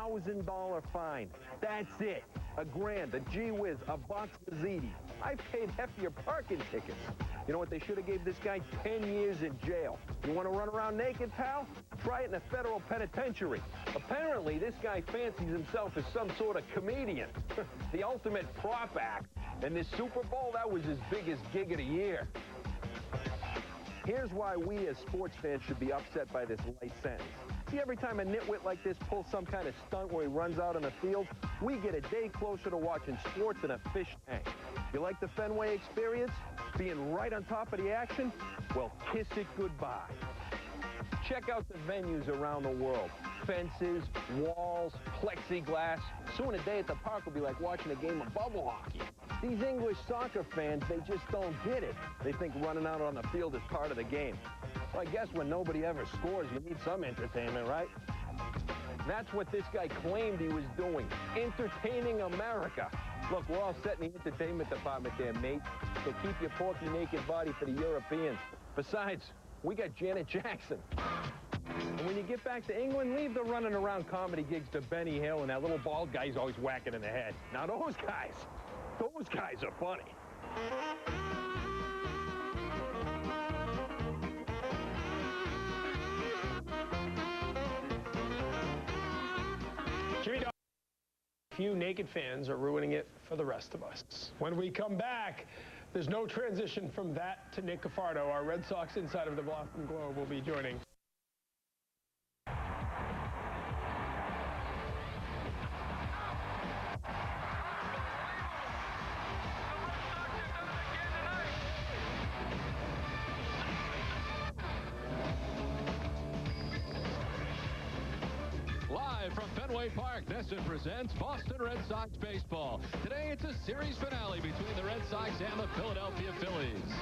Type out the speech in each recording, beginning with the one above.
$1,000 fine. That's it. A grand, a gee whiz, a box of ziti. I paid heftier parking tickets. You know what they should have gave this guy? 10 years in jail. You want to run around naked, pal? Try it in a federal penitentiary. Apparently, this guy fancies himself as some sort of comedian. The ultimate prop act. And this Super Bowl, that was his biggest gig of the year. Here's why we as sports fans should be upset by this light sentence. See, every time a nitwit like this pulls some kind of stunt where he runs out on the field, we get a day closer to watching sports in a fish tank. You like the Fenway experience? Being right on top of the action? Well, kiss it goodbye. Check out the venues around the world. Fences, walls, plexiglass. Soon a day at the park will be like watching a game of bubble hockey. These English soccer fans, they just don't get it. They think running out on the field is part of the game. Well, I guess when nobody ever scores, you need some entertainment, right? That's what this guy claimed he was doing, entertaining America. Look, we're all set in the entertainment department there, mate. So keep your porky naked body for the Europeans. Besides, we got Janet Jackson. And when you get back to England, leave the running around comedy gigs to Benny Hill and that little bald guy he's always whacking in the head. Now those guys are funny. Jimmy Dawg. Few naked fans are ruining it for the rest of us. When we come back, there's no transition from that to Nick Cafardo. Our Red Sox insider of the Boston Globe will be joining. From Fenway Park, NESN presents Boston Red Sox baseball. Today, it's a series finale between the Red Sox and the Philadelphia Phillies.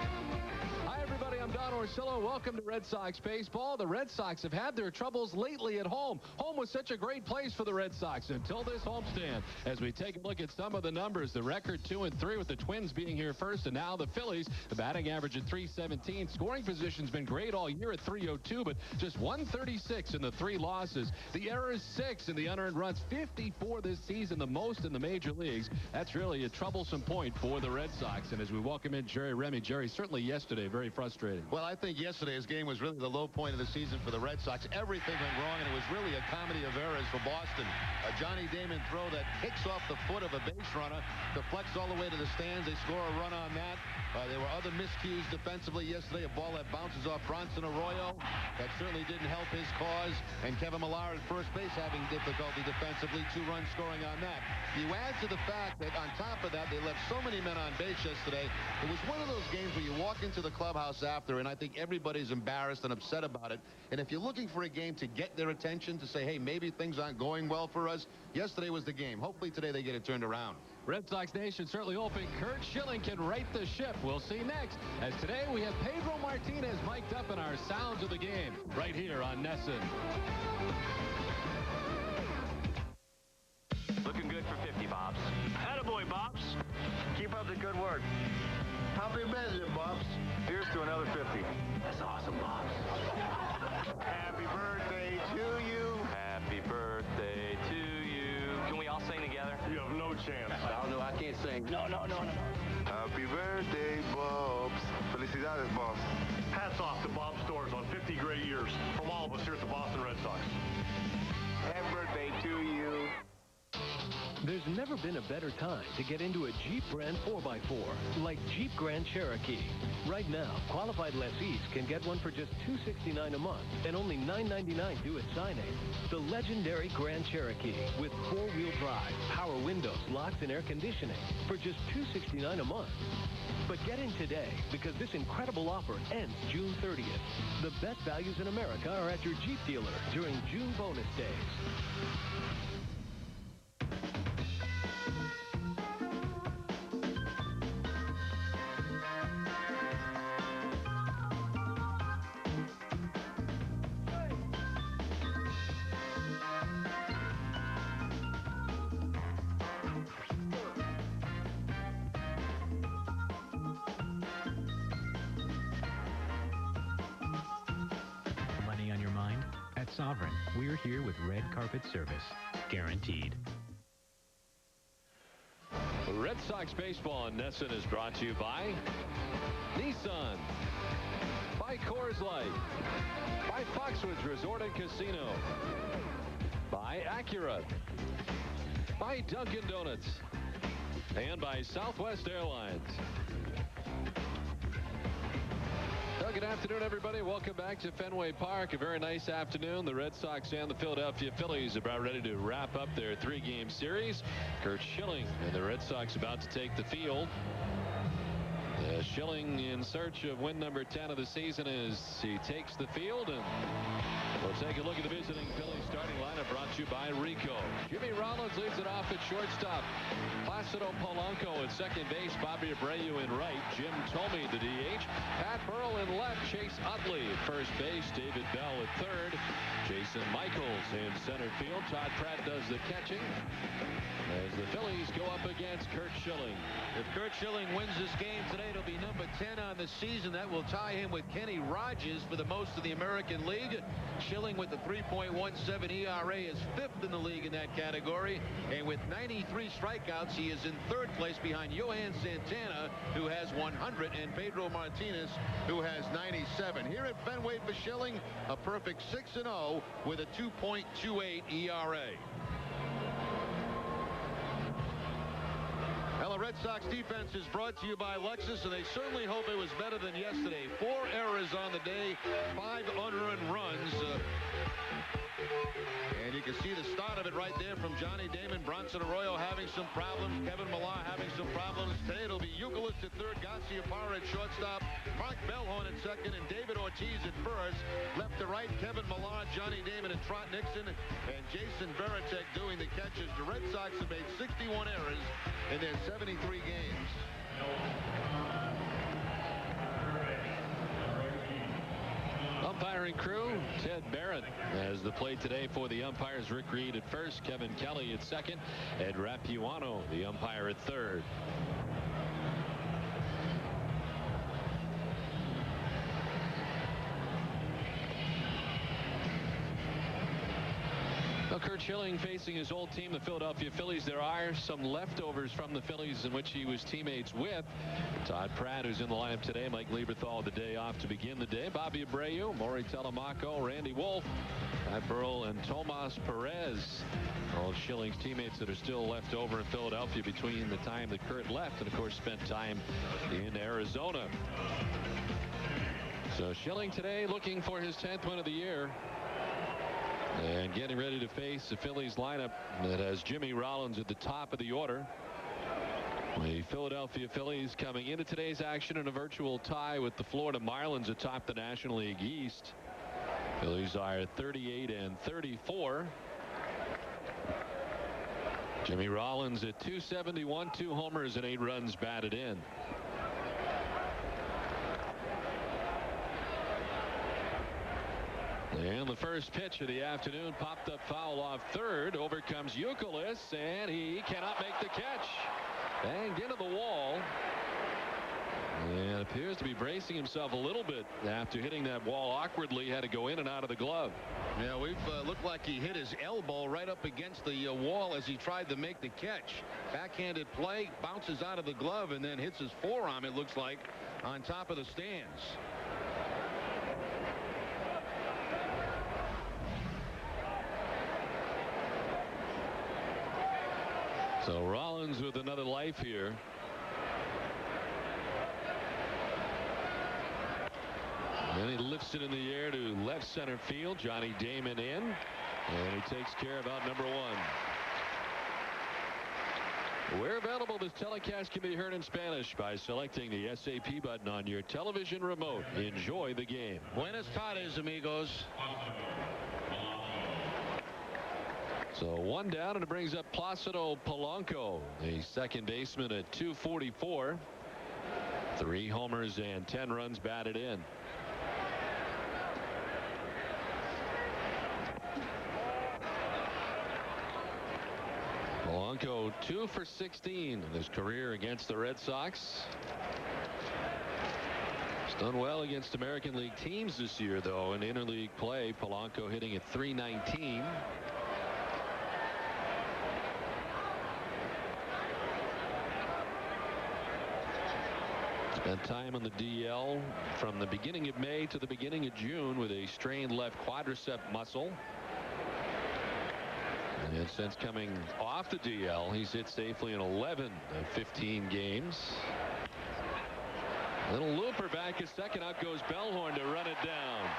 Hi, everybody. I'm Don Orsillo. Welcome to Red Sox baseball. The Red Sox have had their troubles lately at home. Home was such a great place for the Red Sox until this homestand. As we take a look at some of the numbers, the record 2-3 with the Twins being here first, and now the Phillies, the batting average at .317. Scoring position's been great all year at .302, but just 136 in the 3 losses. The errors 6 and the unearned runs 54 this season, the most in the major leagues. That's really a troublesome point for the Red Sox. And as we welcome in Jerry Remy, Jerry, certainly yesterday very frustrating. Well, I think yesterday's game was really the low point of the season for the Red Sox. Everything went wrong, and it was really a comedy of errors for Boston. A Johnny Damon throw that kicks off the foot of a base runner, deflects all the way to the stands. They score a run on that. There were other miscues defensively yesterday. A ball that bounces off Bronson Arroyo. That certainly didn't help his cause. And Kevin Millar at first base having difficulty defensively. 2 runs scoring on that. You add to the fact that on top of that, they left so many men on base yesterday. It was one of those games where you walk into the clubhouse after, and I think everybody's embarrassed and upset about it. And if you're looking for a game to get their attention, to say, hey, maybe things aren't going well for us, yesterday was the game. Hopefully today they get it turned around. Red Sox Nation certainly hoping Curt Schilling can right the ship. We'll see next, as today we have Pedro Martinez mic'd up in our Sounds of the Game right here on NESN. Looking good for 50, Bobs. Attaboy, Bobs. Keep up the good work. Happy birthday, Bobs. Here's to another 50. That's awesome, Bobs. Happy birthday to you. Happy birthday to you. Can we all sing together? You have no chance. I don't know. I can't sing. No. Happy birthday, Bobs. Felicidades, Bobs. Hats off to Bob Stores on 50 great years from all of us here at the Boston Red Sox. Happy birthday to you. There's never been a better time to get into a Jeep brand 4x4, like Jeep Grand Cherokee. Right now, qualified lessees can get one for just $269 a month and only $999 due at signing. The legendary Grand Cherokee with 4-wheel drive, power windows, locks, and air conditioning for just $269 a month. But get in today, because this incredible offer ends June 30th. The best values in America are at your Jeep dealer during June bonus days. Sovereign, we're here with Red Carpet Service. guaranteed. Red Sox baseball in Nesson is brought to you by Nissan, by Coors Light, by Foxwoods Resort and Casino, by Acura, by Dunkin' Donuts, and by Southwest Airlines. Well, good afternoon, everybody. Welcome back to Fenway Park. A very nice afternoon. The Red Sox and the Philadelphia Phillies are about ready to wrap up their three-game series. Curt Schilling and the Red Sox about to take the field. Schilling in search of win number 10 of the season as he takes the field. And we'll take a look at the visiting Phillies starting lineup brought to you by Rico. Jimmy Rollins leads it off at shortstop. Placido Polanco at second base. Bobby Abreu in right. Jim Thome the DH. Pat Burrell in left. Chase Utley at first base. David Bell at third. Jason Michaels in center field. Todd Pratt does the catching as the Phillies go up against Curt Schilling. If Curt Schilling wins this game today, it'll be number 10 on the season. That will tie him with Kenny Rogers for the most of the American League. Schilling with the 3.17 ERA is fifth in the league in that category. And with 93 strikeouts, he is in third place behind Johan Santana, who has 100, and Pedro Martinez, who has 97. Here at Fenway for Schilling, a perfect 6-0 with a 2.28 ERA. Well, the Red Sox defense is brought to you by Lexus, and they certainly hope it was better than yesterday. 4 errors on the day, 5 unearned runs. And you can see the start of it right there from Johnny Damon. Bronson Arroyo having some problems. Kevin Millar having some problems. Today it'll be Youkilis at third, Garciaparra at shortstop, Mark Bellhorn at second, and David Ortiz at first. Left to right, Kevin Millar, Johnny Damon, and Trot Nixon, and Jason Varitek doing the catches. The Red Sox have made 61 errors in their 73 games. Umpiring crew, Ted Barrett as the play today for the umpires. Rick Reed at first, Kevin Kelly at second, Ed Rapuano, the umpire, at third. Well, Curt Schilling facing his old team, the Philadelphia Phillies. There are some leftovers from the Phillies in which he was teammates with. Todd Pratt, who's in the lineup today. Mike Lieberthal the day off to begin the day. Bobby Abreu, Maury Telemaco, Randy Wolf, Pat Burrell, and Tomas Perez. All Schilling's teammates that are still left over in Philadelphia between the time that Curt left and, of course, spent time in Arizona. So Schilling today looking for his 10th win of the year. And getting ready to face the Phillies lineup that has Jimmy Rollins at the top of the order. The Philadelphia Phillies coming into today's action in a virtual tie with the Florida Marlins atop the National League East. Phillies are 38 and 34. Jimmy Rollins at 271, 2 homers and 8 runs batted in. And the first pitch of the afternoon popped up foul off third. Over comes Youkilis, and he cannot make the catch. Banged into the wall. And appears to be bracing himself a little bit after hitting that wall awkwardly. Had to go in and out of the glove. Yeah, we've looked like he hit his elbow right up against the wall as he tried to make the catch. Backhanded play, bounces out of the glove, and then hits his forearm, it looks like, on top of the stands. So Rollins with another life here. And he lifts it in the air to left center field. Johnny Damon in. And he takes care of out number 1. Where available, this telecast can be heard in Spanish by selecting the SAP button on your television remote. Enjoy the game. Buenas tardes, amigos. So 1 down, and it brings up Placido Polanco, the second baseman, at 244. 3 homers and 10 runs batted in. Polanco 2 for 16 in his career against the Red Sox. He's done well against American League teams this year, though, in interleague play. Polanco hitting at .319. Spent time on the DL from the beginning of May to the beginning of June with a strained left quadricep muscle. And since coming off the DL, he's hit safely in 11 of 15 games. Little looper back at second. Out goes Bellhorn to run it down.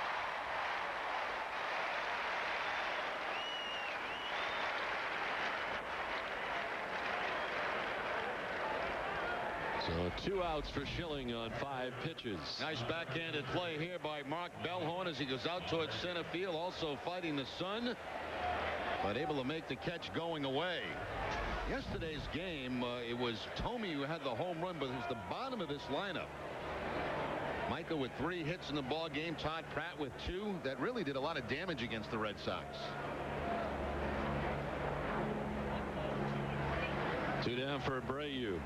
So 2 outs for Schilling on 5 pitches. Nice backhanded play here by Mark Bellhorn as he goes out towards center field, also fighting the sun, but able to make the catch going away. Yesterday's game, it was Tomey who had the home run, but it was the bottom of this lineup. Micah with 3 hits in the ball game. Todd Pratt with 2. That really did a lot of damage against the Red Sox. 2 down for Abreu.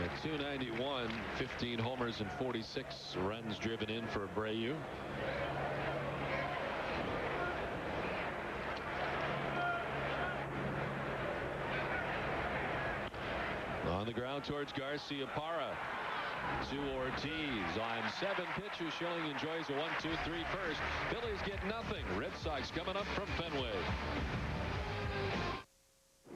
At 291, 15 homers and 46 runs driven in for Abreu. On the ground towards Garcia Parra. To Ortiz on 7 pitches. Schilling enjoys a 1-2-3 first. Phillies get nothing. Red Sox coming up from Fenway.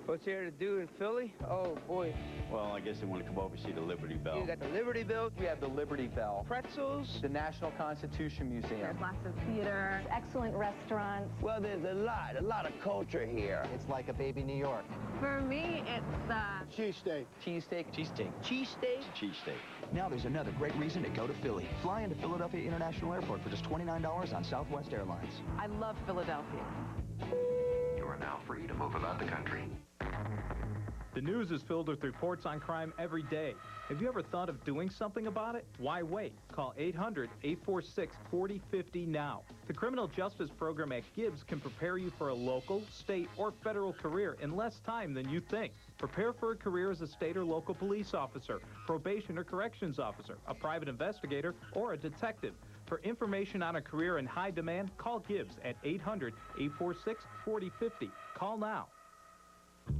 What's there to do in Philly? Oh, boy. Well, I guess they want to come over and see the Liberty Bell. You got the Liberty Bell. We have the Liberty Bell. Pretzels. The National Constitution Museum. There's lots of theater, excellent restaurants. Well, there's a lot of culture here. It's like a baby New York. For me, it's cheesesteak. Cheesesteak. Cheesesteak. Cheesesteak. Cheesesteak. Now there's another great reason to go to Philly. Fly into Philadelphia International Airport for just $29 on Southwest Airlines. I love Philadelphia. You are now free to move about the country. The news is filled with reports on crime every day. Have you ever thought of doing something about it? Why wait? Call 800-846-4050 now. The Criminal Justice Program at Gibbs can prepare you for a local, state, or federal career in less time than you think. Prepare for a career as a state or local police officer, probation or corrections officer, a private investigator, or a detective. For information on a career in high demand, call Gibbs at 800-846-4050. Call now.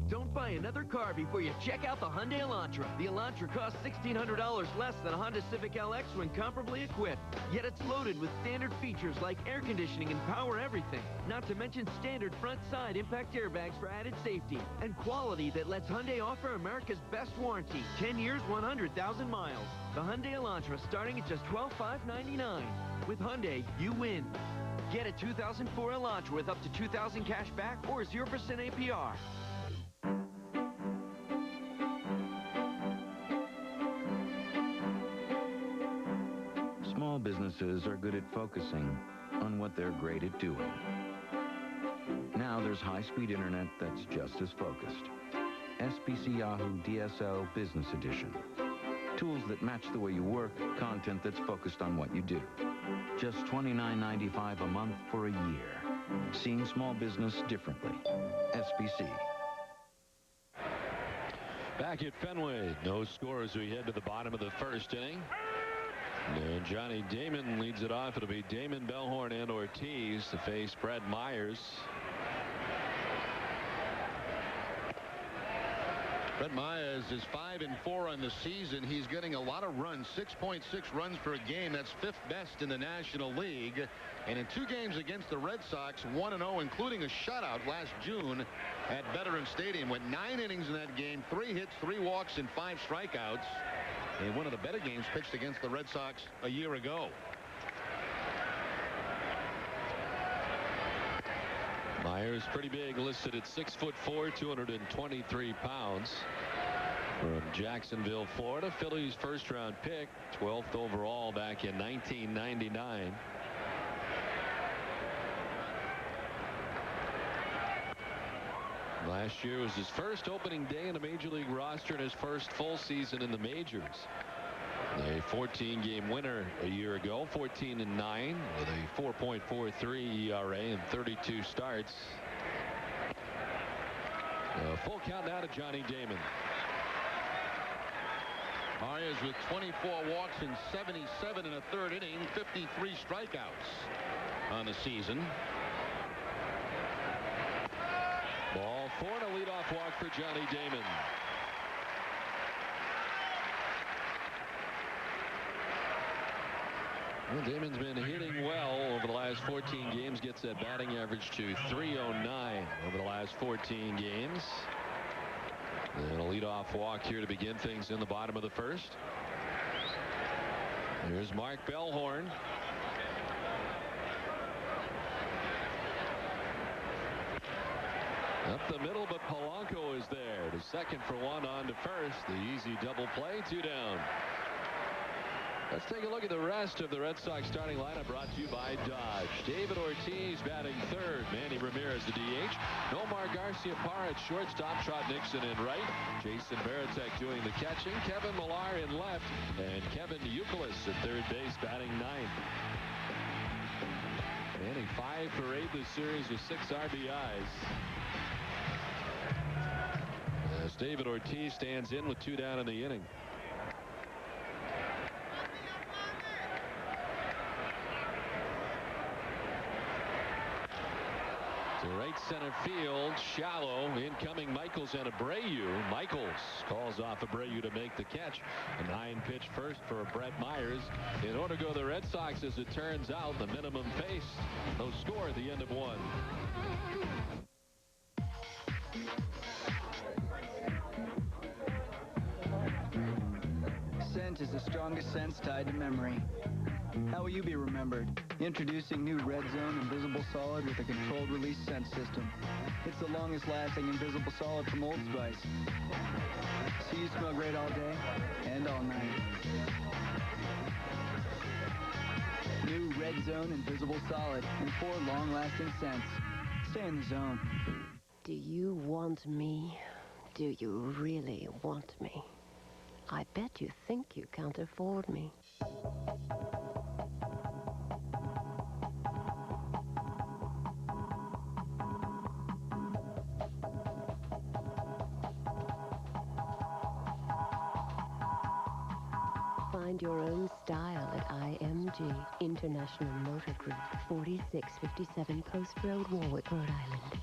Don't buy another car before you check out the Hyundai Elantra. The Elantra costs $1,600 less than a Honda Civic LX when comparably equipped. Yet it's loaded with standard features like air conditioning and power everything. Not to mention standard front side impact airbags for added safety. And quality that lets Hyundai offer America's best warranty. 10 years, 100,000 miles. The Hyundai Elantra starting at just $12,599. With Hyundai, you win. Get a 2004 Elantra with up to $2,000 cash back or 0% APR. Small businesses are good at focusing on what they're great at doing. Now there's high-speed internet that's just as focused. SBC Yahoo DSL Business Edition. Tools that match the way you work, content that's focused on what you do. Just $29.95 a month for a year. Seeing small business differently. SBC. Back at Fenway, no score as we head to the bottom of the first inning. And Johnny Damon leads it off. It'll be Damon, Bellhorn, and Ortiz to face Brett Myers. Brett Myers is 5-4 on the season. He's getting a lot of runs, 6.6 runs per game. That's 5th best in the National League. And in 2 games against the Red Sox, 1-0, including a shutout last June at Veterans Stadium. Went 9 innings in that game, 3 hits, 3 walks, and 5 strikeouts. In one of the better games pitched against the Red Sox a year ago. Myers pretty big, listed at 6'4", 223 pounds. From Jacksonville, Florida. Phillies first-round pick, 12th overall back in 1999. Last year was his first opening day in a major league roster and his first full season in the majors. A 14-game winner a year ago, 14-9 with a 4.43 ERA and 32 starts. A full count now to Johnny Damon. Myers with 24 walks and 77 in a third inning, 53 strikeouts on the season. Ball 4 and a leadoff walk for Johnny Damon. Well, Damon's been hitting well over the last 14 games. Gets that batting average to .309 over the last 14 games. And a leadoff walk here to begin things in the bottom of the first. Here's Mark Bellhorn. Up the middle, but Polanco is there to second for one, on to first. The easy double play, 2 down. Let's take a look at the rest of the Red Sox starting lineup, brought to you by Dodge. David Ortiz batting third. Manny Ramirez the DH. Nomar Garciaparra at shortstop. Trot Nixon in right. Jason Varitek doing the catching. Kevin Millar in left. And Kevin Youkilis at third base batting ninth. Manny 5 for 8 this series with 6 RBIs. As David Ortiz stands in with 2 down in the inning. To right center field, shallow, incoming Michaels and Abreu. Michaels calls off Abreu to make the catch. A 9-pitch first for Brett Myers. In order to go the Red Sox, as it turns out, the minimum pace. No score at the end of 1. Scent is the strongest sense tied to memory. How will you be remembered? Introducing new Red Zone Invisible Solid with a controlled release scent system. It's the longest lasting invisible solid from Old Spice. So you smell great all day and all night. New Red Zone Invisible Solid in 4 long-lasting scents. Stay in the zone. Do you want me? Do you really want me? I bet you think you can't afford me. Find your own style at IMG, International Motor Group, 4657 Post Road, Warwick, Rhode Island.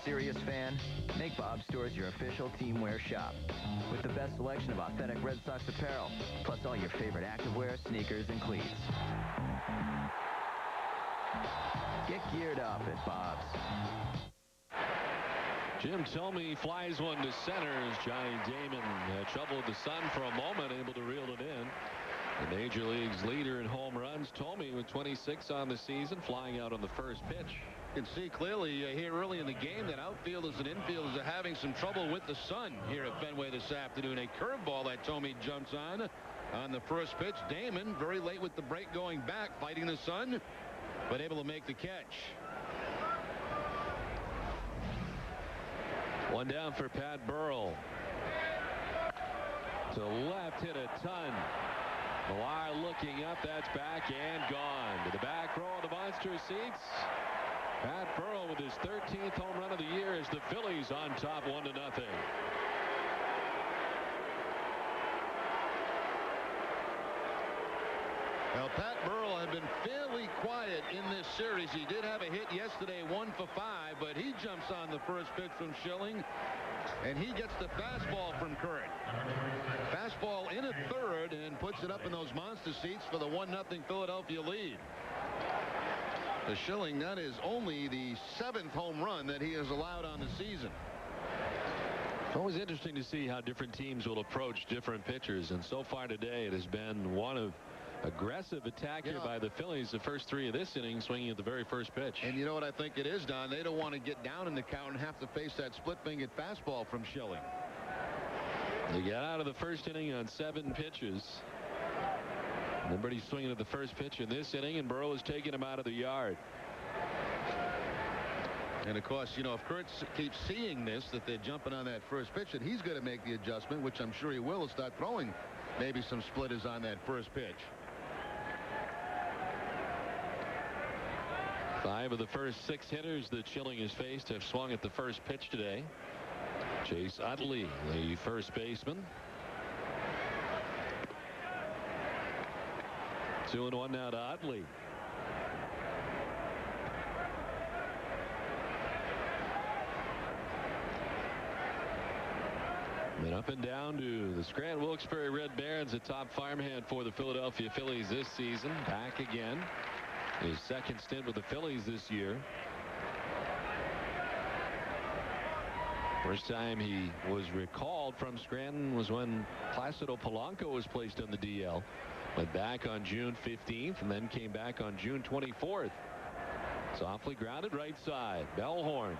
Serious fan? Make Bob's Stores your official teamwear shop. With the best selection of authentic Red Sox apparel, plus all your favorite activewear, sneakers, and cleats. Get geared up at Bob's. Jim Thome flies one to center as Johnny Damon had trouble with the sun for a moment, able to reel it in. The Major League's leader in home runs, Thome with 26 on the season, flying out on the first pitch. You can see clearly here early in the game that outfielders and infielders are having some trouble with the sun here at Fenway this afternoon. A curveball that Thome jumps on the first pitch. Damon very late with the break going back, fighting the sun, but able to make the catch. One down for Pat Burrell. To left, hit a ton. Millar looking up, that's back and gone. To the back row of the monster seats. Pat Burrell with his 13th home run of the year as the Phillies on top 1-0. Well, Pat Burrell had been fairly quiet in this series. He did have a hit yesterday, 1 for 5, but he jumps on the first pitch from Schilling, and he gets the fastball from Curt. Fastball in a third and puts it up in those monster seats for the 1-0 Philadelphia lead. The Schilling, that is only the 7th home run that he has allowed on the season. It's always interesting to see how different teams will approach different pitchers, and so far today it has been one of aggressive attack here by the Phillies. The first 3 of this inning swinging at the very first pitch. And you know what I think it is, Don? They don't want to get down in the count and have to face that split-fingered fastball from Schilling. They got out of the first inning on 7 pitches. Nobody's swinging at the first pitch in this inning, and Burrow is taking him out of the yard. And of course, you know, if Curt keeps seeing this, that they're jumping on that first pitch, that he's going to make the adjustment, which I'm sure he will, start throwing maybe some splitters on that first pitch. 5 of the first 6 hitters that Schilling has faced have swung at the first pitch today. Chase Utley, the first baseman. 2-1 now to Utley. And up and down to the Scranton-Wilkes-Barre Red Barons, a top farmhand for the Philadelphia Phillies this season. Back again. His second stint with the Phillies this year. First time he was recalled from Scranton was when Placido Polanco was placed on the DL. Went back on June 15th and then came back on June 24th. Softly grounded right side. Bellhorn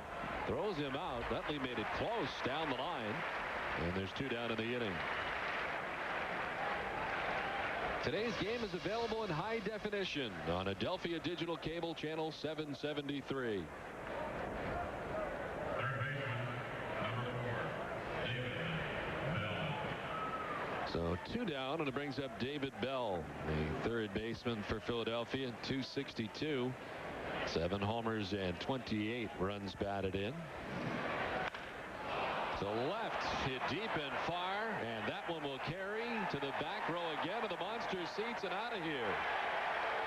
throws him out. Utley made it close down the line. And there's 2 down in the inning. Today's game is available in high definition on Adelphia Digital Cable Channel 773. So 2 down, and it brings up David Bell, the third baseman for Philadelphia. 262, 7 homers and 28 runs batted in. To left, hit deep and far, and that one will carry to the back row again of the monster seats and out of here.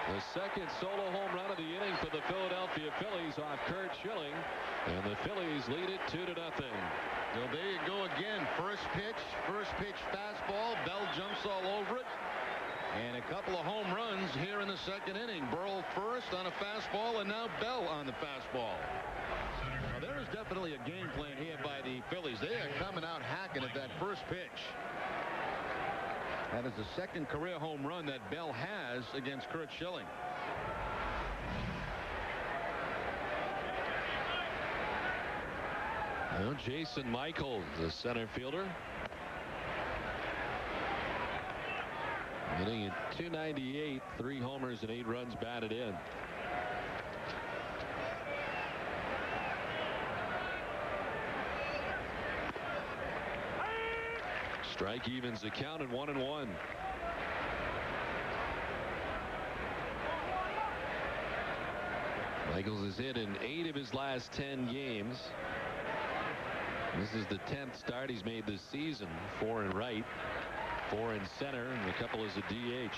The second solo home run of the inning for the Philadelphia Phillies off Curt Schilling, and the Phillies lead it 2-0. Well, there you go again. First pitch fastball. Bell jumps all over it. And a couple of home runs here in the second inning. Burrell first on a fastball, and now Bell on the fastball. Now, there is definitely a game plan here by the Phillies. They are coming out hacking at that first pitch. That is the second career home run that Bell has against Curt Schilling. Well, Jason Michael, the center fielder, hitting at 298, 3 homers and 8 runs batted in. Strike evens the count at 1-1. Michaels has hit in 8 of his last 10 games. This is the 10th start he's made this season. 4 in right, 4 in center, and a couple as a DH.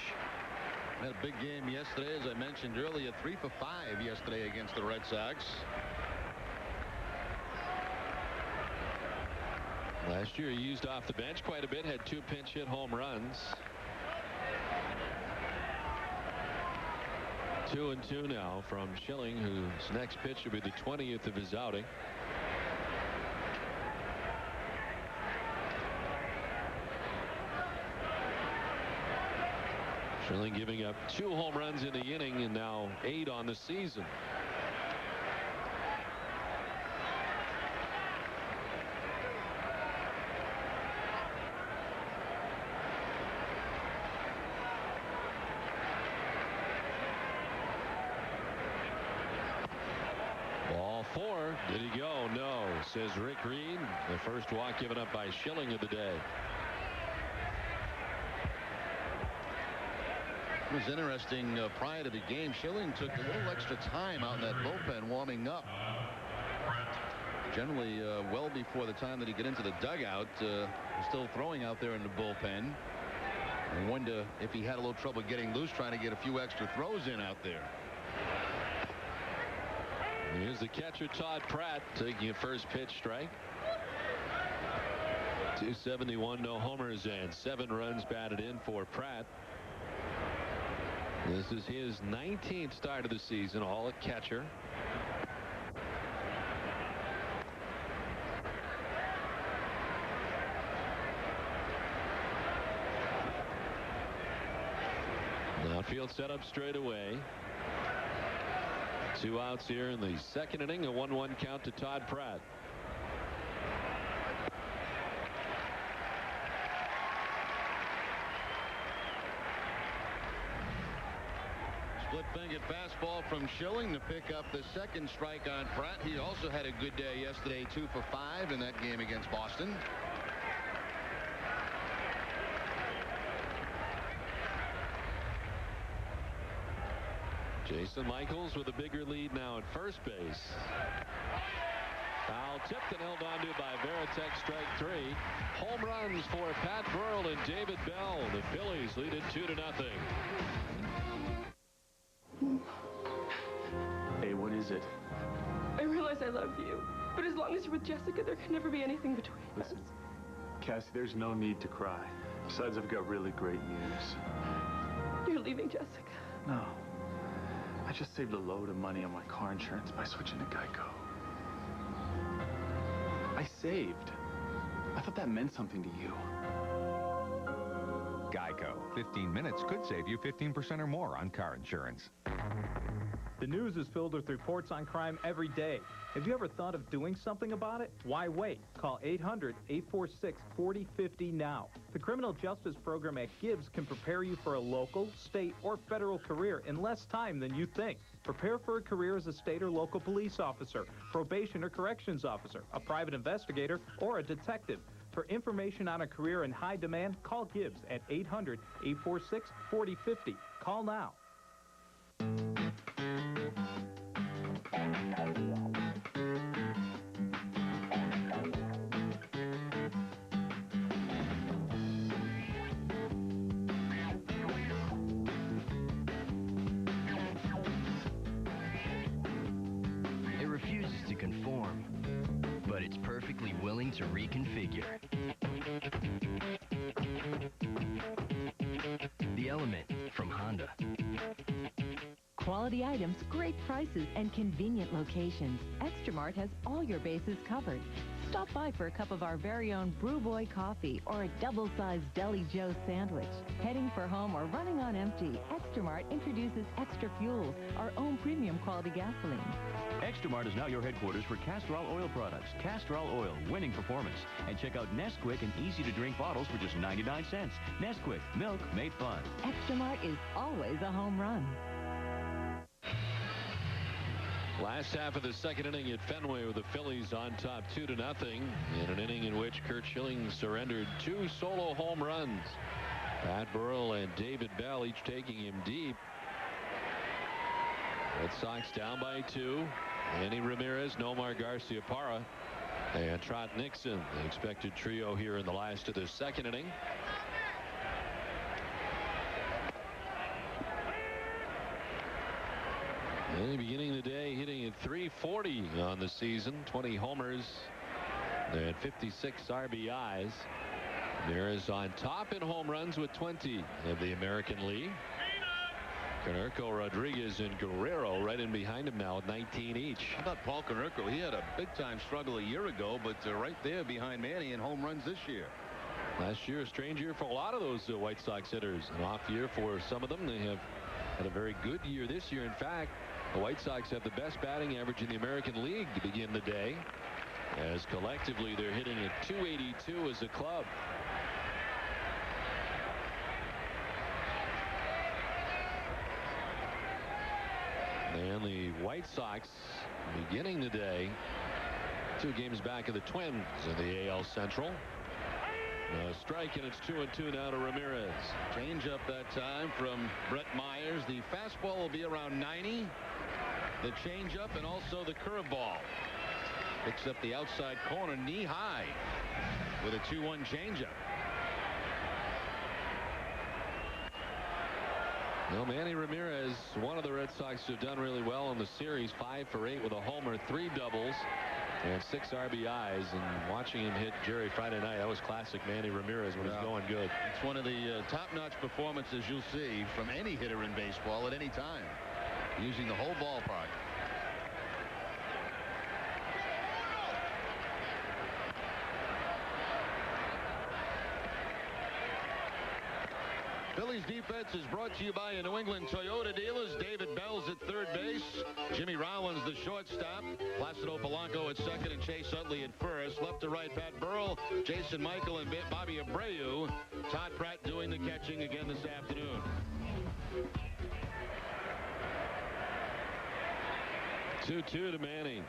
Had a big game yesterday, as I mentioned earlier. 3 for 5 yesterday against the Red Sox. Last year he used off the bench quite a bit, had 2 pinch hit home runs. 2-2 now from Schilling, whose next pitch will be the 20th of his outing. Schilling giving up 2 home runs in the inning and now 8 on the season. Ball 4. Did he go? No, says Rick Reed. The first walk given up by Schilling of the day. It was interesting. Prior to the game, Schilling took a little extra time out in that bullpen warming up. Generally, well before the time that he got into the dugout, still throwing out there in the bullpen. I wonder if he had a little trouble getting loose, trying to get a few extra throws in out there. Here's the catcher, Todd Pratt, taking a first pitch strike. 271, no homers, and 7 runs batted in for Pratt. This is his 19th start of the season, all at catcher. Field set up straight away. 2 outs here in the second inning. A 1-1 count to Todd Pratt. Split-fingered fastball from Schilling to pick up the second strike on Pratt. He also had a good day yesterday, 2 for 5 in that game against Boston. Jason Michaels with a bigger lead now at first base. Foul tipped and held on to by Veritek, strike 3. Home runs for Pat Burrell and David Bell. The Phillies lead it 2-0. Hey, what is it? I realize I love you, but as long as you're with Jessica, there can never be anything between us. Cassie, there's no need to cry. Besides, I've got really great news. You're leaving Jessica. No. I just saved a load of money on my car insurance by switching to Geico. I saved. I thought that meant something to you. Geico. 15 minutes could save you 15% or more on car insurance. The news is filled with reports on crime every day. Have you ever thought of doing something about it? Why wait? Call 800-846-4050 now. The Criminal Justice Program at Gibbs can prepare you for a local, state, or federal career in less time than you think. Prepare for a career as a state or local police officer, probation or corrections officer, a private investigator, or a detective. For information on a career in high demand, call Gibbs at 800-846-4050. Call now. It refuses to conform, but it's perfectly willing to reconfigure. The Element from Honda. Quality items, great prices, and convenient locations. Extramart has all your bases covered. Stop by for a cup of our very own Brew Boy coffee or a double-sized Deli Joe sandwich. Heading for home or running on empty, Extramart introduces Extra Fuels, our own premium quality gasoline. Extramart is now your headquarters for Castrol oil products. Castrol oil, winning performance. And check out Nesquik and easy-to-drink bottles for just 99 cents. Nesquik, milk made fun. Extramart is always a home run. Last half of the second inning at Fenway with the Phillies on top 2-0 in an inning in which Curt Schilling surrendered 2 solo home runs. Pat Burrell and David Bell each taking him deep. Red Sox down by 2. Manny Ramirez, Nomar Garciaparra, and Trot Nixon, the expected trio here in the last of the second inning. And beginning the day hitting at .340 on the season, 20 homers and 56 RBIs. Ramirez on top in home runs with 20 of the American League. Konerko, Rodriguez, and Guerrero right in behind him now with 19 each. How about Paul Konerko? He had a big-time struggle a year ago, but right there behind Manny in home runs this year. Last year, a strange year for a lot of those White Sox hitters. An off year for some of them. They have had a very good year this year. In fact, the White Sox have the best batting average in the American League to begin the day, as collectively they're hitting at .282 as a club. And the White Sox beginning the day 2 games back of the Twins in the AL Central. A strike, and it's 2-2 now to Ramirez. Change up that time from Brett Myers. The fastball will be around 90. The change up and also the curveball. Picks up the outside corner knee high with a 2-1 changeup. Well, Manny Ramirez, one of the Red Sox who have done really well in the series, 5 for 8 with a homer, 3 doubles, and 6 RBIs. And watching him hit Jerry Friday night, that was classic Manny Ramirez when he's going good. It's one of the top-notch performances you'll see from any hitter in baseball at any time, using the whole ballpark. Phillies defense is brought to you by your New England Toyota dealers. David Bell's at third base. Jimmy Rollins, the shortstop. Placido Polanco at second and Chase Utley at first. Left to right, Pat Burrell, Jason Michael, and Bobby Abreu. Todd Pratt doing the catching again this afternoon. 2-2 to Manning.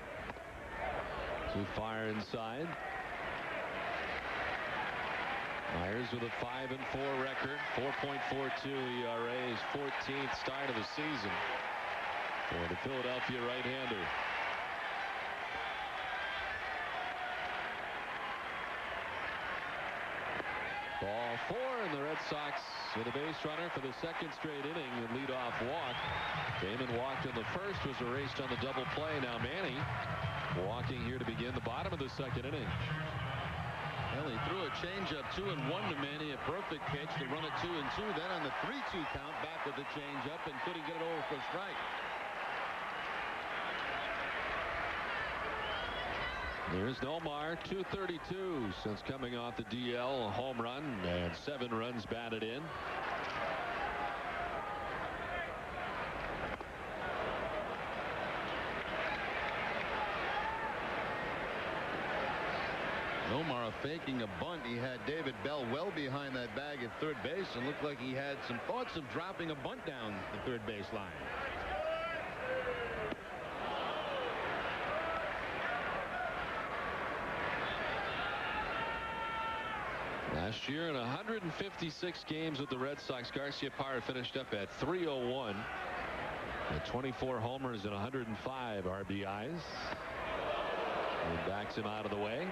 To fire inside. Myers with a 5-4 record, 4.42 ERA, his 14th start of the season for the Philadelphia right-hander. Ball 4, and the Red Sox with a base runner for the second straight inning and leadoff walk. Damon walked in the first, was erased on the double play. Now Manny walking here to begin the bottom of the second inning. Well, he threw a changeup 2-1 to Manny, a perfect pitch to run it 2-2. Then on the 3-2 count, back with the changeup and couldn't get it over for a strike. Here's Nomar, 232 since coming off the DL, a home run and 7 runs batted in. Nomar faking a bunt. He had David Bell well behind that bag at third base and looked like he had some thoughts of dropping a bunt down the third base line. Last year in 156 games with the Red Sox, Garciaparra finished up at .301 with 24 homers and 105 RBIs. And backs him out of the way.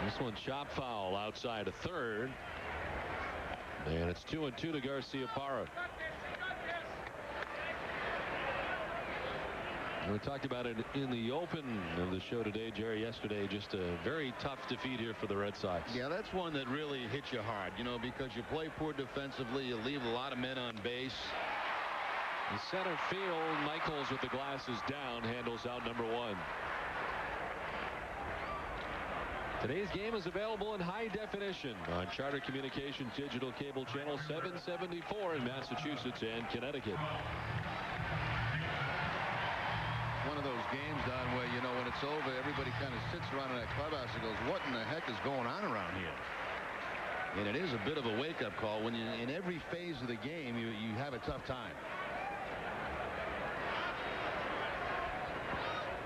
This one chop foul outside of third. And it's 2-2 to Garciaparra. We talked about it in the open of the show today, Jerry, yesterday. Just a very tough defeat here for the Red Sox. Yeah, that's one that really hits you hard, you know, because you play poor defensively. You leave a lot of men on base. In center field, Michaels with the glasses down handles out number 1. Today's game is available in high definition on Charter Communications Digital Cable Channel 774 in Massachusetts and Connecticut. One of those games, Don, where, you know, when it's over, everybody kind of sits around in that clubhouse and goes, what in the heck is going on around here? And it is a bit of a wake-up call. When you, in every phase of the game, you have a tough time.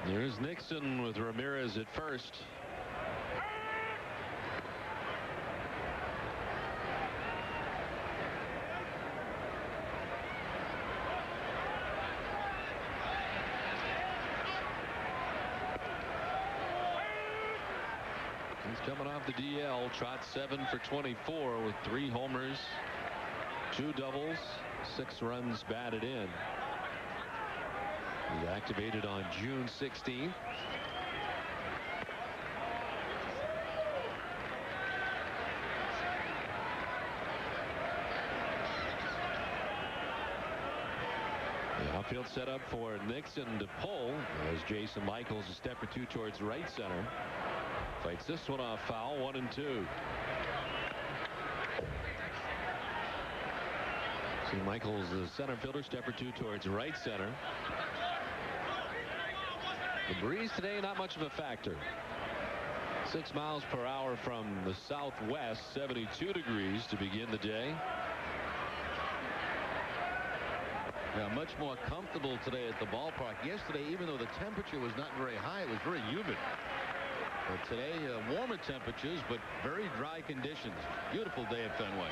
Here's Nixon with Ramirez at first. He's coming off the DL, trot 7 for 24 with 3 homers, 2 doubles, 6 runs batted in. He's activated on June 16th. The outfield set up for Nixon to pull as Jason Michaels a step or 2 towards right center. Fights this one off foul, 1-2. See Michaels, the center fielder, step or 2 towards right center. The breeze today, not much of a factor. 6 miles per hour from the southwest, 72 degrees to begin the day. Yeah, much more comfortable today at the ballpark. Yesterday, even though the temperature was not very high, it was very humid. But today, warmer temperatures, but very dry conditions. Beautiful day at Fenway.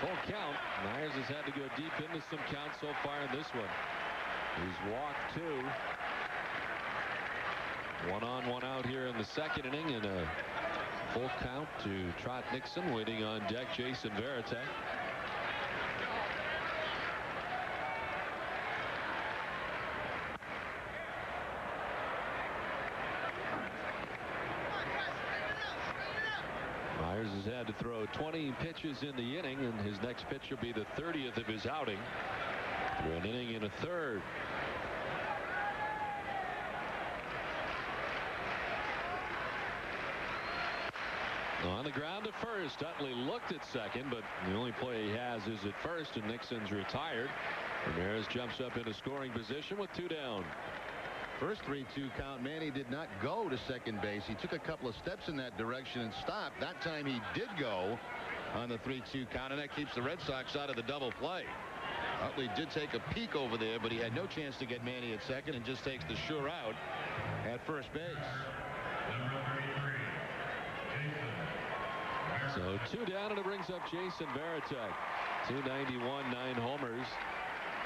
Full count. Myers has had to go deep into some counts so far in this one. He's walked 2. 1 on, 1 out here in the second inning, and a full count to Trot Nixon. Waiting on deck, Jason Varitek. has had to throw 20 pitches in the inning, and his next pitch will be the 30th of his outing. Through an inning and a third. On the ground to first. Utley looked at second, but the only play he has is at first, and Nixon's retired. Ramirez jumps up into scoring position with 2 down. First 3-2 count, Manny did not go to second base. He took a couple of steps in that direction and stopped. That time he did go on the 3-2 count, and that keeps the Red Sox out of the double play. Utley did take a peek over there, but he had no chance to get Manny at second and just takes the sure out at first base. So 2 down, and it brings up Jason Varitek. 291, 9 homers,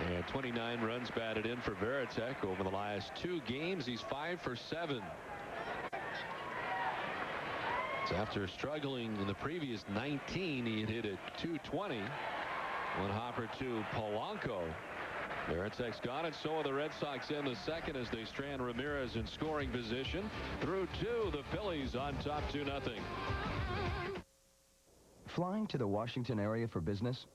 and 29 runs batted in for Varitek. Over the last 2 games, he's 5 for 7. So after struggling in the previous 19, he had hit at 220. One hopper to Polanco. Varitek's gone, and so are the Red Sox in the second as they strand Ramirez in scoring position. Through 2, the Phillies on top 2-0. Flying to the Washington area for business?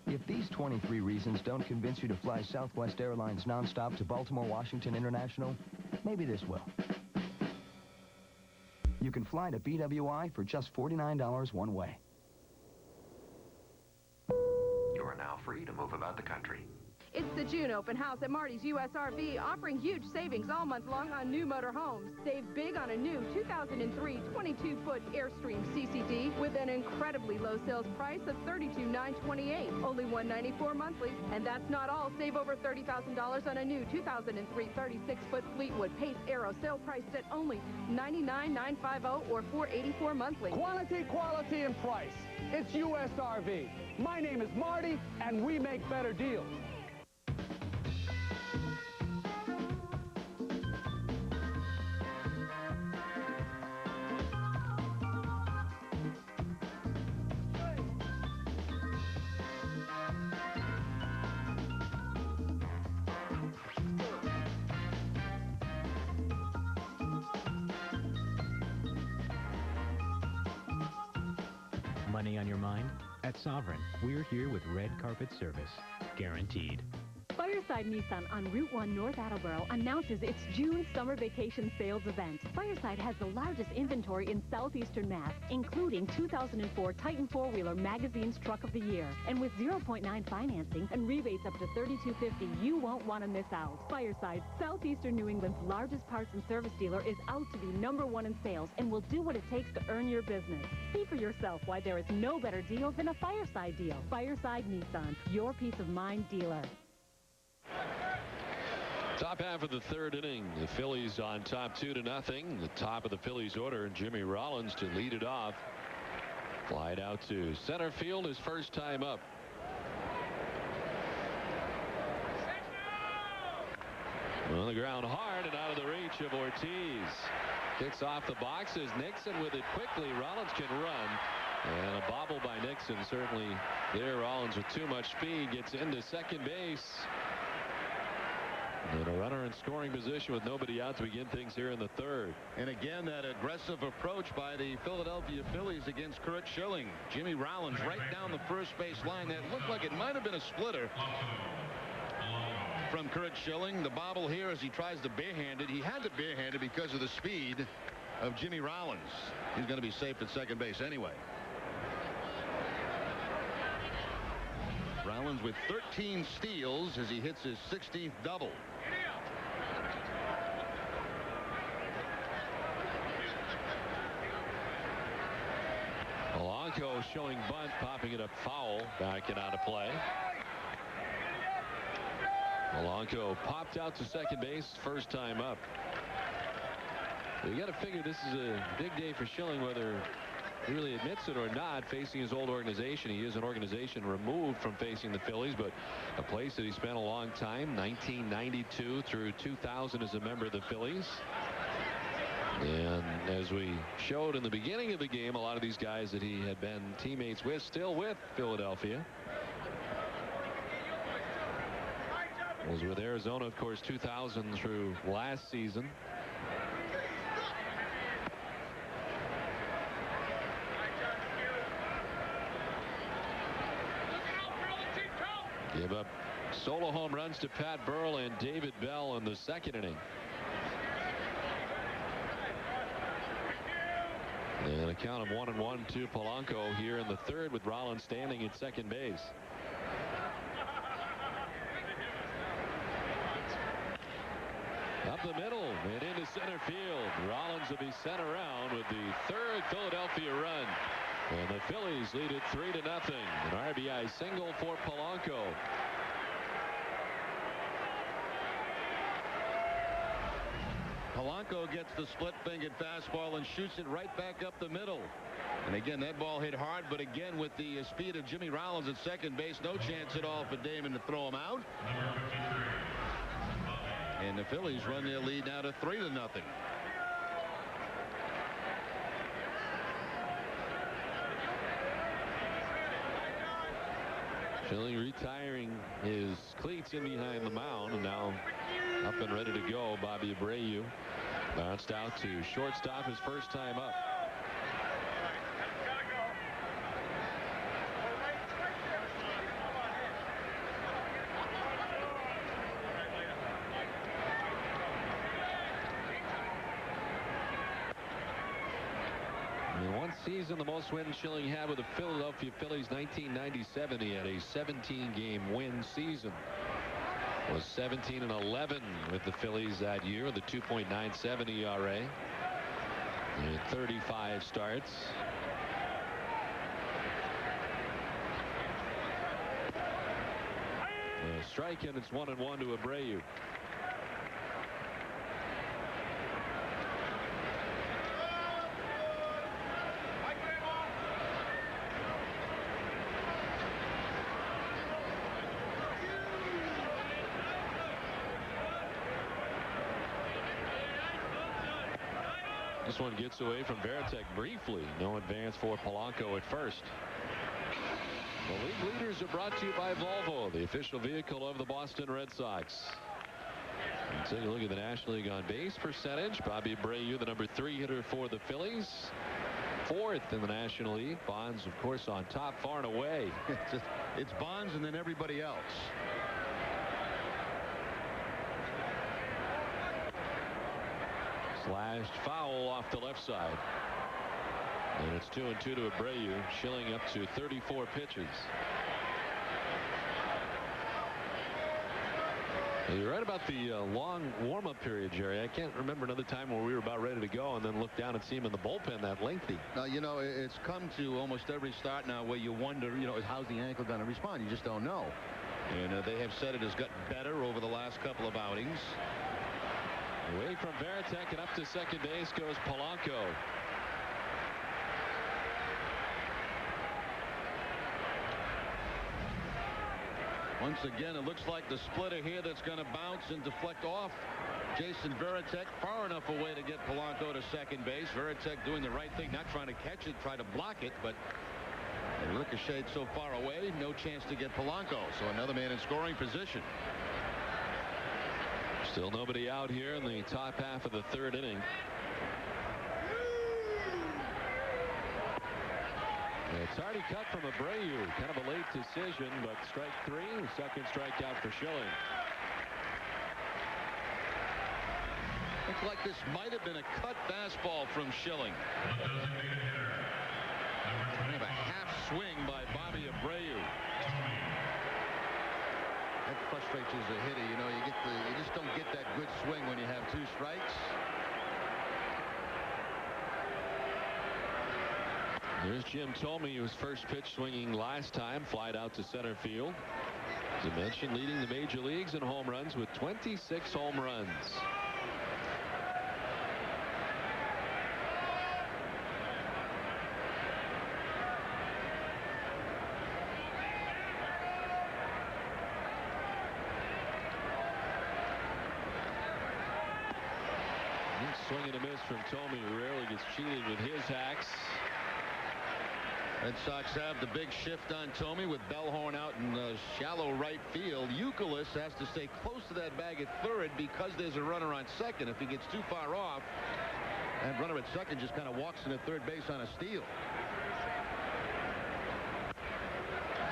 If these 23 reasons don't convince you to fly Southwest Airlines nonstop to Baltimore Washington International, maybe this will. You can fly to BWI for just $49 one way. You are now free to move about the country. It's the June open house at Marty's US RV, offering huge savings all month long on new motorhomes. Save big on a new 2003 22-foot Airstream CCD with an incredibly low sales price of $32,928, only $194 monthly. And that's not all. Save over $30,000 on a new 2003 36-foot Fleetwood Pace Aero, sale priced at only $99,950 or $484 monthly. Quality, quality, and price. It's US RV. My name is Marty, and we make better deals. Money on your mind? At Sovereign, we're here with red carpet service. Guaranteed. Fireside Nissan on Route 1 North Attleboro announces its June summer vacation sales event. Fireside has the largest inventory in southeastern Mass, including 2004 Titan 4-wheeler Magazine's Truck of the Year. And with 0.9 financing and rebates up to $32.50, you won't want to miss out. Fireside, southeastern New England's largest parts and service dealer, is out to be #1 in sales and will do what it takes to earn your business. See for yourself why there is no better deal than a Fireside deal. Fireside Nissan, your peace of mind dealer. Top half of the 3rd inning. The Phillies on top 2-0. The top of the Phillies order, Jimmy Rollins to lead it off. Flied out to center field his first time up. On the ground hard and out of the reach of Ortiz. Kicks off the boxes. Nixon with it quickly. Rollins can run. And a bobble by Nixon certainly there. Rollins with too much speed gets into second base. And a runner in scoring position with nobody out to begin things here in the 3rd. And again, that aggressive approach by the Philadelphia Phillies against Curt Schilling. Jimmy Rollins right down the first base line. That looked like it might have been a splitter from Curt Schilling. The bobble here as he tries to barehand it. He had to barehand it because of the speed of Jimmy Rollins. He's going to be safe at second base anyway. Rollins with 13 steals as he hits his 16th double. Polanco showing bunt, popping it up foul, back and out of play. Polanco popped out to second base first time up. You got to figure this is a big day for Schilling, whether he really admits it or not, facing his old organization. He is an organization removed from facing the Phillies, but a place that he spent a long time, 1992 through 2000 as a member of the Phillies. And as we showed in the beginning of the game, a lot of these guys that he had been teammates with, still with Philadelphia. Was with Arizona, of course, 2000 through last season. Give up solo home runs to Pat Burrell and David Bell in the second inning. And a count of 1-1 to Polanco here in the third, with Rollins standing at second base. Up the middle and into center field. Rollins will be sent around with the third Philadelphia run. And the Phillies lead it 3-0. An RBI single for Polanco. Polanco gets the split-fingered fastball and shoots it right back up the middle. And again, that ball hit hard, but again, with the speed of Jimmy Rollins at second base, no chance at all for Damon to throw him out. And the Phillies run their lead now to 3-0. Schilling retiring his cleats in behind the mound, and now up and ready to go. Bobby Abreu bounced out to shortstop his first time up. In one season, the most wins Schilling had with the Philadelphia Phillies, 1997. He had a 17-game win season. Was 17-11 with the Phillies that year, the 2.97 ERA. And 35 starts. A strike, and it's 1-1 to Abreu. This one gets away from Veritek briefly. No advance for Polanco at first. The league leaders are brought to you by Volvo, the official vehicle of the Boston Red Sox. And take a look at the National League on base percentage. Bobby Abreu, the number 3 hitter for the Phillies. 4th in the National League. Bonds, of course, on top far and away. It's Bonds and then everybody else. Slashed foul off the left side. And it's 2-2 to Abreu. Schilling up to 34 pitches. You're right about the long warm-up period, Jerry. I can't remember another time where we were about ready to go and then look down and see him in the bullpen that lengthy. You know, it's come to almost every start now where you wonder, you know, how's the ankle going to respond? You just don't know. And they have said it has gotten better over the last couple of outings. Away from Veritek and up to second base goes Polanco. Once again, it looks like the splitter here that's going to bounce and deflect off Jason Veritek far enough away to get Polanco to second base. Veritek doing the right thing, not trying to catch it, try to block it, but it ricocheted so far away, no chance to get Polanco. So another man in scoring position. Still nobody out here in the top half of the third inning. It's already cut from Abreu. Kind of a late decision, but strike 3. Second strikeout for Schilling. Looks like this might have been a cut fastball from Schilling. Kind of a half swing by Bobby Abreu. That frustrates you as a hitter. You know, you just don't get that good swing when you have 2 strikes. There's Jim Thome, who was first pitch swinging last time, flied out to center field. As I mentioned, leading the major leagues in home runs with 26 home runs. Swing and a miss from Thome, who rarely gets cheated with his hacks. Red Sox have the big shift on Tomey with Bellhorn out in shallow right field. Youkilis has to stay close to that bag at third because there's a runner on second. If he gets too far off, that runner at second just kind of walks into third base on a steal.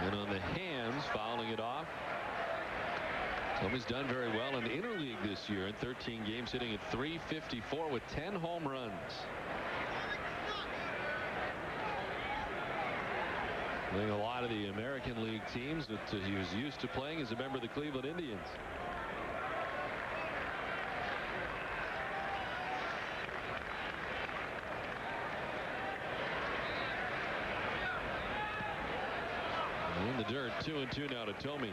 And on the hands, fouling it off. Tomey's done very well in the interleague this year in 13 games, hitting at .354 with 10 home runs. I think a lot of the American League teams that he was used to playing as a member of the Cleveland Indians. In the dirt, 2-2 now to Tomey.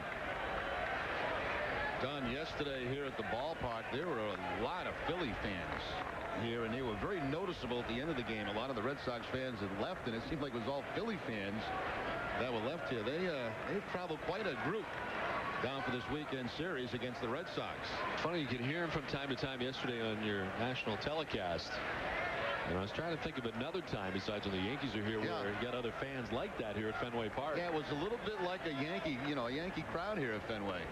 Don, yesterday here at the ballpark, there were a lot of Philly fans here, and they were very noticeable at the end of the game. A lot of the Red Sox fans had left, and it seemed like it was all Philly fans that were left here. They've traveled quite a group down for this weekend series against the Red Sox. Funny, you could hear them from time to time yesterday on your national telecast. And I was trying to think of another time besides when the Yankees are here where you got other fans like that here at Fenway Park. Yeah, it was a little bit like a Yankee crowd here at Fenway.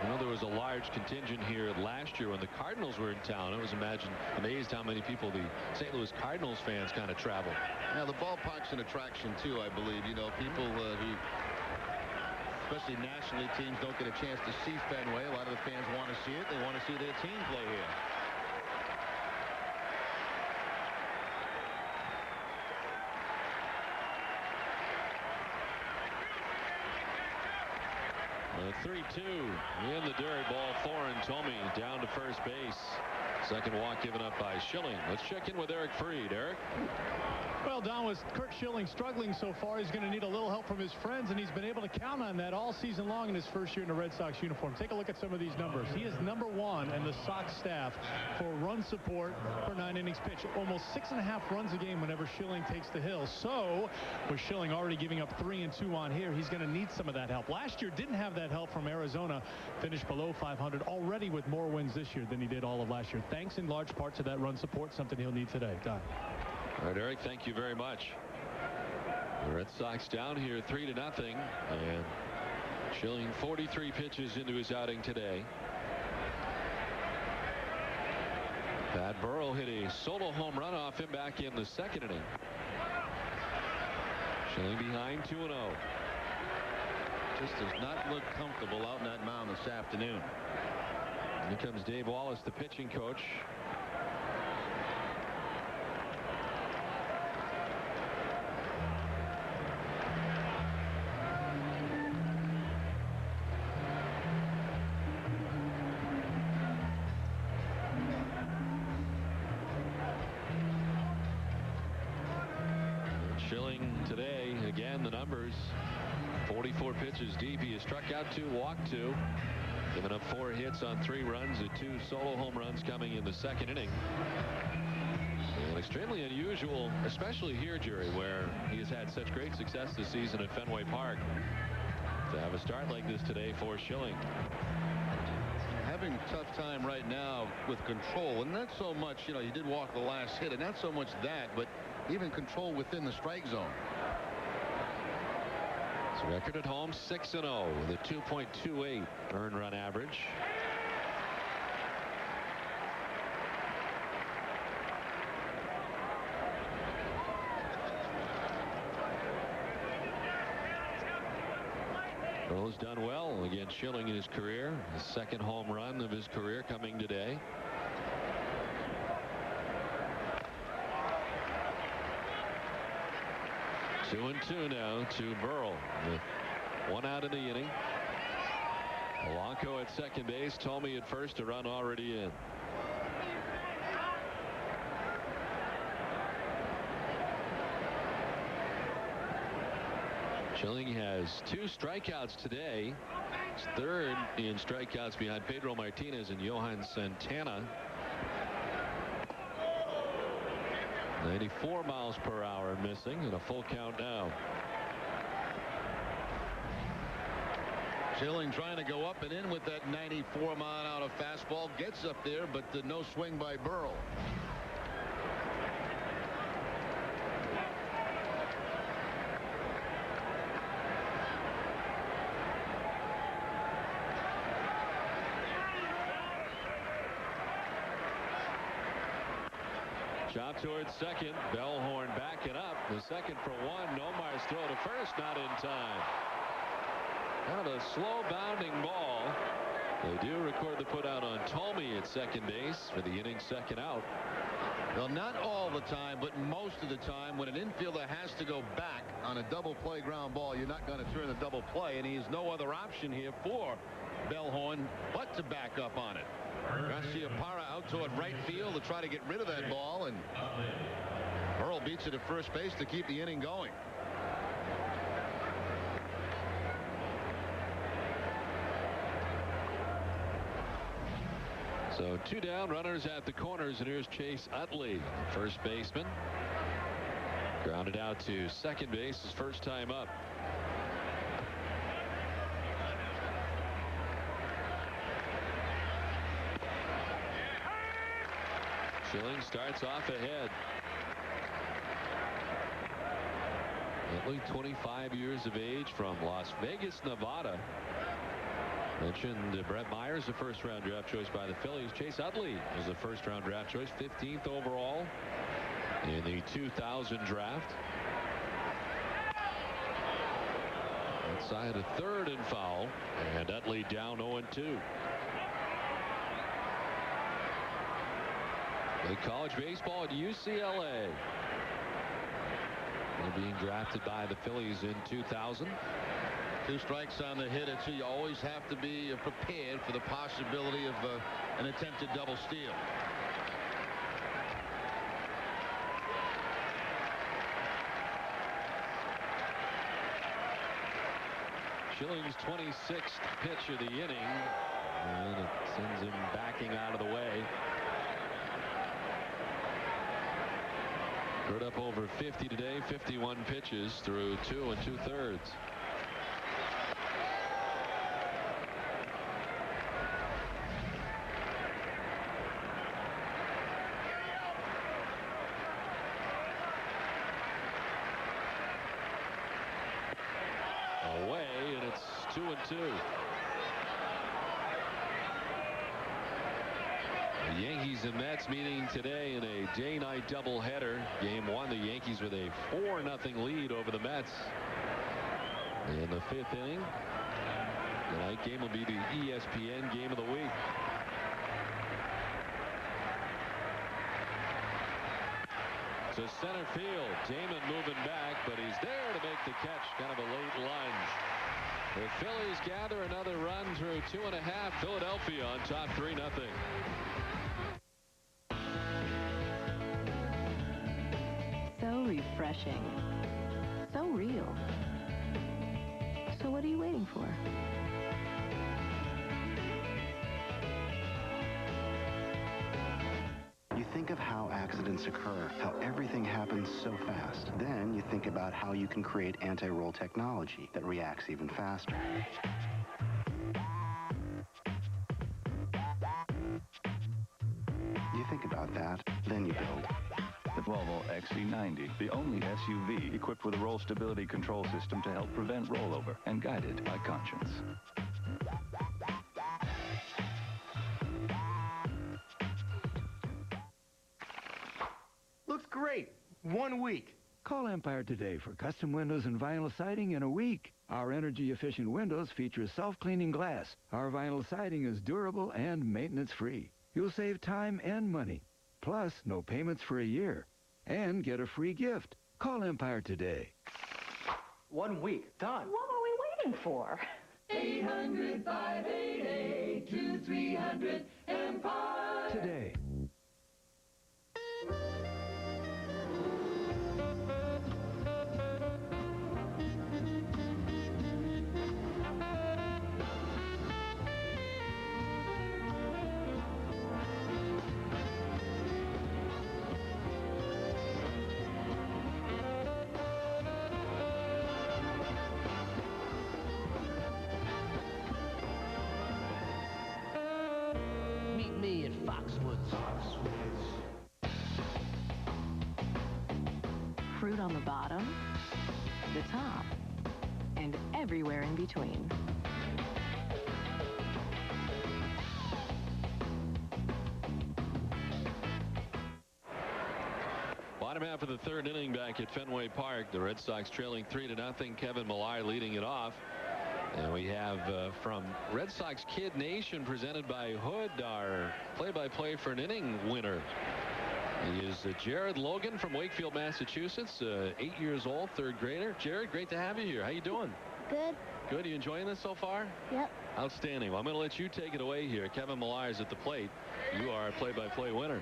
I know there was a large contingent here last year when the Cardinals were in town. I was amazed how many people the St. Louis Cardinals fans kind of traveled. Now the ballpark's an attraction too, I believe. You know, people who, especially nationally, teams don't get a chance to see Fenway. A lot of the fans want to see it. They want to see their team play here. The 3-2 in the dirt. Ball 4 and Tomey down to first base. Second walk given up by Schilling. Let's check in with Eric Fried. Eric? Well, Don, with Curt Schilling struggling so far, he's going to need a little help from his friends, and he's been able to count on that all season long in his first year in the Red Sox uniform. Take a look at some of these numbers. He is #1 in the Sox staff for run support per 9 innings pitched. Almost 6.5 runs a game whenever Schilling takes the hill. So, with Schilling already giving up 3 and 2 on here, he's going to need some of that help. Last year didn't have that help from Arizona. Finished below 500 already with more wins this year than he did all of last year. Thanks in large part to that run support, something he'll need today. Don. All right, Eric, thank you very much. The Red Sox down here 3-0, and Schilling 43 pitches into his outing today. Pat Burrell hit a solo home run off him back in the second inning. Schilling behind 2-0. Just does not look comfortable out in that mound this afternoon. Here comes Dave Wallace, the pitching coach. Schilling today, again, the numbers. 44 pitches deep. He has struck out 2, walked 2. Giving up 4 hits on 3 runs and 2 solo home runs coming in the second inning. And extremely unusual, especially here, Jerry, where he has had such great success this season at Fenway Park. To have a start like this today for Schilling. Having a tough time right now with control, and not so much, you know, he did walk the last hit, and not so much that, but even control within the strike zone. His record at home 6-0 with a 2.28 earned run average. Burrell has done well against Schilling in his career. His second home run of his career coming today. Two and 2 now to Burrell with 1 out in the inning. Polanco at second base. Tomey at first, a run already in. Schilling has 2 strikeouts today. He's third in strikeouts behind Pedro Martinez and Johan Santana. 94 miles per hour missing, and a full count now. Schilling trying to go up and in with that 94 mile an hour fastball. Gets up there, but no swing by Burrell. Chop towards second. Bellhorn backing up. The second for one. Nomar's throw to first, not in time. Kind of a slow bounding ball. They do record the put out on Tomey at second base for the inning's second out. Well, not all the time, but most of the time when an infielder has to go back on a double play ground ball, you're not going to turn the double play, and he has no other option here for Bellhorn but to back up on it. Garcia-Parra out toward right field to try to get rid of that ball, and Earl beats it at first base to keep the inning going. So 2 down, runners at the corners, and here's Chase Utley, first baseman. Grounded out to second base his first time up. Schilling starts off ahead. Utley, 25 years of age, from Las Vegas, Nevada. Mentioned Brett Myers, a first-round draft choice by the Phillies. Chase Utley was a first-round draft choice, 15th overall in the 2000 draft. Outside a third and foul, and Utley down 0-2. Played college baseball at UCLA. And being drafted by the Phillies in 2000. 2 strikes on the hitter, so you always have to be prepared for the possibility of an attempted double steal. Schilling's 26th pitch of the inning, and it sends him backing out of the way. Curt up over 50 today, 51 pitches through 2 2/3. Away, and it's 2-2. The Yankees and Mets meeting today in a day-night doubleheader. Game 1, the Yankees with a 4-0 lead over the Mets. In the 5th inning, the night game will be the ESPN game of the week. To center field, Damon moving back, but he's there to make the catch. Kind of a late lunge. The Phillies gather another run through 2.5. Philadelphia on top 3-0. So refreshing. So real. So what are you waiting for? You think of how accidents occur, how everything happens so fast. Then you think about how you can create anti-roll technology that reacts even faster. You think about that, then you build. The Volvo XC90, the only SUV equipped with a roll stability control system to help prevent rollover and guided by conscience. Looks great. 1 week. Call Empire today for custom windows and vinyl siding in a week. Our energy-efficient windows feature self-cleaning glass. Our vinyl siding is durable and maintenance-free. You'll save time and money. Plus, no payments for a year. And get a free gift. Call Empire today. 1 week. Done. What were we waiting for? 800-588-2300 Empire. Today. Meet me at Foxwoods. Fruit on the bottom, the top, and everywhere in between. Bottom half of the third inning back at Fenway Park. The Red Sox trailing 3-0. Kevin Millar leading it off. And we have from Red Sox Kid Nation, presented by Hood, our play-by-play for an inning winner. He is Jared Logan from Wakefield, Massachusetts, 8 years old, third grader. Jared, great to have you here. How you doing? Good. Good. You enjoying this so far? Yep. Outstanding. Well, I'm going to let you take it away here. Kevin Millar is at the plate. You are a play-by-play winner.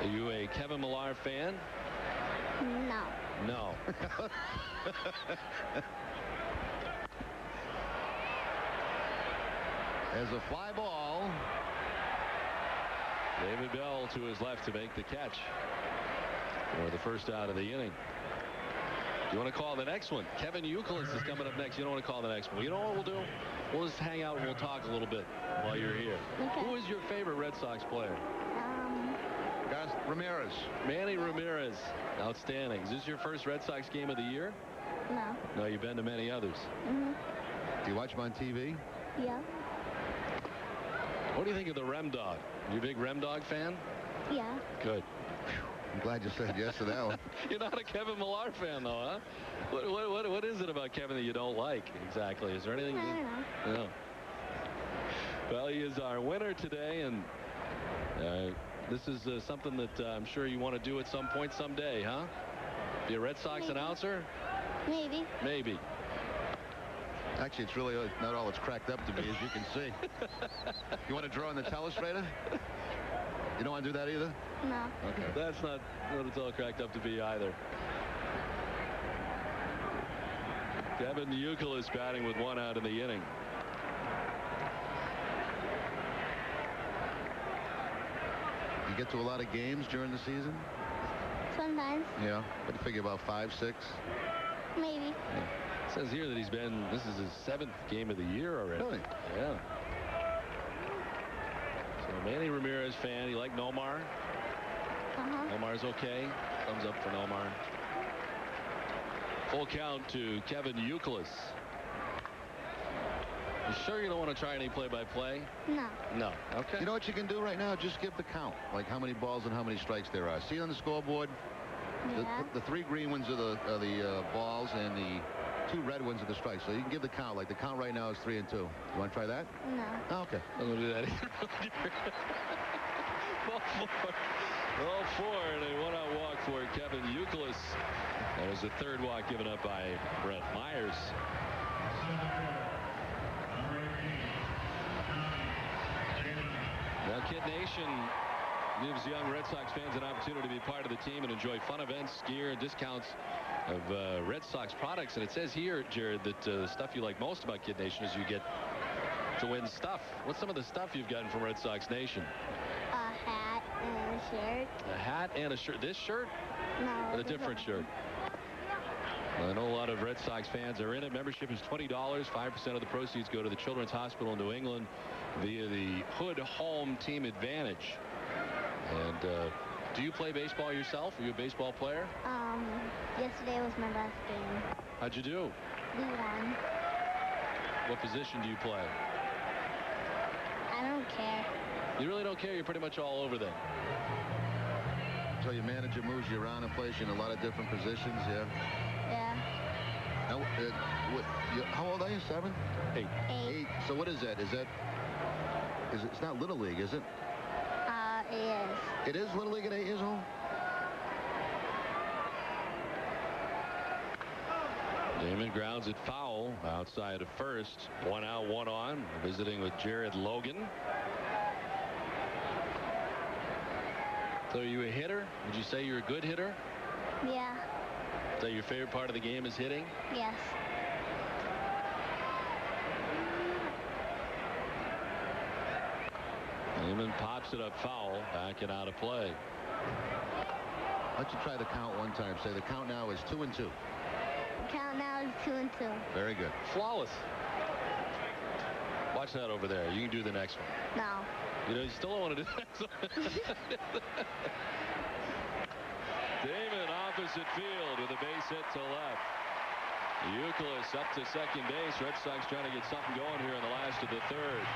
Are you a Kevin Millar fan? No. No. As a fly ball. David Bell to his left to make the catch for the first out of the inning. You want to call the next one? Kevin Youkilis is coming up next. You don't want to call the next one. You know what we'll do? We'll just hang out and we'll talk a little bit while you're here. Okay. Who is your favorite Red Sox player? Ramirez. Manny Ramirez. Outstanding. Is this your first Red Sox game of the year? No. No, you've been to many others. Mm-hmm. Do you watch them on TV? Yeah. What do you think of the Rem Dog? You a big Rem Dog fan? Yeah. Good. I'm glad you said yes to that one. You're not a Kevin Millar fan, though, huh? What is it about Kevin that you don't like exactly? Is there anything? I don't know. No. Well, he is our winner today, and this is something that I'm sure you want to do at some point someday, huh? Be a Red Sox announcer? Maybe. Maybe. Actually, it's really not all it's cracked up to be, as you can see. You want to draw on the telestrator? You don't want to do that either? No. Okay. That's not what it's all cracked up to be either. Kevin Youkilis batting with one out in the inning. You get to a lot of games during the season? Sometimes. Yeah. What do you figure, about 5, 6? Maybe. Yeah. It says here that this is his 7th game of the year already. Really? Yeah. So Manny Ramirez fan. You like Nomar? Uh-huh. Nomar's okay. Thumbs up for Nomar. Full count to Kevin Youkilis. You sure you don't want to try any play-by-play? No. No. Okay. You know what you can do right now? Just give the count, like how many balls and how many strikes there are. See on the scoreboard? Yeah. The 3 green ones are the balls, and the 2 red ones are the strikes. So you can give the count. Like the count right now is 3 and 2. You want to try that? No. Oh, okay. I'm going to do that either. Ball 4 and a one-out walk for Kevin Youkilis. That was the 3rd walk given up by Brett Myers. Now, Kid Nation gives young Red Sox fans an opportunity to be part of the team and enjoy fun events, gear, and discounts of Red Sox products. And it says here, Jared, that the stuff you like most about Kid Nation is you get to win stuff. What's some of the stuff you've gotten from Red Sox Nation? A hat and a shirt. A hat and a shirt. This shirt? No. Or a different shirt? Well, I know a lot of Red Sox fans are in it. Membership is $20. 5% of the proceeds go to the Children's Hospital in New England via the Hood Home Team Advantage. And do you play baseball yourself? Are you a baseball player? Yesterday was my last game. How'd you do? We won. What position do you play? I don't care. You really don't care? You're pretty much all over then. So your manager moves you around and plays you in a lot of different positions, yeah? Yeah. Now, how old are you? 7? 8. 8. So what is that? It's not Little League, is it? It is. It is Little League at 8 years old? Damon grounds it foul outside of first. 1 out, 1 on. Visiting with Jared Logan. So are you a hitter? Would you say you're a good hitter? Yeah. Is that your favorite part of the game is hitting? Yes. Damon pops it up foul. Back and out of play. Why don't you try the count one time? Say the count now is 2 and 2. The count now is 2 and 2. Very good. Flawless. Watch that over there. You can do the next one. No. You know, you still don't want to do that. Damon opposite field with a base hit to left. Youkilis up to second base. Red Sox trying to get something going here in the last of the 3rd.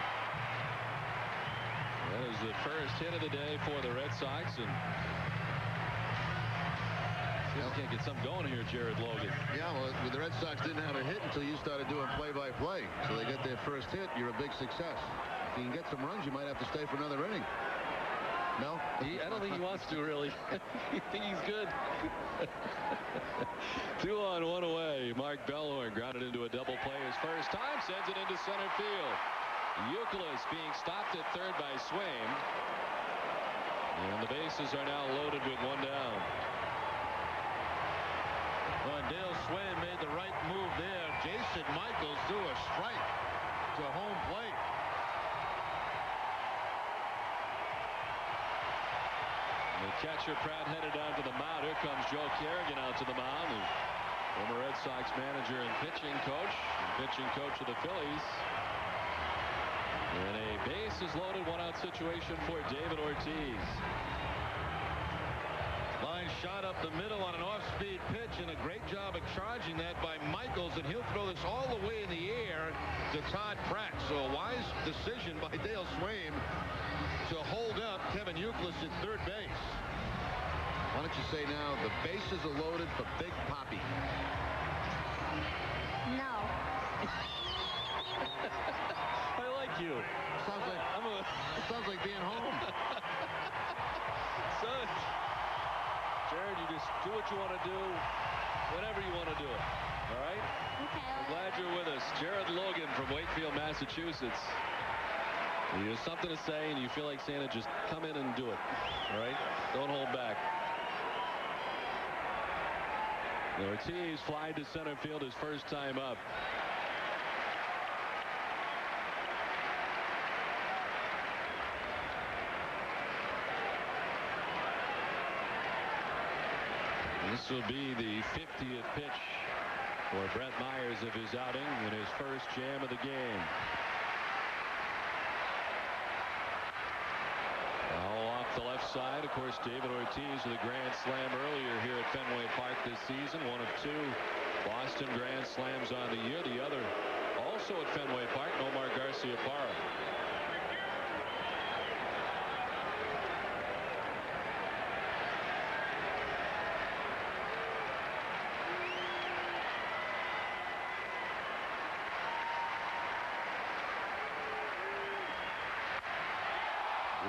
was the first hit of the day for the Red Sox, and can't get something going here, Jared Logan. Yeah, well, the Red Sox didn't have a hit until you started doing play-by-play. So they get their first hit. You're a big success. If you can get some runs, you might have to stay for another inning. No? I don't think he wants to, really. I think he's good. 2 on, 1 away. Mark Bellhorn grounded into a double play his first time. Sends it into center field. Youkilis being stopped at third by Swaim. And the bases are now loaded with 1 down. Well, Dale Swaim made the right move there. Jason Michaels threw a strike to home plate. The catcher Pratt headed down to the mound. Here comes Joe Kerrigan out to the mound. Former Red Sox manager and pitching coach of the Phillies. And a bases loaded 1-out situation for David Ortiz. Line shot up the middle on an off-speed pitch, and a great job of charging that by Michaels, and he'll throw this all the way in the air to Todd Pratt. So a wise decision by Dale Swaim to hold up Kevin Youkilis at third base. Why don't you say now the bases are loaded for Big Papi? No. I like you. Sounds like being home. Son, Jared, you just do what you want to do whenever you want to do it. All right? Okay. I'm glad you're with us. Jared Logan from Wakefield, Massachusetts. You have something to say and you feel like saying it, just come in and do it. All right? Don't hold back. Ortiz flied to center field his first time up. This will be the 50th pitch for Brett Myers of his outing in his first jam of the game. All off the left side. Of course, David Ortiz with a grand slam earlier here at Fenway Park this season. One of 2 Boston grand slams on the year. The other also at Fenway Park, Nomar Garciaparra.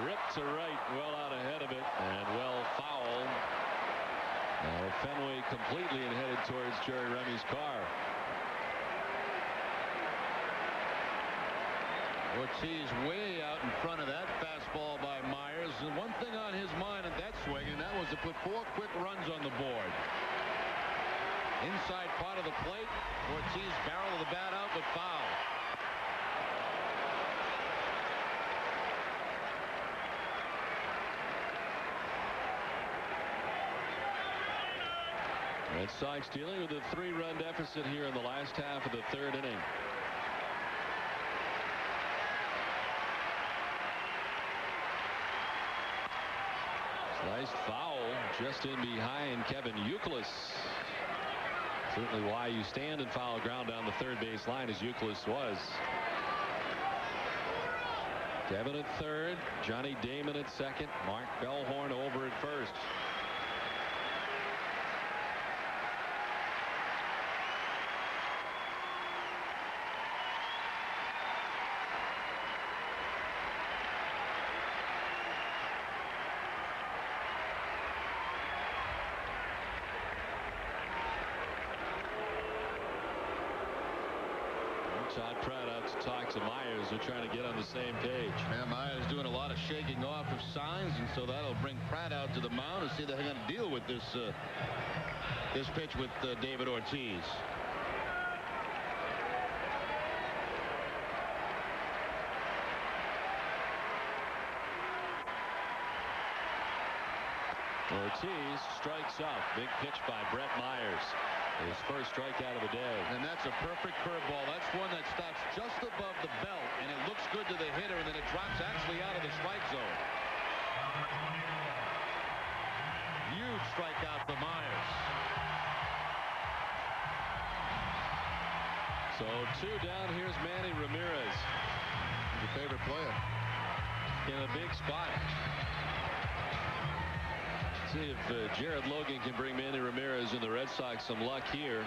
Ripped to right, well out ahead of it, and well foul. Now Fenway completely and headed towards Jerry Remy's car. Ortiz way out in front of that fastball by Myers. And one thing on his mind at that swing, and that was to put 4 quick runs on the board. Inside part of the plate, Ortiz barreled the bat out, but foul. Red Sox dealing with a 3-run deficit here in the last half of the 3rd inning. Sliced foul just in behind Kevin Youkilis. Certainly why you stand and foul ground down the third base line as Youkilis was. Kevin at third, Johnny Damon at second, Mark Bellhorn over at first. Todd Pratt out to talk to Myers. They're trying to get on the same page. Yeah, Myers doing a lot of shaking off of signs, and so that'll bring Pratt out to the mound and see if they're going to deal with this this pitch with David Ortiz. Ortiz strikes out. Big pitch by Brett Myers. His first strikeout of the day. And that's a perfect curveball. That's one that stops just above the belt, and it looks good to the hitter, and then it drops actually out of the strike zone. Huge strikeout for Myers. So 2 down. Here's Manny Ramirez. Your favorite player. in a big spot. See if Jared Logan can bring Manny Ramirez and the Red Sox some luck here.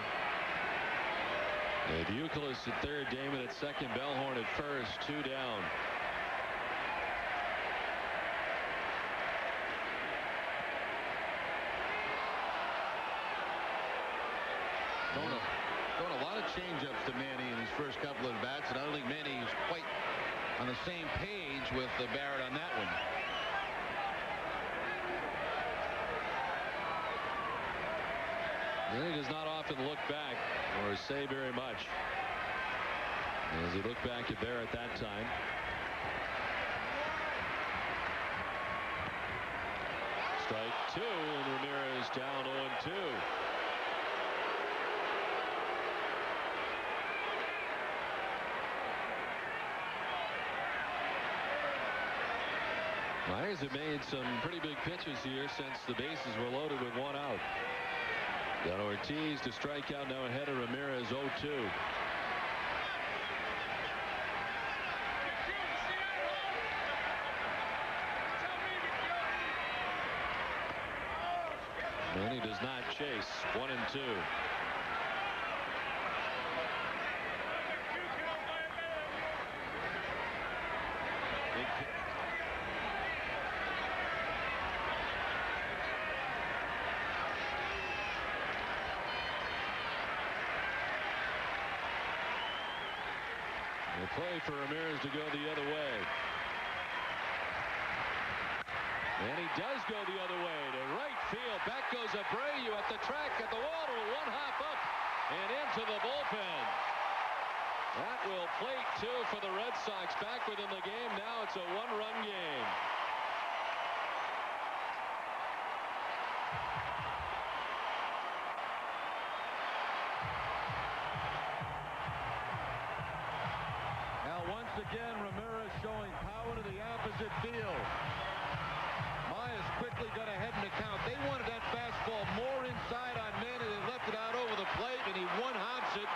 Buchalus at third, Damon at second, Bellhorn at first, 2 down. Throwing a lot of changeups to Manny in his first couple of bats, and I don't think Manny is quite on the same page with Barrett on that one. Manny does not often look back or say very much. As he looked back at Barrett that time. Strike 2, and Ramirez down 0-2. Myers have made some pretty big pitches here since the bases were loaded with 1 out. Got Ortiz to strike out, now ahead of Ramirez, 0-2. Manny does not chase, 1-2. The play for Ramirez to go the other way. And he does go the other way to right field. Back goes Abreu at the track, at the wall, to a 1-hop up and into the bullpen. That will plate 2 for the Red Sox. Back within the game. Now it's a 1-run game. Once again, Ramirez showing power to the opposite field. Myers quickly got ahead in the count. They wanted that fastball more inside on Manny. They left it out over the plate, and he one-hops it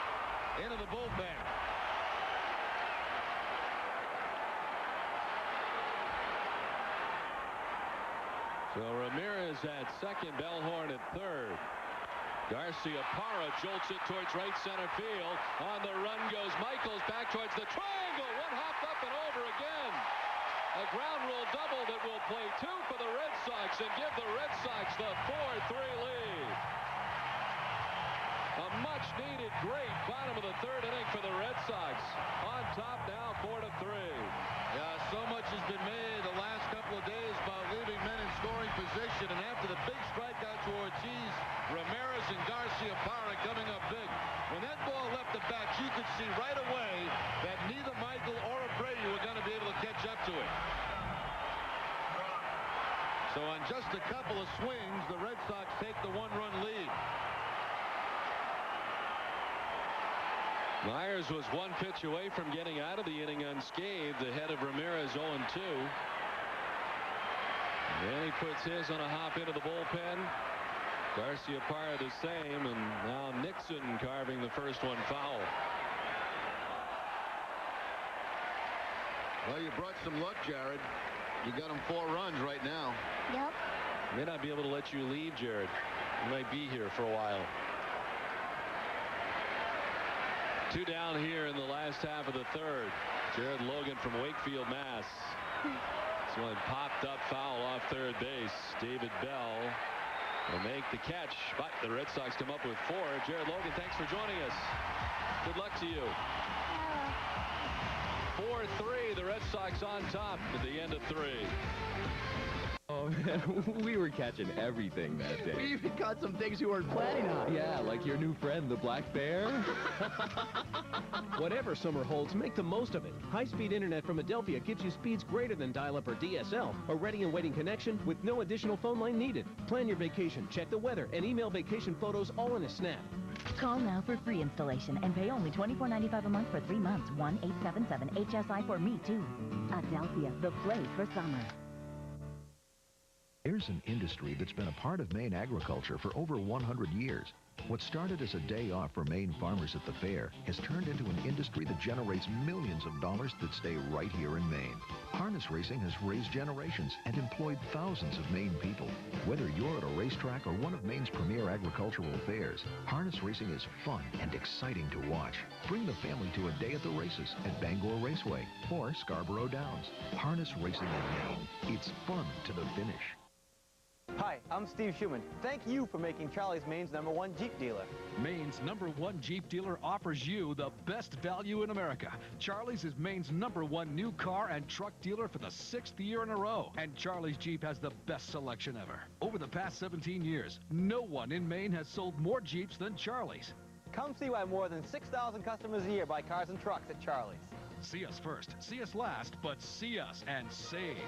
into the bullpen. So Ramirez at second, Bellhorn at third. Garcia-Parra jolts it towards right center field. On the run goes Michaels back towards the triangle. 1-hop up and over again. A ground rule double that will play 2 for the Red Sox and give the Red Sox the 4-3 lead. A much-needed great bottom of the 3rd inning for the Red Sox. On top now, 4-3. Yeah, so much has been made the last couple of days about leaving men in scoring position, and after the big strikeout to Ortiz, Ramirez and Garcia-Parra coming up big. When that ball left the bat, you could see right away that neither Michael or Abreu were going to be able to catch up to it. So on just a couple of swings, the Red Sox take the 1-run lead. Myers was 1 pitch away from getting out of the inning unscathed, ahead of Ramirez 0-2. Then he puts his on a hop into the bullpen. Garcia-Parra the same, and now Nixon carving the first one foul. Well, you brought some luck, Jared. You got him 4 runs right now. Yep. May not be able to let you leave, Jared. You might be here for a while. 2 down here in the last half of the 3rd. Jared Logan from Wakefield, Mass. This one popped up foul off third base. David Bell will make the catch, but the Red Sox come up with 4. Jared Logan, thanks for joining us. Good luck to you. 4-3, the Red Sox on top at the end of 3. Oh, man, we were catching everything that day. We even caught some things you weren't planning on. Yeah, like your new friend, the black bear. Whatever summer holds, make the most of it. High-speed internet from Adelphia gives you speeds greater than dial-up or DSL. A ready and waiting connection with no additional phone line needed. Plan your vacation, check the weather, and email vacation photos all in a snap. Call now for free installation and pay only $24.95 a month for 3 months. 1-877-HSI for me, too. Adelphia, the place for summer. There's an industry that's been a part of Maine agriculture for over 100 years. What started as a day off for Maine farmers at the fair has turned into an industry that generates millions of dollars that stay right here in Maine. Harness racing has raised generations and employed thousands of Maine people. Whether you're at a racetrack or one of Maine's premier agricultural fairs, harness racing is fun and exciting to watch. Bring the family to a day at the races at Bangor Raceway or Scarborough Downs. Harness racing in Maine. It's fun to the finish. Hi, I'm Steve Schumann. Thank you for making Charlie's Maine's #1 Jeep dealer. Maine's #1 Jeep dealer offers you the best value in America. Charlie's is Maine's #1 new car and truck dealer for the 6th year in a row. And Charlie's Jeep has the best selection ever. Over the past 17 years, no one in Maine has sold more Jeeps than Charlie's. Come see why more than 6,000 customers a year buy cars and trucks at Charlie's. See us first, see us last, but see us and save.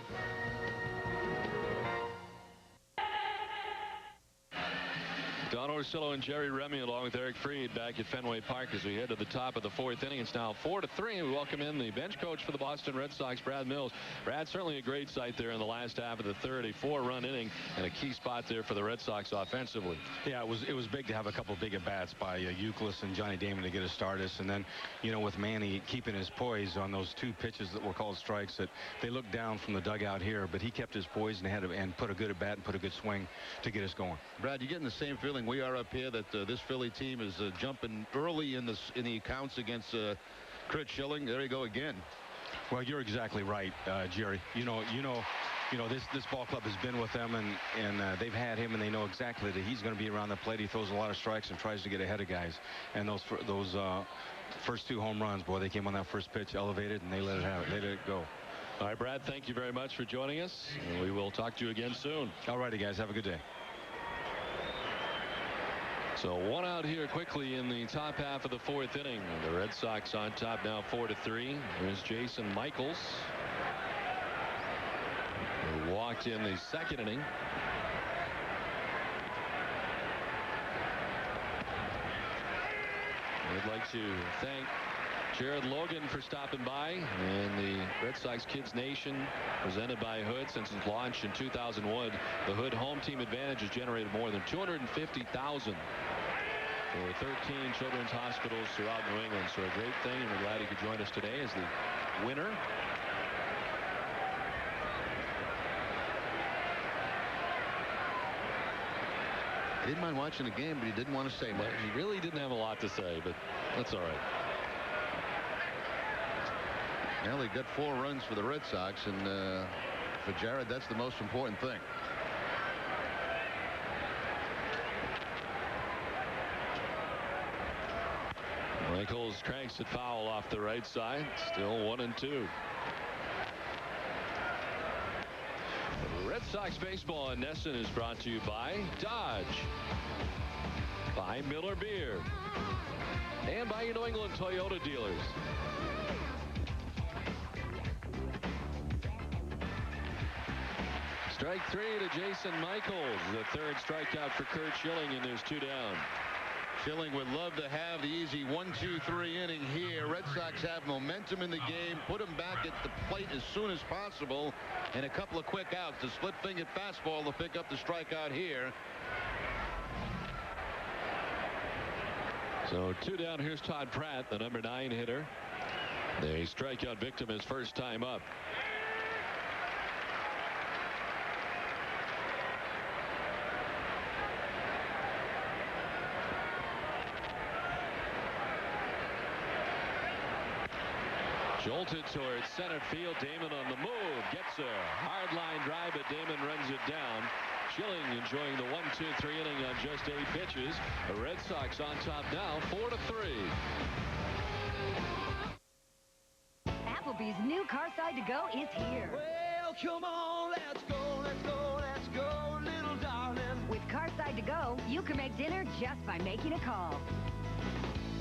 Don Orsillo and Jerry Remy along with Eric Freed back at Fenway Park as we head to the top of the 4th inning. It's now 4-3. We welcome in the bench coach for the Boston Red Sox, Brad Mills. Brad, certainly a great sight there in the last half of the third. A 4-run inning and a key spot there for the Red Sox offensively. Yeah, it was big to have a couple big at-bats by Euclid and Johnny Damon to get us started. And then, you know, with Manny keeping his poise on those 2 pitches that were called strikes, that they looked down from the dugout here, but he kept his poise and put a good at-bat and put a good swing to get us going. Brad, you're getting the same feeling we are up here that this Philly team is jumping early in the accounts against Curt Schilling. There you go again. Well, you're exactly right, Jerry. You know, this ball club has been with them, and they've had him, and they know exactly that he's going to be around the plate. He throws a lot of strikes and tries to get ahead of guys. And those first 2 home runs, boy, they came on that first pitch elevated, and they let it go. All right, Brad, thank you very much for joining us. We will talk to you again soon. All righty, guys. Have a good day. So 1 out here quickly in the top half of the 4th inning. The Red Sox on top now 4-3. There's Jason Michaels, who walked in the 2nd inning. I'd like to thank Jared Logan for stopping by, and the Red Sox Kids Nation presented by Hood. Since its launch in 2001, the Hood home team advantage has generated more than $250,000 for 13 children's hospitals throughout New England. So a great thing, and we're glad he could join us today as the winner. He didn't mind watching the game, but he didn't want to say much. He really didn't have a lot to say, but that's all right. Well, he got 4 runs for the Red Sox, and for Jared, that's the most important thing. Michaels cranks it foul off the right side. Still 1-2. Red Sox baseball in Nesson is brought to you by Dodge, by Miller Beer, and by your New England Toyota dealers. Strike 3 to Jason Michaels. The 3rd strikeout for Curt Schilling, and there's 2 down. Schilling would love to have the easy 1-2-3 inning here. Red Sox have momentum in the game. Put them back at the plate as soon as possible. And a couple of quick outs. The split-fingered fastball to pick up the strikeout here. So 2 down. Here's Todd Pratt, the number 9 hitter. The strikeout victim his first time up. Jolted towards center field. Damon on the move. Gets there. Hard line drive, but Damon runs it down. Schilling enjoying the 1-2-3 inning on just 8 pitches. The Red Sox on top now, 4-3. Applebee's new car side to go is here. Well, come on, let's go, let's go, let's go, little darling. With car side to go, you can make dinner just by making a call.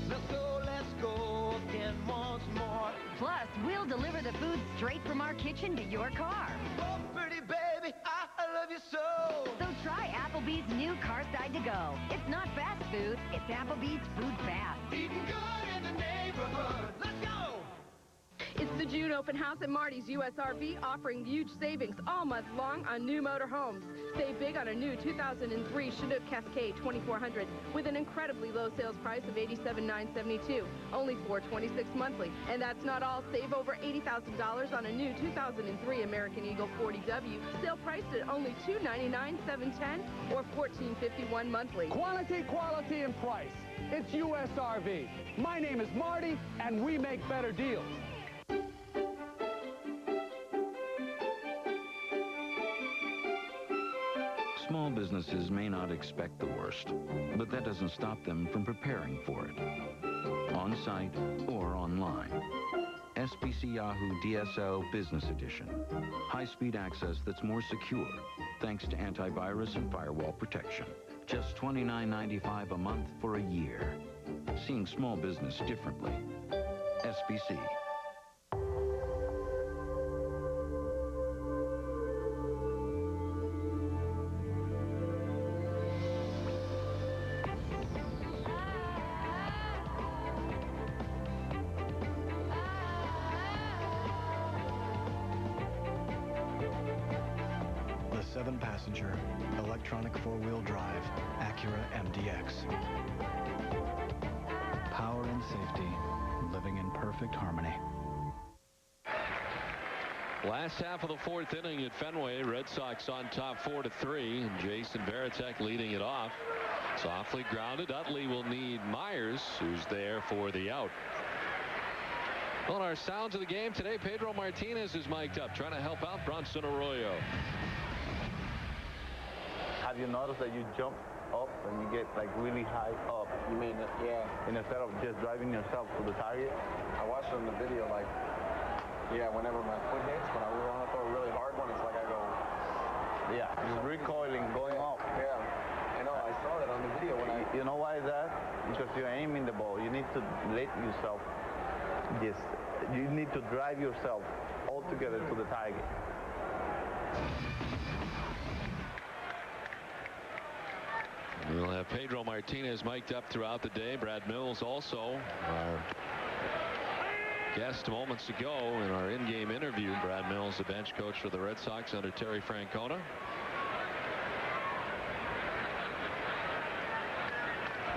Let's go again once more. Plus, we'll deliver the food straight from our kitchen to your car. Oh, pretty baby, I love you so. So try Applebee's new car side to go. It's not fast food, it's Applebee's food fast. Eating good in the neighborhood. Let's go. It's the June open house at Marty's USRV offering huge savings all month long on new motorhomes. Save big on a new 2003 Chinook Cascade 2400 with an incredibly low sales price of $87,972, only $426 monthly. And that's not all. Save over $80,000 on a new 2003 American Eagle 40W, still priced at only $299,710 or $1451 monthly. Quantity, quality, and price. It's USRV. My name is Marty, and we make better deals. Small businesses may not expect the worst, but that doesn't stop them from preparing for it. On-site or online. SBC Yahoo DSL Business Edition. High-speed access that's more secure, thanks to antivirus and firewall protection. Just $29.95 a month for a year. Seeing small business differently. SBC. The 7-passenger, electronic 4-wheel drive, Acura MDX. Power and safety, living in perfect harmony. Last half of the fourth inning at Fenway. Red Sox on top 4-3, and Jason Varitek leading it off. Softly grounded. Utley will need Myers, who's there for the out. On our sounds of the game today, Pedro Martinez is mic'd up, trying to help out Bronson Arroyo. Have you noticed that you jump up and you get like really high up? You mean, yeah. And instead of just driving yourself to the target? I watched on the video, like, yeah, whenever my foot hits, when I want to throw a really hard one, it's like I go... Yeah, just recoiling, going up. Yeah, I know, I saw that on the video when I... You know why is that? Because you're aiming the ball. You need to let yourself just... You need to drive yourself altogether to the target. We'll have Pedro Martinez mic'd up throughout the day. Brad Mills also, our guest moments ago in our in-game interview. Brad Mills, the bench coach for the Red Sox under Terry Francona.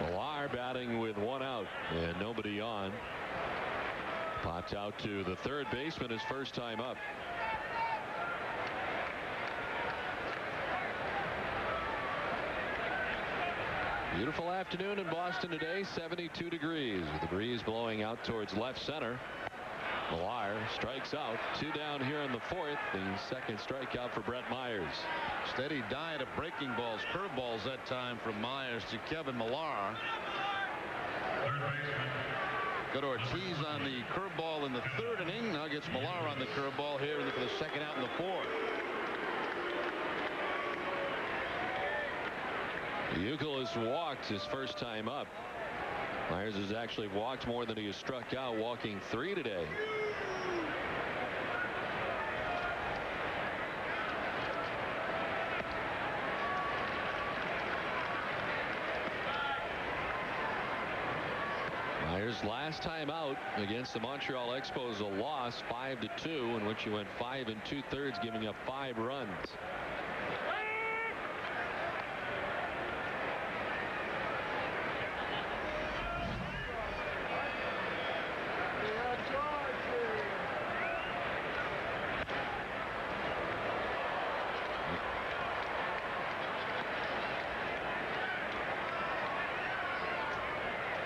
Millar batting with one out and nobody on. Popped out to the third baseman his first time up. Beautiful afternoon in Boston today, 72 degrees with the breeze blowing out towards left center. Millar strikes out. 2 down here in the fourth. The second strikeout for Brett Myers. Steady diet of breaking balls, curveballs that time from Myers to Kevin Millar. Got Ortiz on the curveball in the third inning. Now gets Millar on the curveball here for the second out in the fourth. Youkilis walked his first time up. Myers has actually walked more than he has struck out, walking 3 today. Myers last time out against the Montreal Expos, a loss 5-2, in which he went 5 2/3, giving up 5 runs.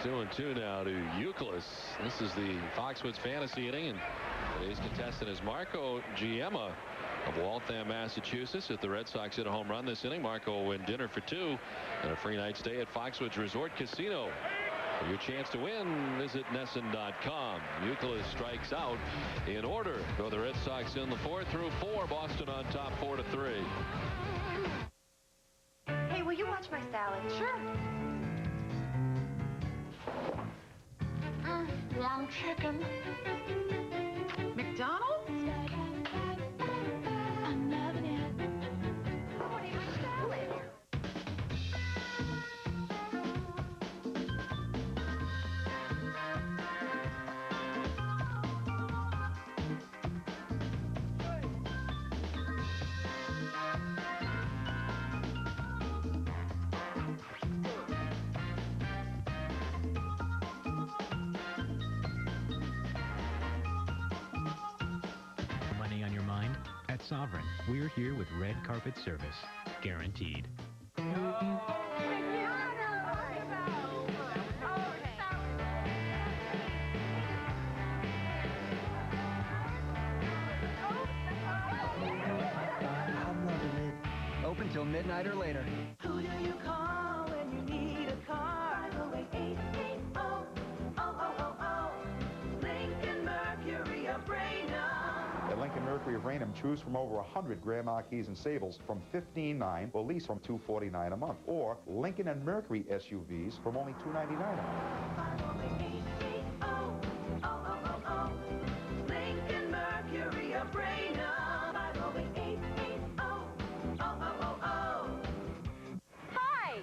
Two and 2 now to Youkilis. This is the Foxwoods fantasy inning, and today's contestant is Marco Giemma of Waltham, Massachusetts. If the Red Sox hit a home run this inning, Marco will win dinner for 2 and a free night stay at Foxwoods Resort Casino. For your chance to win, visit Nesson.com. Youkilis strikes out in order. Go the Red Sox in the 4th through 4. Boston on top 4-3. Hey, will you watch my salad? Sure. Long chicken. McDonald's? I'm loving it. Oh, I need my salad. Sovereign, we're here with red carpet service. Guaranteed. Open till midnight or later. Who do you call when you need a car? 508-880-0000. Lincoln Mercury of Raynham. At Lincoln Mercury of Raynham, choose from over 100 Grand Marquis and Sables from $15,900 or lease from $249 a month. Or Lincoln and Mercury SUVs from only $299 a month. 508-880-0000. Lincoln Mercury of Raynham. 508-880-0000. Hi!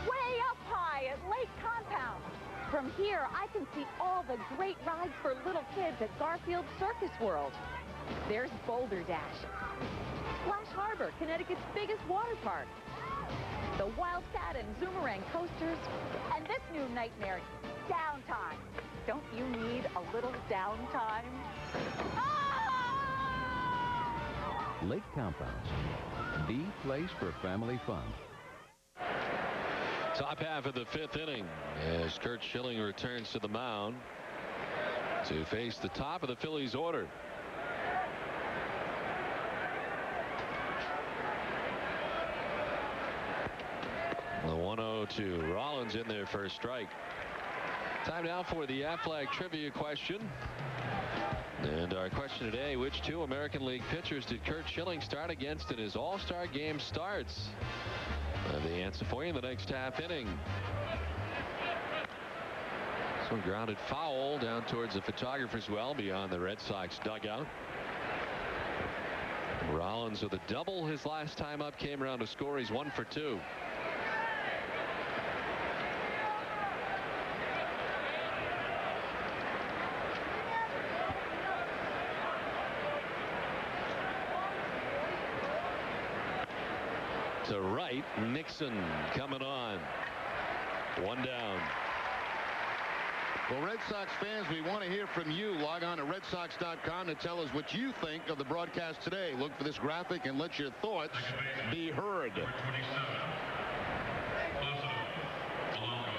Way up high at Lake Compound. From here, I can see all the great rides for little kids at Garfield Circus World. There's Boulder Dash, Splash Harbor, Connecticut's biggest water park, the Wildcat and Zoomerang coasters, and this new nightmare, downtime. Don't you need a little downtime? Lake Compounds, the place for family fun. Top half of the 5th inning as Curt Schilling returns to the mound to face the top of the Phillies order. The 1-0-2. Rollins in there for a strike. Time now for the Aflac trivia question. And our question today, which 2 American League pitchers did Curt Schilling start against in his All-Star game starts? The answer for you in the next half inning. So grounded foul down towards the photographer's well beyond the Red Sox dugout. Rollins with a double his last time up, came around to score. He's 1 for 2. To right, Nixon coming on. 1 down. Well, Red Sox fans, we want to hear from you. Log on to RedSox.com to tell us what you think of the broadcast today. Look for this graphic and let your thoughts be heard.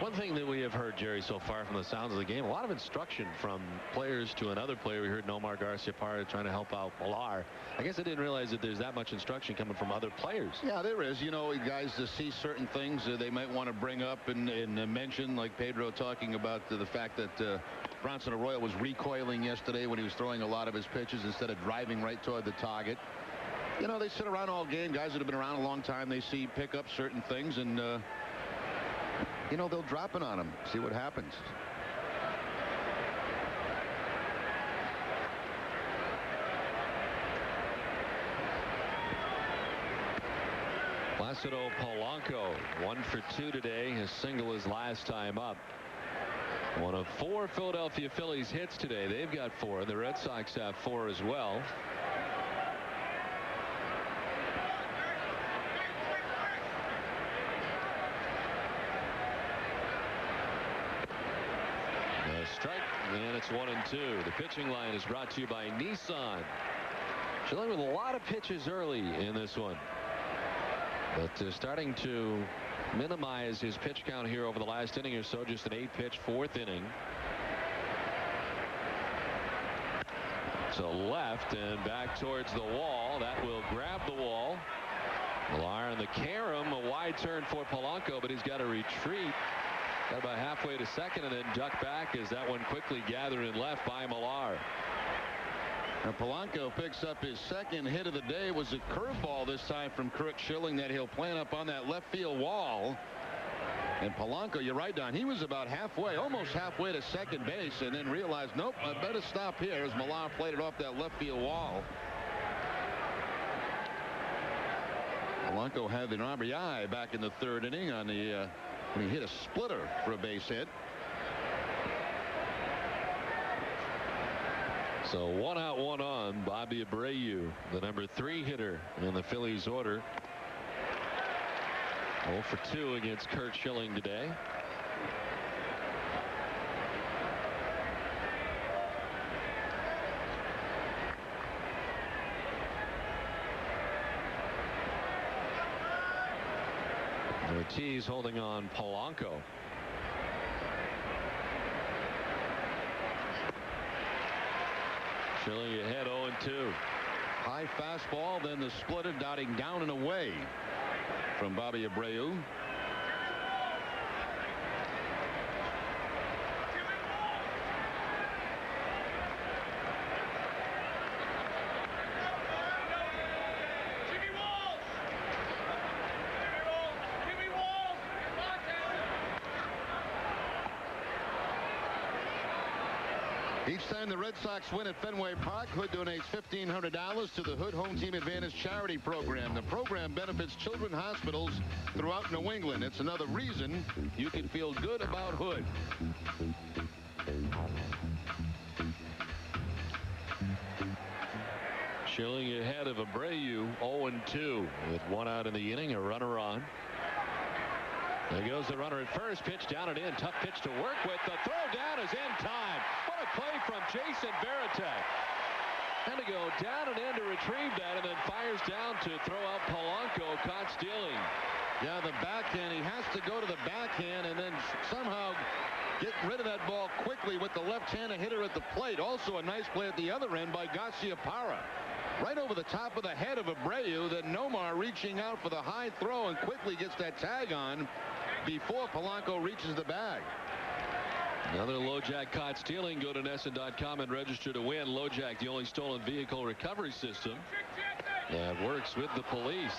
One thing that we have heard, Jerry, so far from the sounds of the game, a lot of instruction from players to another player. We heard Nomar Garciaparra trying to help out Millar. I guess I didn't realize that there's that much instruction coming from other players. Yeah, there is. You know, guys see certain things they might want to bring up and mention, like Pedro talking about the fact that Bronson Arroyo was recoiling yesterday when he was throwing a lot of his pitches instead of driving right toward the target. You know, they sit around all game. Guys that have been around a long time, they pick up certain things, and you know, they'll drop it on them, see what happens. Placido Polanco 1 for 2 today. His single his last time up. One of 4 Philadelphia Phillies hits today. They've got 4. The Red Sox have 4 as well. Strike, and it's 1-2. The pitching line is brought to you by Nissan. Schilling with a lot of pitches early in this one, but starting to minimize his pitch count here over the last inning or so. Just an 8-pitch 4th inning. To left and back towards the wall. That will grab the wall. Millar on the carom, a wide turn for Polanco, but he's got to retreat. Got about halfway to second and then duck back as that one quickly gathered in left by Millar. Now Polanco picks up his second hit of the day. It was a curveball this time from Curt Schilling that he'll plant up on that left field wall. And Polanco, you're right, Don, he was about halfway, almost halfway to second base, and then realized, nope, I better stop here as Millar played it off that left field wall. Polanco had an RBI back in the 3rd inning on the when he hit a splitter for a base hit. So 1 out, 1 on. Bobby Abreu, the number 3 hitter in the Phillies order. 0 for 2 against Curt Schilling today. Ortiz holding on Polanco. Schilling ahead 0-2. High fastball, then the splitter dotting down and away from Bobby Abreu. Each time the Red Sox win at Fenway Park, Hood donates $1,500 to the Hood Home Team Advantage charity program. The program benefits children's hospitals throughout New England. It's another reason you can feel good about Hood. Schilling ahead of Abreu 0-2 with 1 out in the inning, a runner on. There goes the runner at first, pitch down and in, tough pitch to work with. The throw down is in time. What a play from Jason Varitek. And to go down and in to retrieve that, and then fires down to throw out Polanco, caught stealing. Yeah, the backhand, he has to go to the backhand and then somehow get rid of that ball quickly with the left-handed hitter at the plate. Also a nice play at the other end by Garciaparra. Right over the top of the head of Abreu, then Nomar reaching out for the high throw and quickly gets that tag on before Polanco reaches the bag. Another LoJack caught stealing. Go to NESN.com and register to win. LoJack, the only stolen vehicle recovery system that works with the police.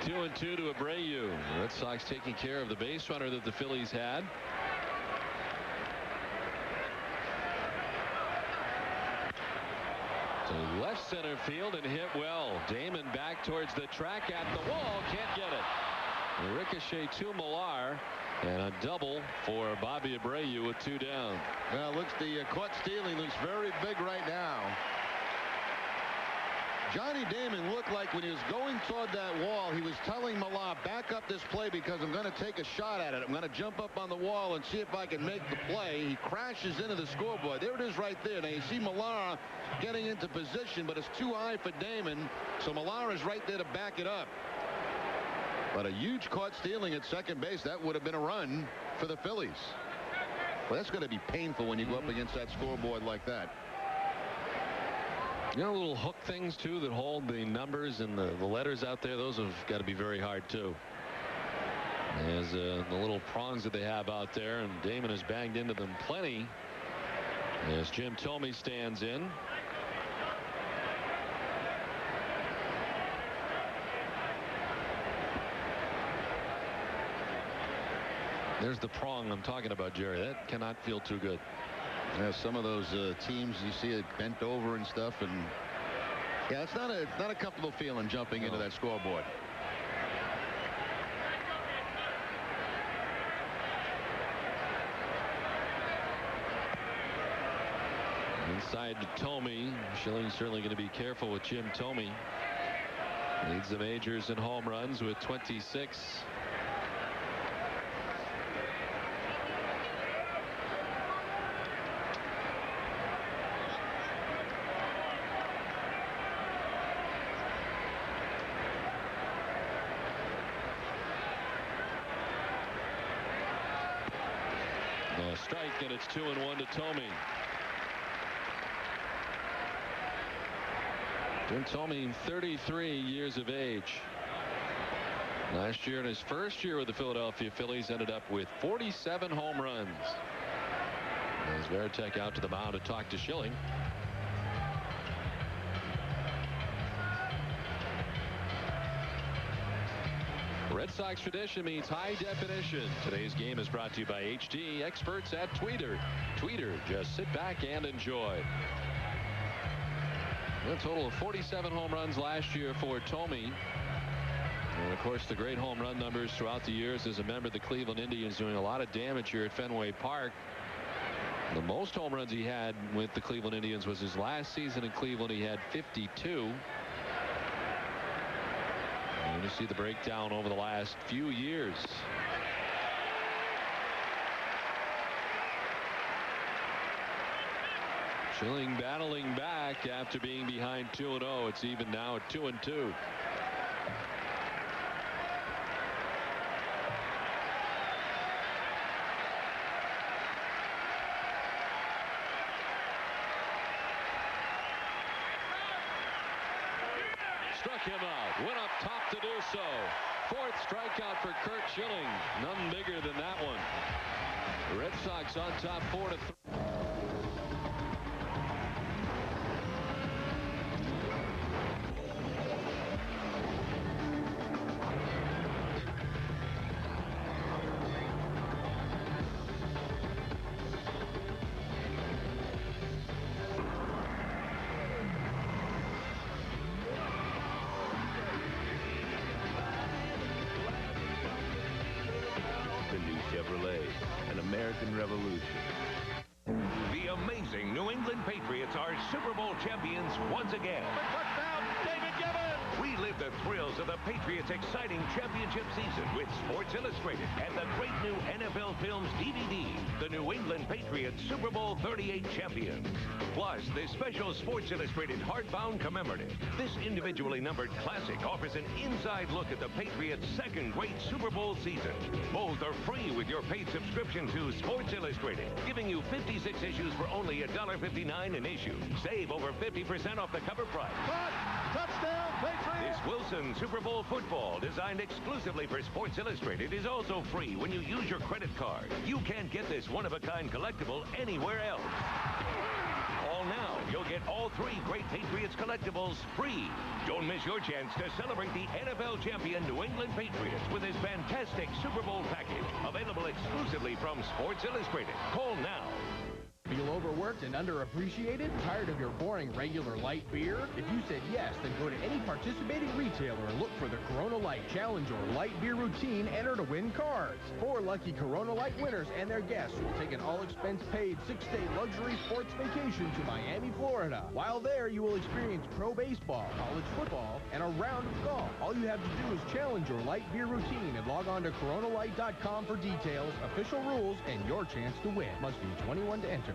Two and two to Abreu. The Red Sox taking care of the base runner that the Phillies had. To left center field and hit well. Damon back towards the track at the wall. Can't get it. A ricochet to Millar. And a double for Bobby Abreu with 2 down. Well, looks the caught stealing looks very big right now. Johnny Damon looked like when he was going toward that wall, he was telling Millar, back up this play because I'm going to take a shot at it. I'm going to jump up on the wall and see if I can make the play. He crashes into the scoreboard. There it is right there. Now you see Millar getting into position, but it's too high for Damon. So Millar is right there to back it up. But a huge caught stealing at second base. That would have been a run for the Phillies. Well, that's going to be painful when you go up against that scoreboard like that. You know, little hook things too that hold the numbers and the letters out there. Those have got to be very hard too. There's the little prongs that they have out there, and Damon has banged into them plenty as Jim Thome stands in. There's the prong I'm talking about, Jerry. That cannot feel too good. Yeah, some of those teams you see it bent over and stuff, and yeah, it's not a comfortable feeling jumping into that scoreboard. Inside to Thome. Schilling's certainly going to be careful with Jim Thome. Leads the majors in home runs with 26. Strike, and it's 2-1 to Thome. Jim Thome, 33 years of age. Last year, in his first year with the Philadelphia Phillies, ended up with 47 home runs. As Varitek out to the mound to talk to Schilling. Red Sox tradition means high definition. Today's game is brought to you by HD experts at Tweeter. Tweeter, just sit back and enjoy. A total of 47 home runs last year for Thome. And of course, the great home run numbers throughout the years as a member of the Cleveland Indians, doing a lot of damage here at Fenway Park. The most home runs he had with the Cleveland Indians was his last season in Cleveland. He had 52. And you see the breakdown over the last few years. Schilling battling back after being behind 2-0. It's even now at 2-2. Struck him out. Went up top to do so. Fourth strikeout for Curt Schilling. None bigger than that one. The Red Sox on top 4-3. An American Revolution. The amazing New England Patriots are Super Bowl champions once again. We live the thrills of the Patriots' exciting championship season with Sports Illustrated and the great new NFL Films DVD, the New England Patriots Super Bowl 38 champions. Plus, this special Sports Illustrated hardbound commemorative. This individually numbered classic offers an inside look at the Patriots' second great Super Bowl season. Both are free with your paid subscription to Sports Illustrated, giving you 56 issues for only $1.59 an issue. Save over 50% off the cover price. Touchdown, Patriots! This Wilson Super Bowl football, designed exclusively for Sports Illustrated, is also free when you use your credit card. You can't get this one-of-a-kind collectible anywhere else. Call now. You'll get all three great Patriots collectibles free. Don't miss your chance to celebrate the NFL champion New England Patriots with this fantastic Super Bowl package. Available exclusively from Sports Illustrated. Call now. Feel overworked and underappreciated? Tired of your boring regular light beer? If you said yes, then go to any participating retailer and look for the Corona Light Challenge or Light Beer Routine. Enter to win cards. 4 lucky Corona Light winners and their guests will take an all-expense-paid 6-day luxury sports vacation to Miami, Florida. While there, you will experience pro baseball, college football, and a round of golf. All you have to do is challenge your light beer routine and log on to coronalight.com for details, official rules, and your chance to win. Must be 21 to enter.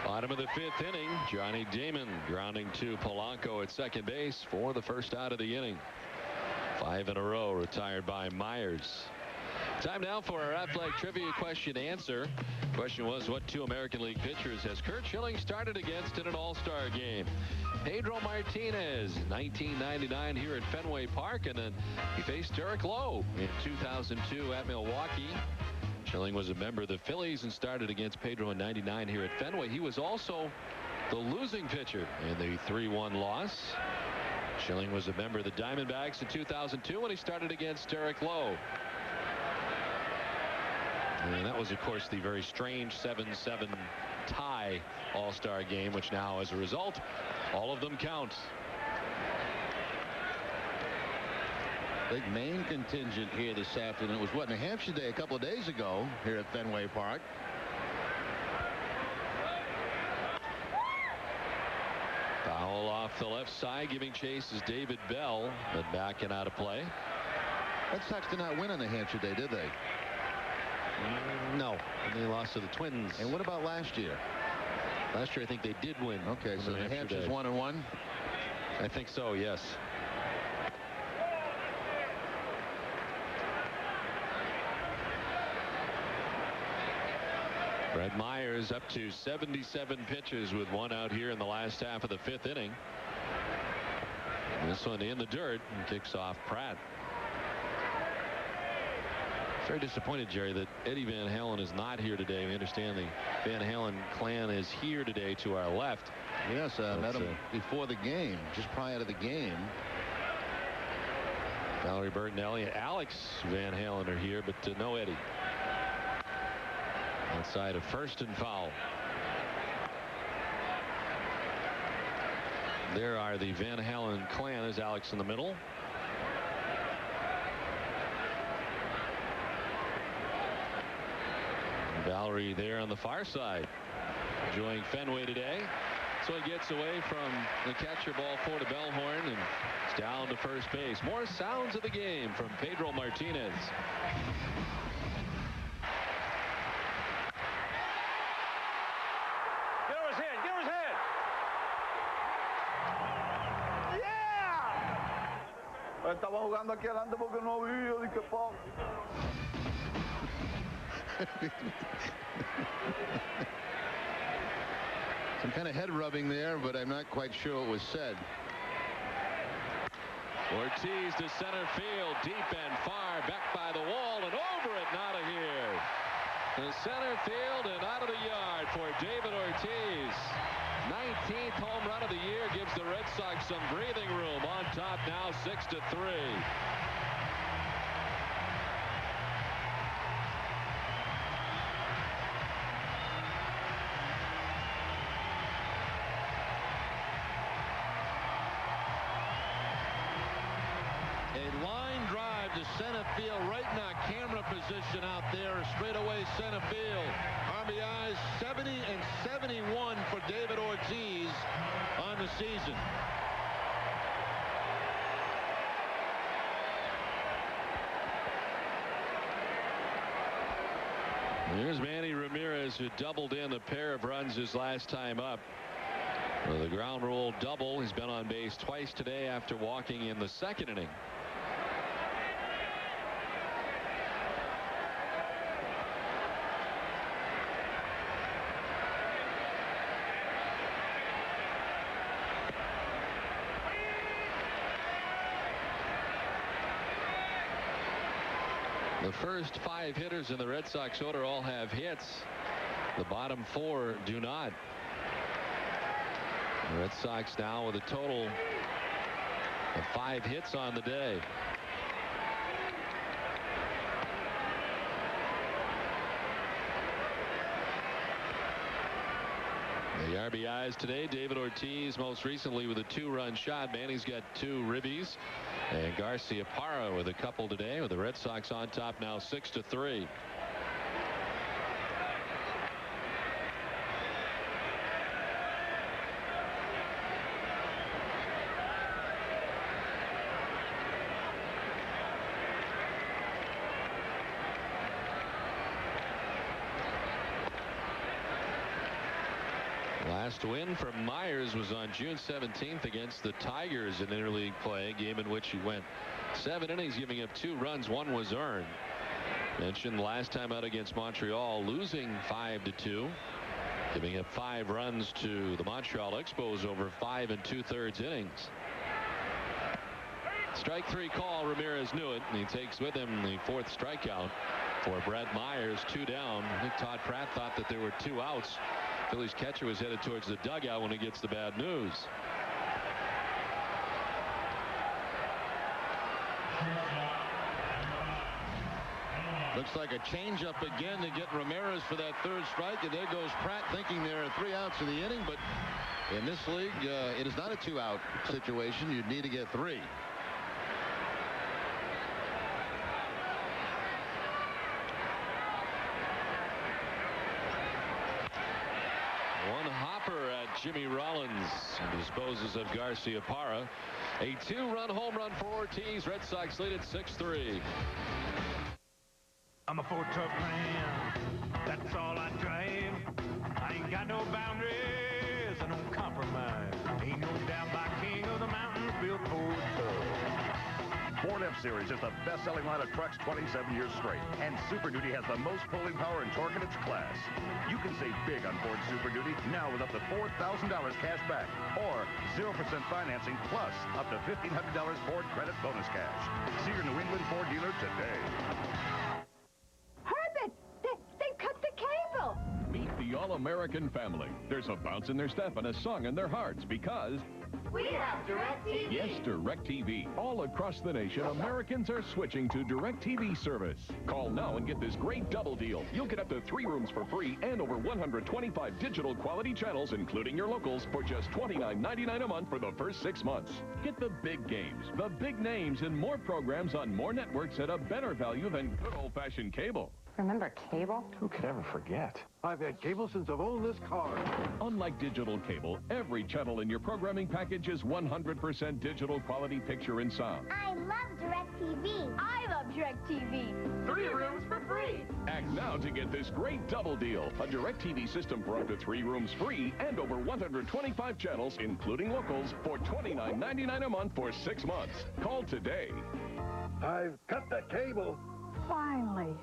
Bottom of the 5th inning, Johnny Damon grounding to Polanco at second base for the first out of the inning. 5 in a row retired by Myers. Time now for our Athletic Trivia question answer. Question was, what 2 American League pitchers has Curt Schilling started against in an All-Star game? Pedro Martinez, 1999 here at Fenway Park, and then he faced Derek Lowe in 2002 at Milwaukee. Schilling was a member of the Phillies and started against Pedro in '99 here at Fenway. He was also the losing pitcher in the 3-1 loss. Schilling was a member of the Diamondbacks in 2002 when he started against Derek Lowe. And that was, of course, the very strange 7-7 tie All-Star game, which now, as a result, all of them count. Big Maine contingent here this afternoon. It was, what, New Hampshire Day a couple of days ago here at Fenway Park. Foul off the left side. Giving chase is David Bell, but backing out of play. Red Sox did not win on New Hampshire Day, did they? No. And they lost to the Twins. And what about last year? Last year, I think they did win. Okay, so New Hampshire's 1-1? I think so, yes. Brett Myers up to 77 pitches with 1 out here in the last half of the 5th inning. This one in the dirt and kicks off Pratt. Very disappointed, Jerry, that Eddie Van Halen is not here today. We understand the Van Halen clan is here today to our left. Yes, I met him before the game, just prior to the game. Valerie Bertinelli and Alex Van Halen are here, but no Eddie. Outside of first and foul. There are the Van Halen clan. There's Alex in the middle. Valerie there on the far side. Enjoying Fenway today. So he gets away from the catcher, ball 4 to Bellhorn, and it's down to first base. More sounds of the game from Pedro Martinez. Get over his head. Get over his head. estaba jugando aquí adelante porque no vi, dije, po. Some kind of head rubbing there, but I'm not quite sure what was said. Ortiz to center field, deep and far, back by the wall and over it, and out of here. To center field and out of the yard for David Ortiz. 19th home run of the year gives the Red Sox some breathing room. On top now, 6-3. A line drive to center field, right in our camera position out there, straightaway center field. RBIs 70 and 71 for David Ortiz on the season. Here's Manny Ramirez, who doubled in a pair of runs his last time up. With a ground rule double. He's been on base twice today after walking in the second inning. The first 5 hitters in the Red Sox order all have hits. The bottom 4 do not. The Red Sox now with a total of 5 hits on the day. The RBIs today, David Ortiz most recently with a 2-run shot. Manny's got 2 ribbies. And Garcia Parra with a couple today, with the Red Sox on top now 6-3. Last win for Myers was on June 17th against the Tigers in interleague play, a game in which he went 7 innings, giving up 2 runs. 1 was earned. Mentioned last time out against Montreal, losing 5-2, giving up 5 runs to the Montreal Expos over 5 2/3 innings. Strike 3 call. Ramirez knew it, and he takes with him the 4th strikeout for Brett Myers. 2 down. I think Todd Pratt thought that there were 2 outs. Phillies catcher was headed towards the dugout when he gets the bad news. Looks like a changeup again to get Ramirez for that 3rd strike, and there goes Pratt thinking there are 3 outs in the inning, but in this league it is not a 2-out situation. You'd need to get 3. Jimmy Rollins disposes of Garcia Parra. A 2-run home run for Ortiz. Red Sox lead at 6-3. I'm a 4-truck man. That's all I drive. I ain't got no boundaries. I don't compromise. Ain't no doubt my king of the mountains built Ford trucks. Ford F-Series is the best-selling line of trucks 27 years straight. And Super Duty has the most pulling power and torque in its class. You can save big on Ford Super Duty now with up to $4,000 cash back or 0% financing plus up to $1,500 Ford credit bonus cash. See your New England Ford dealer today. Herbert, they cut the cable. Meet the all-American family. There's a bounce in their step and a song in their hearts because... we have DirecTV. Yes, DirecTV. All across the nation, Americans are switching to DirecTV service. Call now and get this great double deal. You'll get up to 3 rooms for free and over 125 digital quality channels, including your locals, for just $29.99 a month for the first 6 months. Get the big games, the big names, and more programs on more networks at a better value than good old-fashioned cable. Remember cable? Who could ever forget? I've had cable since I've owned this car. Unlike digital cable, every channel in your programming package is 100% digital quality picture and sound. I love DirecTV. I love DirecTV. 3 rooms for free. great! Act now to get this great double deal. A DirecTV system for up to 3 rooms free and over 125 channels, including locals, for $29.99 a month for 6 months. Call today. I've cut the cable. Finally.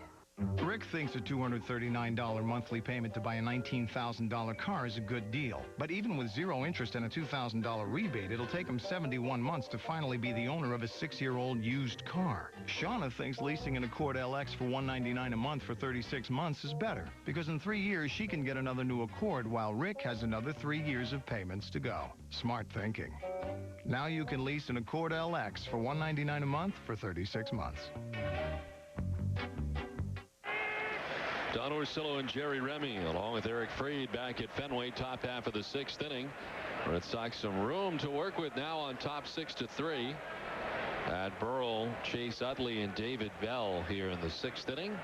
Rick thinks a $239 monthly payment to buy a $19,000 car is a good deal. But even with 0 interest and a $2,000 rebate, it'll take him 71 months to finally be the owner of a 6-year-old used car. Shauna thinks leasing an Accord LX for $199 a month for 36 months is better, because in 3 years she can get another new Accord while Rick has another 3 years of payments to go. Smart thinking. Now you can lease an Accord LX for $199 a month for 36 months. Don Orsillo and Jerry Remy, along with Eric Fried, back at Fenway, top half of the 6th inning. Red Sox some room to work with now on top 6-3. At Burrell, Chase Utley, and David Bell here in the 6th inning.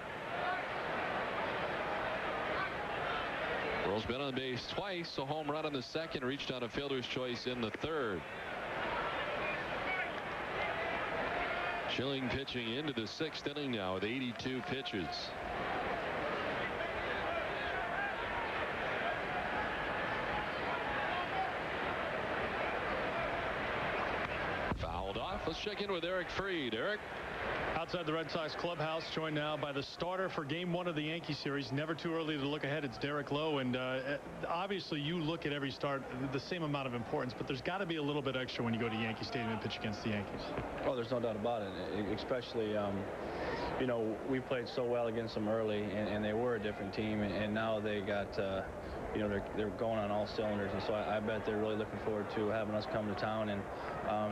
Burrell's been on base twice, a home run on the 2nd, reached on a fielder's choice in the 3rd. Schilling pitching into the 6th inning now with 82 pitches. Let's check in with Eric Fried. Eric? Outside the Red Sox clubhouse, joined now by the starter for Game 1 of the Yankee series. Never too early to look ahead. It's Derek Lowe, and obviously you look at every start the same amount of importance, but there's got to be a little bit extra when you go to Yankee Stadium and pitch against the Yankees. Oh, there's no doubt about it. Especially, you know, we played so well against them early, and they were a different team, and now they got, you know, they're going on all cylinders, and so I bet they're really looking forward to having us come to town. And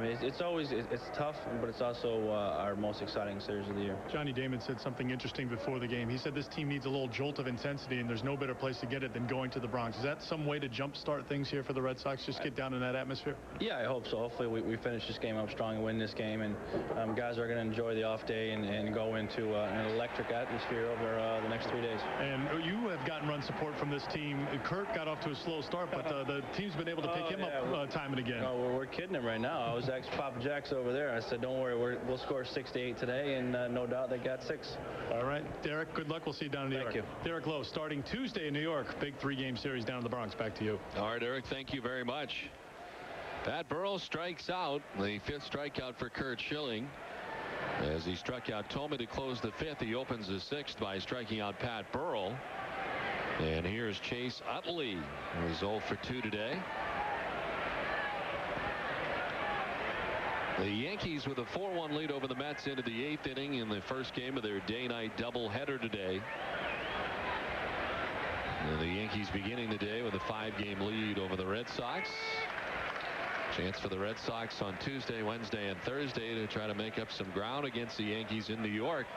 it's tough, but it's also our most exciting series of the year. Johnny Damon said something interesting before the game. He said this team needs a little jolt of intensity, and there's no better place to get it than going to the Bronx. Is that some way to jumpstart things here for the Red Sox, just get down in that atmosphere? Yeah, I hope so. Hopefully we finish this game up strong and win this game, and guys are going to enjoy the off day and go into an electric atmosphere over the next 3 days. And you have gotten run support from this team. Curt got off to a slow start, but the team's been able to pick him up time and again. No, we're kidding him right now. I was asking Papa Jacks over there. I said, don't worry, we'll score 6 to 8 today, and no doubt they got 6. All right, Derek, good luck. We'll see you down in New York. Thank you. Derek Lowe, starting Tuesday in New York. Big 3-game series down in the Bronx. Back to you. All right, Eric, thank you very much. Pat Burrell strikes out. The 5th strikeout for Curt Schilling. As he struck out Tomey to close the 5th, he opens the 6th by striking out Pat Burrell. And here's Chase Utley, who's 0 for 2 today. The Yankees with a 4-1 lead over the Mets into the 8th inning in the first game of their day-night doubleheader today. And the Yankees beginning the day with a 5-game lead over the Red Sox. Chance for the Red Sox on Tuesday, Wednesday, and Thursday to try to make up some ground against the Yankees in New York.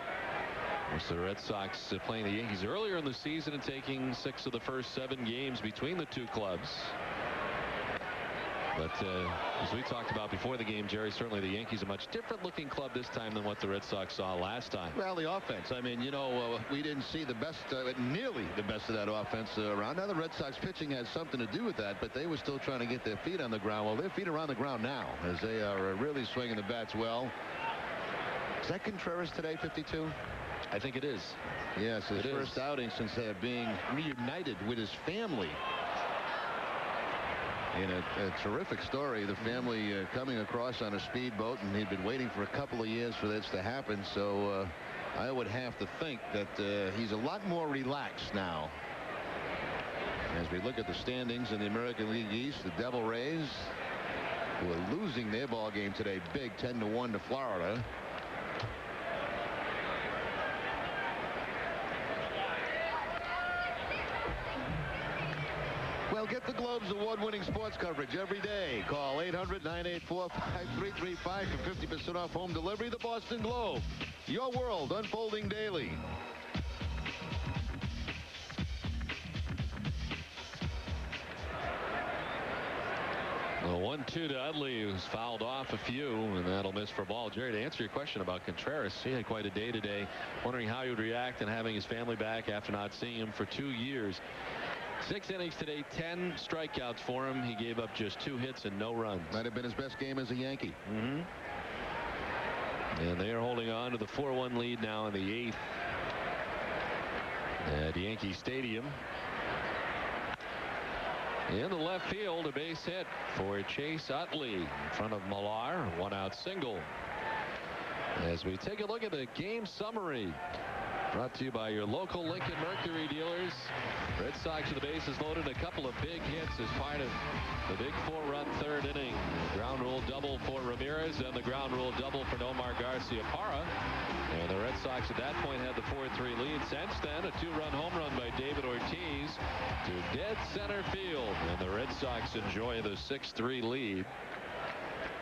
Of course, the Red Sox playing the Yankees earlier in the season and taking 6 of the first 7 games between the two clubs. But as we talked about before the game, Jerry, certainly the Yankees a much different looking club this time than what the Red Sox saw last time. Well, the offense. I mean, you know, we didn't see the best, nearly the best of that offense around. Now the Red Sox pitching has something to do with that, but they were still trying to get their feet on the ground. Well, their feet are on the ground now as they are really swinging the bats well. Is that Contreras today, 52? I think it is. Yes, his first outing since being reunited with his family. In a terrific story, the family coming across on a speedboat, and he'd been waiting for a couple of years for this to happen. So I would have to think that he's a lot more relaxed now. As we look at the standings in the American League East, the Devil Rays, who are losing their ball game today big, 10-1 to Florida. Well, get the Globe's award-winning sports coverage every day. Call 800-984-5335 for 50% off home delivery. The Boston Globe. Your world unfolding daily. The 1-2 to Utley, who's fouled off a few, and that'll miss for a ball. Jerry, to answer your question about Contreras, he had quite a day today, wondering how he would react and having his family back after not seeing him for 2 years. 6 innings today, 10 strikeouts for him. He gave up just 2 hits and no runs. Might have been his best game as a Yankee. Mm-hmm. And they are holding on to the 4-1 lead now in the 8th. at Yankee Stadium. In the left field, a base hit for Chase Utley in front of Millar. 1-out single. As we take a look at the game summary, brought to you by your local Lincoln Mercury dealers. Red Sox with the bases loaded. A couple of big hits as part of the big 4-run third inning. Ground rule double for Ramirez and the ground rule double for Nomar Garciaparra. And the Red Sox at that point had the 4-3 lead. Since then, a 2-run home run by David Ortiz to dead center field. And the Red Sox enjoy the 6-3 lead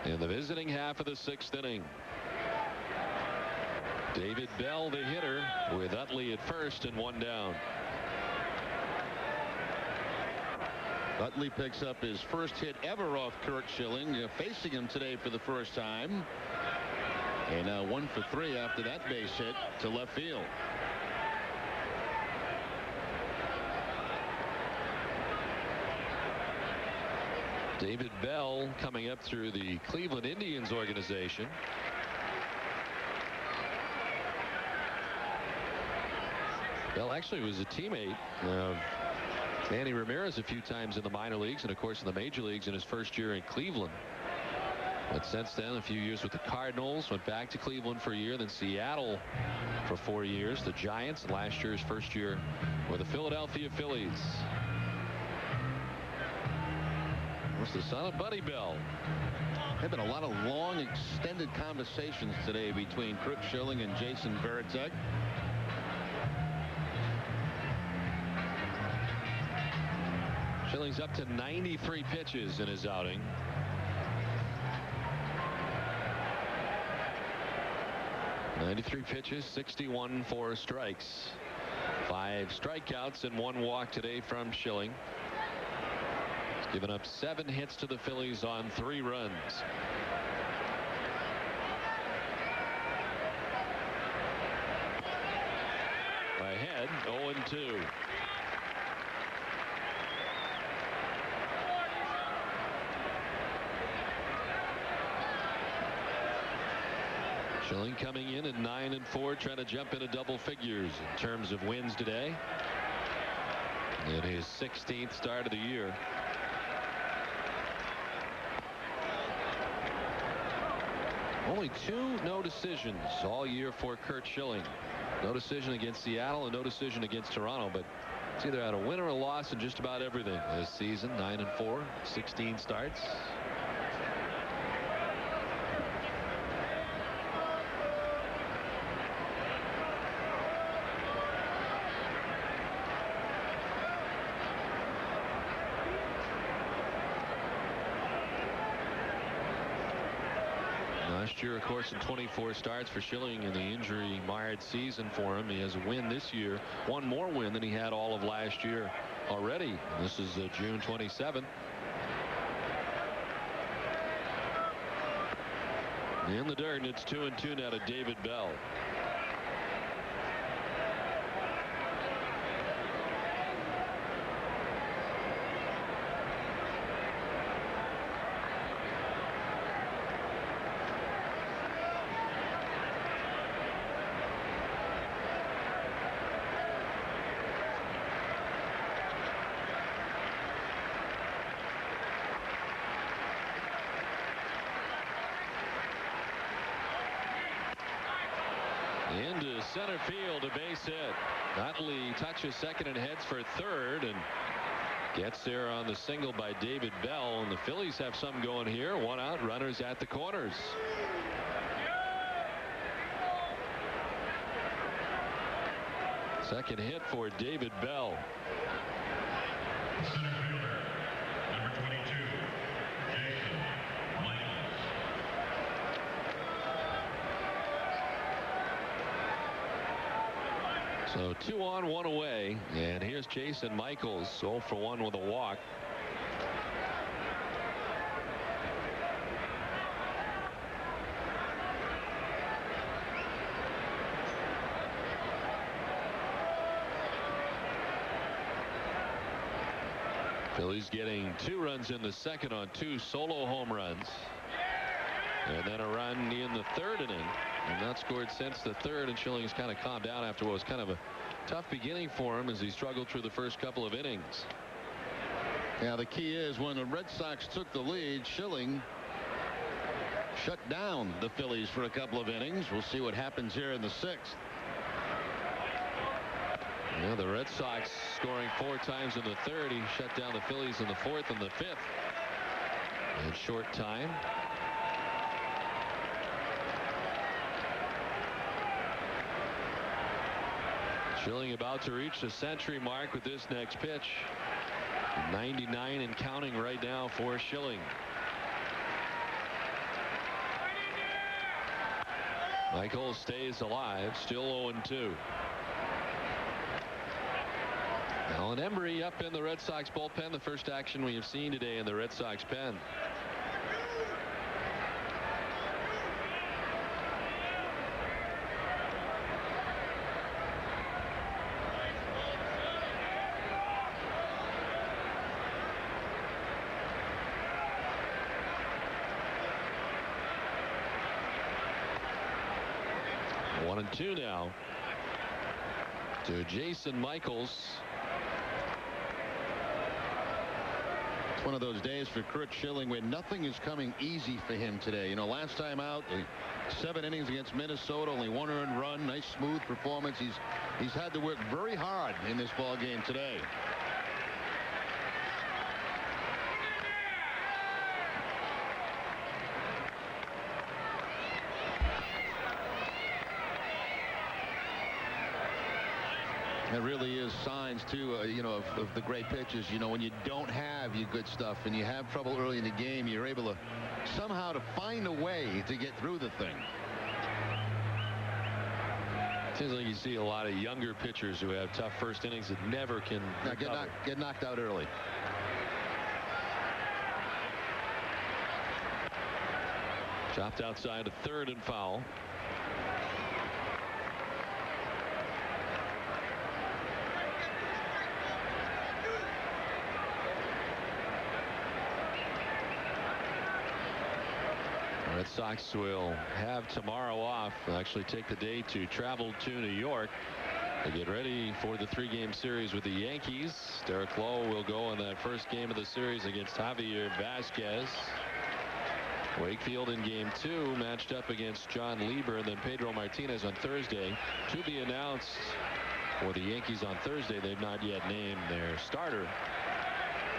in the visiting half of the 6th inning. David Bell, the hitter, with Utley at first and 1 down. Utley picks up his first hit ever off Curt Schilling, facing him today for the first time. And now 1 for 3 after that base hit to left field. David Bell coming up through the Cleveland Indians organization. Bell actually was a teammate of Manny Ramirez a few times in the minor leagues and of course in the major leagues in his first year in Cleveland. But since then, a few years with the Cardinals, went back to Cleveland for a year, then Seattle for 4 years, the Giants, and last year's first year with the Philadelphia Phillies. Was the son of Buddy Bell. There have been a lot of long, extended conversations today between Curt Schilling and Jason Varitek. Schilling's up to 93 pitches in his outing. .93 pitches, 61 for strikes. 5 strikeouts and 1 walk today from Schilling. He's given up 7 hits to the Phillies on 3 runs. Ahead, 0-2. Schilling coming in at 9-4, trying to jump into double figures in terms of wins today. In his 16th start of the year. Only 2 no decisions all year for Curt Schilling. No decision against Seattle and no decision against Toronto, but it's either had a win or a loss in just about everything this season. 9-4, 16 starts. Last year, of course, in 24 starts for Schilling in the injury-mired season for him. He has a win this year, 1 more win than he had all of last year already. This is June 27th. In the dirt, and it's 2-2 now to David Bell. Into center field, a base hit. Utley touches second and heads for third and gets there on the single by David Bell. And the Phillies have some going here. 1 out, runners at the corners. Second hit for David Bell. So 2 on, 1 away, and here's Jason Michaels, 0 for 1 with a walk. Phillies getting 2 runs in the second on 2 solo home runs. And then a run in the 3rd inning. And not scored since the 3rd, and Schilling's kind of calmed down after what was kind of a tough beginning for him as he struggled through the first couple of innings. Yeah, the key is when the Red Sox took the lead, Schilling shut down the Phillies for a couple of innings. We'll see what happens here in the 6th. Yeah, the Red Sox scoring 4 times in the 3rd. He shut down the Phillies in the 4th and the 5th in short time. Schilling about to reach the century mark with this next pitch. 99 and counting right now for Schilling. Michaels stays alive, still 0-2. Alan Embry up in the Red Sox bullpen. The first action we have seen today in the Red Sox pen. One and two now to Jason Michaels. It's one of those days for Curt Schilling where nothing is coming easy for him today. You know, last time out, 7 innings against Minnesota, only 1 earned run, nice smooth performance. He's had to work very hard in this ball game today. It really is signs too, you know, of the great pitches. You know, when you don't have your good stuff and you have trouble early in the game, you're able to somehow to find a way to get through the thing. Seems like you see a lot of younger pitchers who have tough first innings that never can get knocked out early. Chopped outside a 3rd and foul. Red Sox will have tomorrow off. They'll actually take the day to travel to New York to get ready for the 3-game series with the Yankees. Derek Lowe will go in that first game of the series against Javier Vazquez. Wakefield in game 2 matched up against John Lieber, and then Pedro Martinez on Thursday. To be announced for the Yankees on Thursday. They've not yet named their starter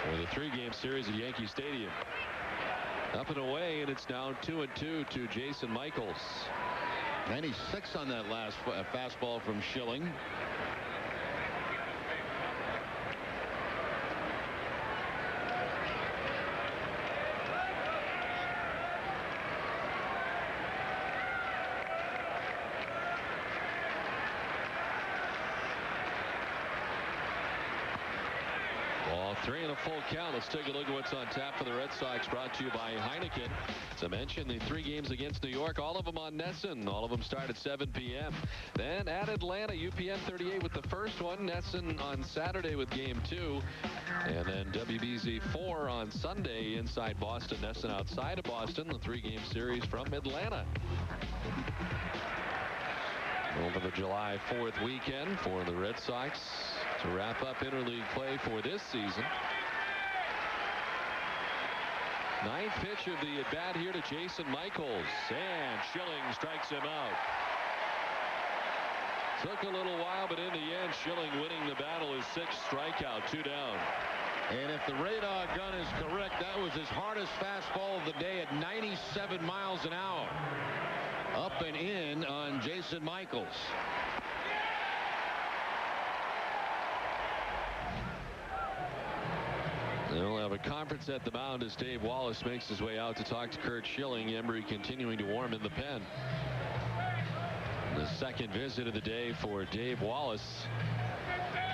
for the 3-game series at Yankee Stadium. Up and away, and it's now 2-2 to Jason Michaels. 96 on that last fastball from Schilling. Ball 3 and a full count. Let's take a look at what's on tap for the Red Sox, brought to you by Heineken. To mention the 3 games against New York, all of them on NESN. All of them start at 7 p.m. Then at Atlanta, UPN 38 with the first one. NESN on Saturday with game 2. And then WBZ 4 on Sunday inside Boston. NESN outside of Boston. The 3-game series from Atlanta. Over the July 4th weekend for the Red Sox to wrap up interleague play for this season. 9th pitch of the at-bat here to Jason Michaels, and Schilling strikes him out. Took a little while, but in the end, Schilling winning the battle. His 6th strikeout, 2 down. And if the radar gun is correct, that was his hardest fastball of the day at 97 miles an hour. Up and in on Jason Michaels. They'll have a conference at the mound as Dave Wallace makes his way out to talk to Curt Schilling. Embry continuing to warm in the pen. The 2nd visit of the day for Dave Wallace.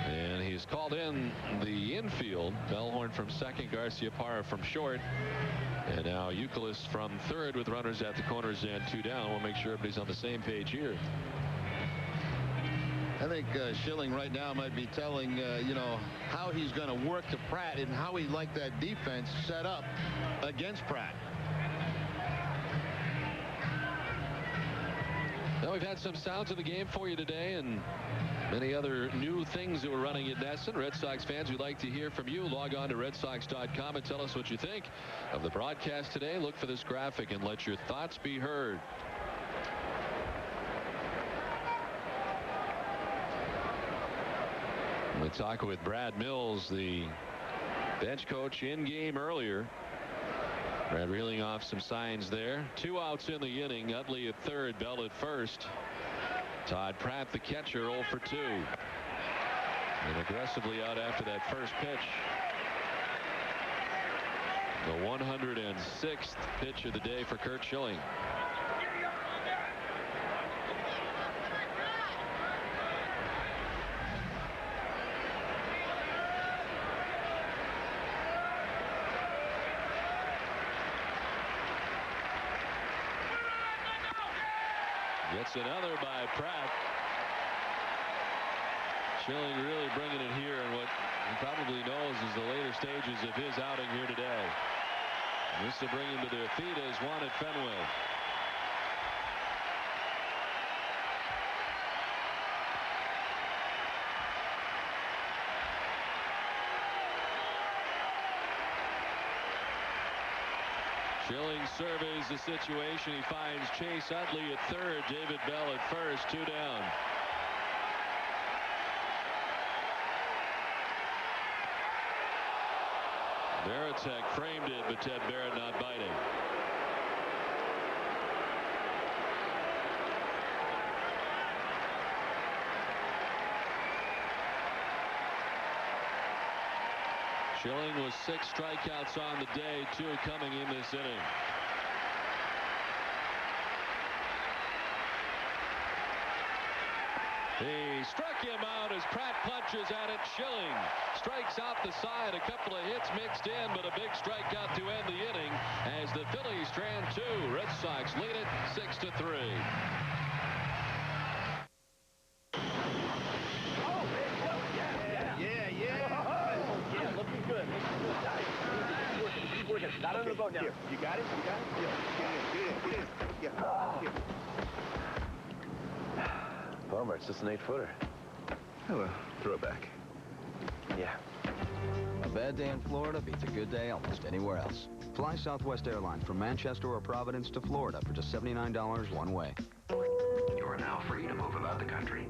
And he's called in the infield. Bellhorn from 2nd, Garcia Parra from short. And now Youkilis from 3rd with runners at the corners and 2 down. We'll make sure everybody's on the same page here. I think Schilling right now might be telling, you know, how he's going to work to Pratt and how he'd like that defense set up against Pratt. Well, we've had some sounds of the game for you today and many other new things that we're running at NESN. Red Sox fans, we'd like to hear from you. Log on to redsox.com and tell us what you think of the broadcast today. Look for this graphic and let your thoughts be heard. We talk with Brad Mills, the bench coach, in game earlier. Brad reeling off some signs there. 2 outs in the inning. Utley at third, Bell at first. Todd Pratt, the catcher, 0 for 2. And aggressively out after that first pitch. The 106th pitch of the day for Curt Schilling. Gets another by Pratt. Schilling really bringing it here in what he probably knows is the later stages of his outing here today. And this will bring him to their feet as one at Fenway. Schilling surveys the situation. He finds Chase Utley at third, David Bell at first, 2 down. Varitek framed it, but Ted Barrett not biting. Schilling was 6 strikeouts on the day, 2 coming in this inning. He struck him out as Pratt punches at it. Schilling strikes out the side. A couple of hits mixed in, but a big strikeout to end the inning as the Phillies strand 2. Red Sox lead it 6-3. Not under the boat now. Here. You got it? You got it? Yeah. Get in. Yeah. Bummer, it's just an 8-footer. Hello. Throw it back. Yeah. A bad day in Florida beats a good day almost anywhere else. Fly Southwest Airlines from Manchester or Providence to Florida for just $79 one way. You are now free to move about the country.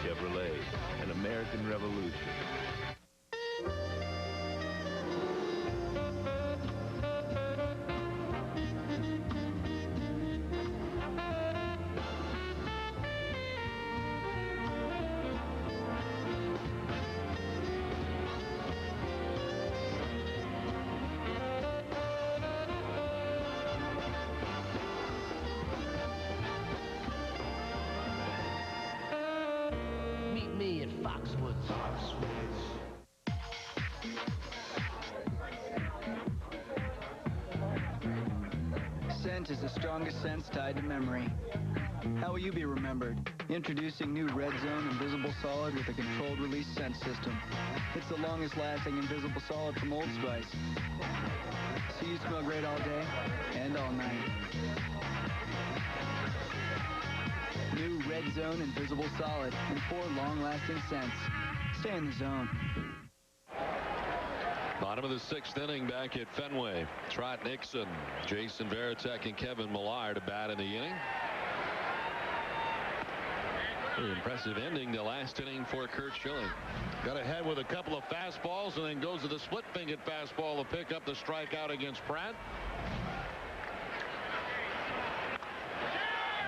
Chevrolet, an American Revolution. Me at Foxwoods. Scent is the strongest sense tied to memory. How will you be remembered? Introducing new Red Zone Invisible Solid with a controlled release scent system. It's the longest lasting Invisible Solid from Old Spice. So you smell great all day and all night. New Red Zone Invisible Solid and 4 long-lasting scents. Stay in the zone. Bottom of the 6th inning back at Fenway. Trot Nixon, Jason Varitek, and Kevin Millar to bat in the inning. Very impressive ending to last inning for Curt Schilling. Got ahead with a couple of fastballs and then goes to the split-fingered fastball to pick up the strikeout against Pratt.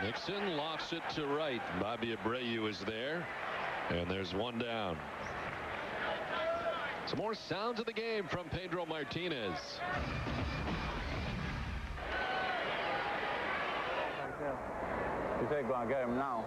Nixon lofts it to right. Bobby Abreu is there. And there's 1 down. Some more sounds of the game from Pedro Martinez. You say go and get him now.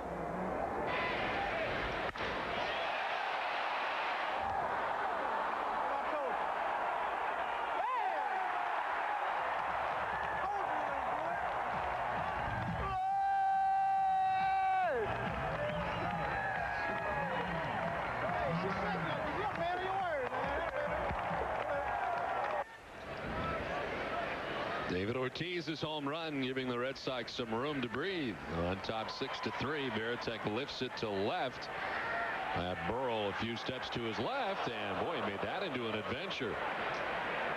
David Ortiz's home run giving the Red Sox some room to breathe. On top 6-3. Varitek lifts it to left. Burrell a few steps to his left, and boy, he made that into an adventure.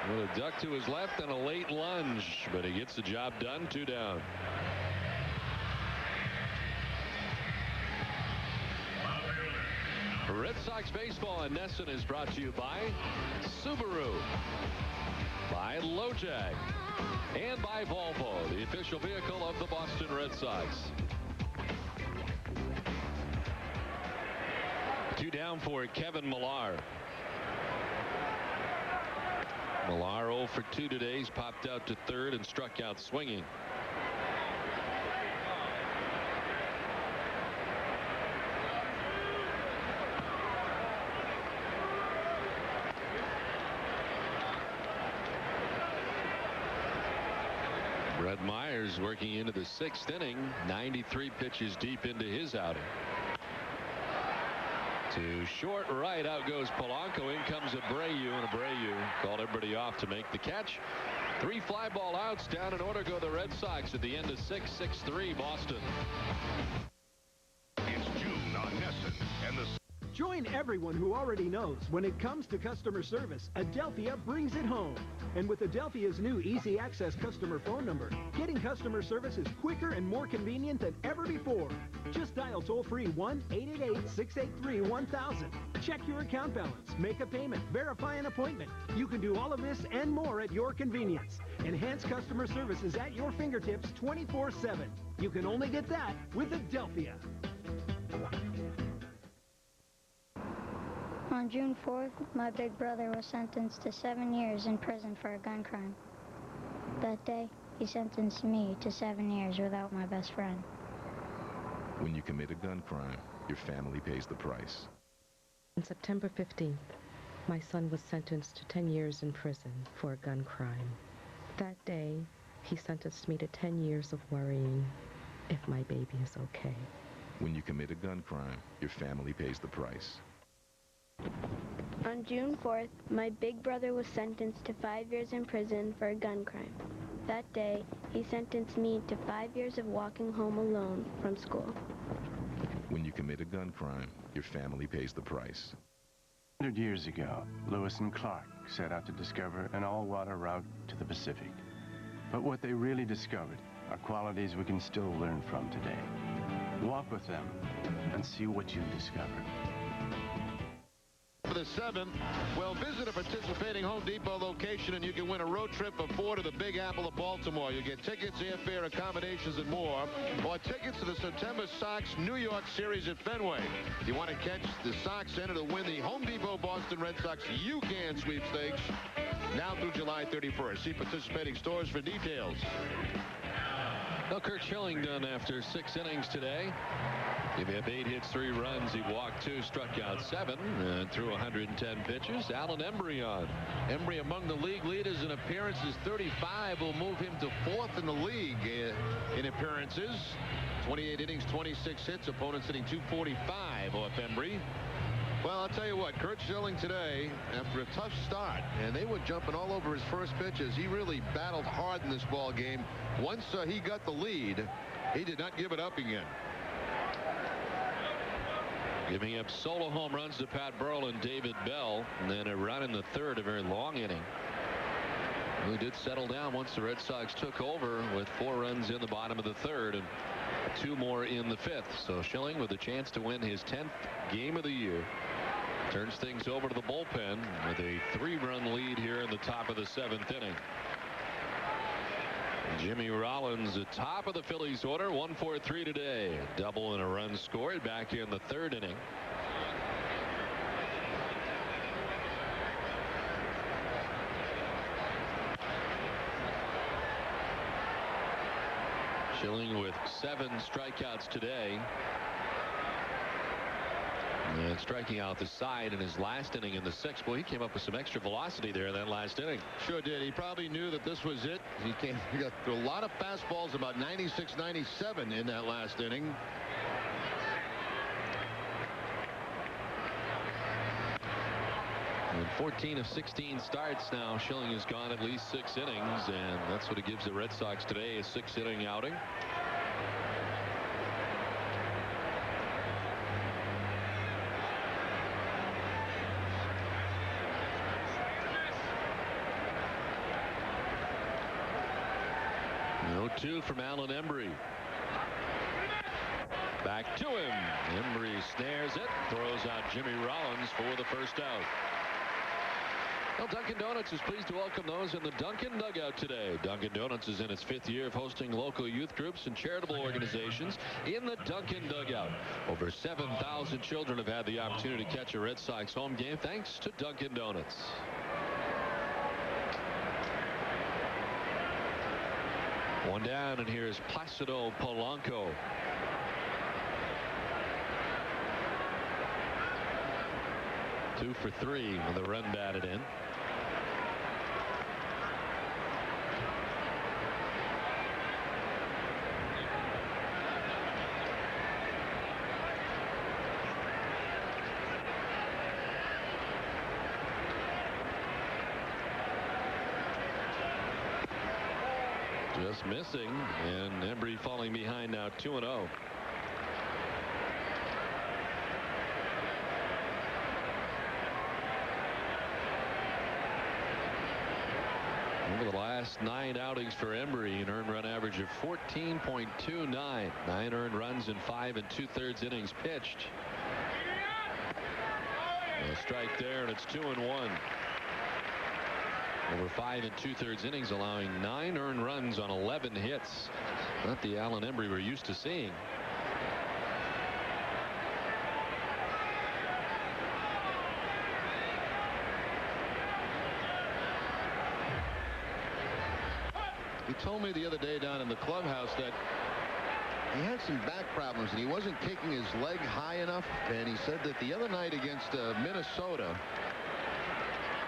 With a duck to his left and a late lunge, but he gets the job done. 2 down. Red Sox baseball in Nesson is brought to you by Subaru, by Lojag, and by Volvo, the official vehicle of the Boston Red Sox. 2 down for Kevin Millar. Millar 0 for 2 today. He's popped out to third and struck out swinging. Brett Myers working into the 6th inning, 93 pitches deep into his outing. To short right, out goes Polanco. In comes Abreu, and Abreu called everybody off to make the catch. 3 fly ball outs. Down in order go the Red Sox at the end of 6-3 Boston. It's June on Nesson, and the Join everyone who already knows when it comes to customer service, Adelphia brings it home. And with Adelphia's new Easy Access customer phone number, getting customer service is quicker and more convenient than ever before. Just dial toll-free 1-888-683-1000. Check your account balance, make a payment, verify an appointment. You can do all of this and more at your convenience. Enhanced customer service is at your fingertips 24/7. You can only get that with Adelphia. On June 4th, my big brother was sentenced to 7 years in prison for a gun crime. That day, he sentenced me to 7 years without my best friend. When you commit a gun crime, your family pays the price. On September 15th, my son was sentenced to 10 years in prison for a gun crime. That day, he sentenced me to 10 years of worrying if my baby is okay. When you commit a gun crime, your family pays the price. On June 4th, my big brother was sentenced to 5 years in prison for a gun crime. That day, he sentenced me to 5 years of walking home alone from school. When you commit a gun crime, your family pays the price. 100 years ago, Lewis and Clark set out to discover an all-water route to the Pacific. But what they really discovered are qualities we can still learn from today. Walk with them and see what you discover. For the 7th, well, visit a participating Home Depot location and you can win a road trip of 4 to the Big Apple of Baltimore. You'll get tickets, airfare, accommodations, and more. Or tickets to the September Sox New York Series at Fenway. If you want to catch the Sox enter to win the Home Depot Boston Red Sox You Can sweepstakes now through July 31st. See participating stores for details. Well, Curt Schilling done after 6 innings today. Gave up 8 hits, 3 runs. He walked 2, struck out 7, and threw 110 pitches. Alan Embry on. Embry among the league leaders in appearances. 35 will move him to 4th in the league in appearances. 28 innings, 26 hits. Opponents hitting 245 off Embry. Well, I'll tell you what, Curt Schilling today, after a tough start, and they were jumping all over his first pitches, he really battled hard in this ball game. Once he got the lead, he did not give it up again. Giving up solo home runs to Pat Burrell and David Bell, and then a run in the 3rd, a very long inning. He did settle down once the Red Sox took over with 4 runs in the bottom of the 3rd and 2 more in the 5th. So Schilling with a chance to win his 10th game of the year. Turns things over to the bullpen with a 3-run lead here in the top of the 7th inning. Jimmy Rollins at top of the Phillies order, 1-4-3 today. Double and a run scored back in the 3rd inning. Schilling with 7 strikeouts today. And striking out the side in his last inning in the 6th. Boy, he came up with some extra velocity there in that last inning. Sure did. He probably knew that this was it. He got through a lot of fastballs, about 96, 97 in that last inning. In 14 of 16 starts now, Schilling has gone at least 6 innings, and that's what it gives the Red Sox today, a 6-inning outing. No 2 from Alan Embry. Back to him. Embry snares it, throws out Jimmy Rollins for the first out. Well, Dunkin' Donuts is pleased to welcome those in the Dunkin' Dugout today. Dunkin' Donuts is in its 5th year of hosting local youth groups and charitable organizations in the Dunkin' Dugout. Over 7,000 children have had the opportunity to catch a Red Sox home game thanks to Dunkin' Donuts. One down, and here's Placido Polanco. Two for 3 with a run batted in. Just missing, and Embry falling behind now 2-0. Over the last 9 outings for Embry, an earned run average of 14.29. 9 earned runs in 5 2/3 innings pitched. A strike there, and it's 2-1. Over 5 2/3 innings, allowing 9 earned runs on 11 hits. Not the Alan Embry we're used to seeing. He told me the other day down in the clubhouse that he had some back problems and he wasn't kicking his leg high enough. And he said that the other night against Minnesota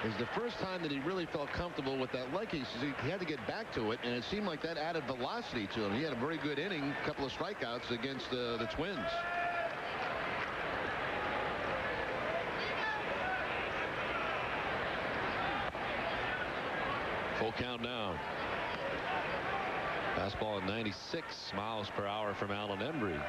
is the first time that he really felt comfortable with that leg. He says he had to get back to it, and it seemed like that added velocity to him. He had a very good inning, a couple of strikeouts against the Twins. Full count now. Fastball at 96 miles per hour from Alan Embry.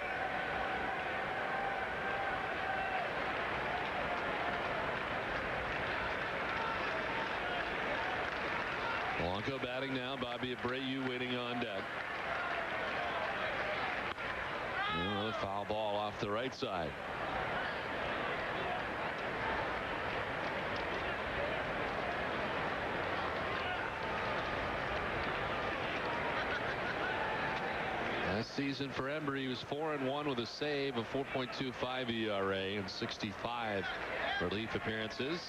Polanco batting now. Bobby Abreu waiting on deck. Another foul ball off the right side. Last season for Embry, he was 4-1 with a save, a 4.25 ERA, and 65 relief appearances.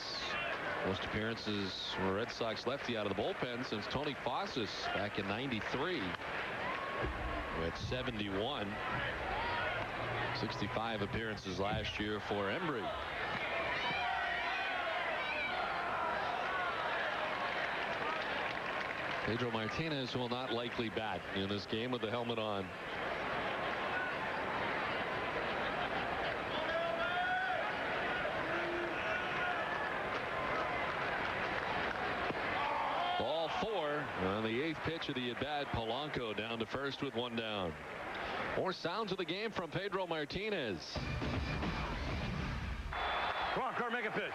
Most appearances from a Red Sox lefty out of the bullpen since Tony Fossis back in '93. At 71. 65 appearances last year for Embry. Pedro Martinez will not likely bat in this game with the helmet on. Ball 4 on the 8th pitch of the at-bat. Polanco down to first with 1 down. More sounds of the game from Pedro Martinez. Come on, Curt, make a pitch.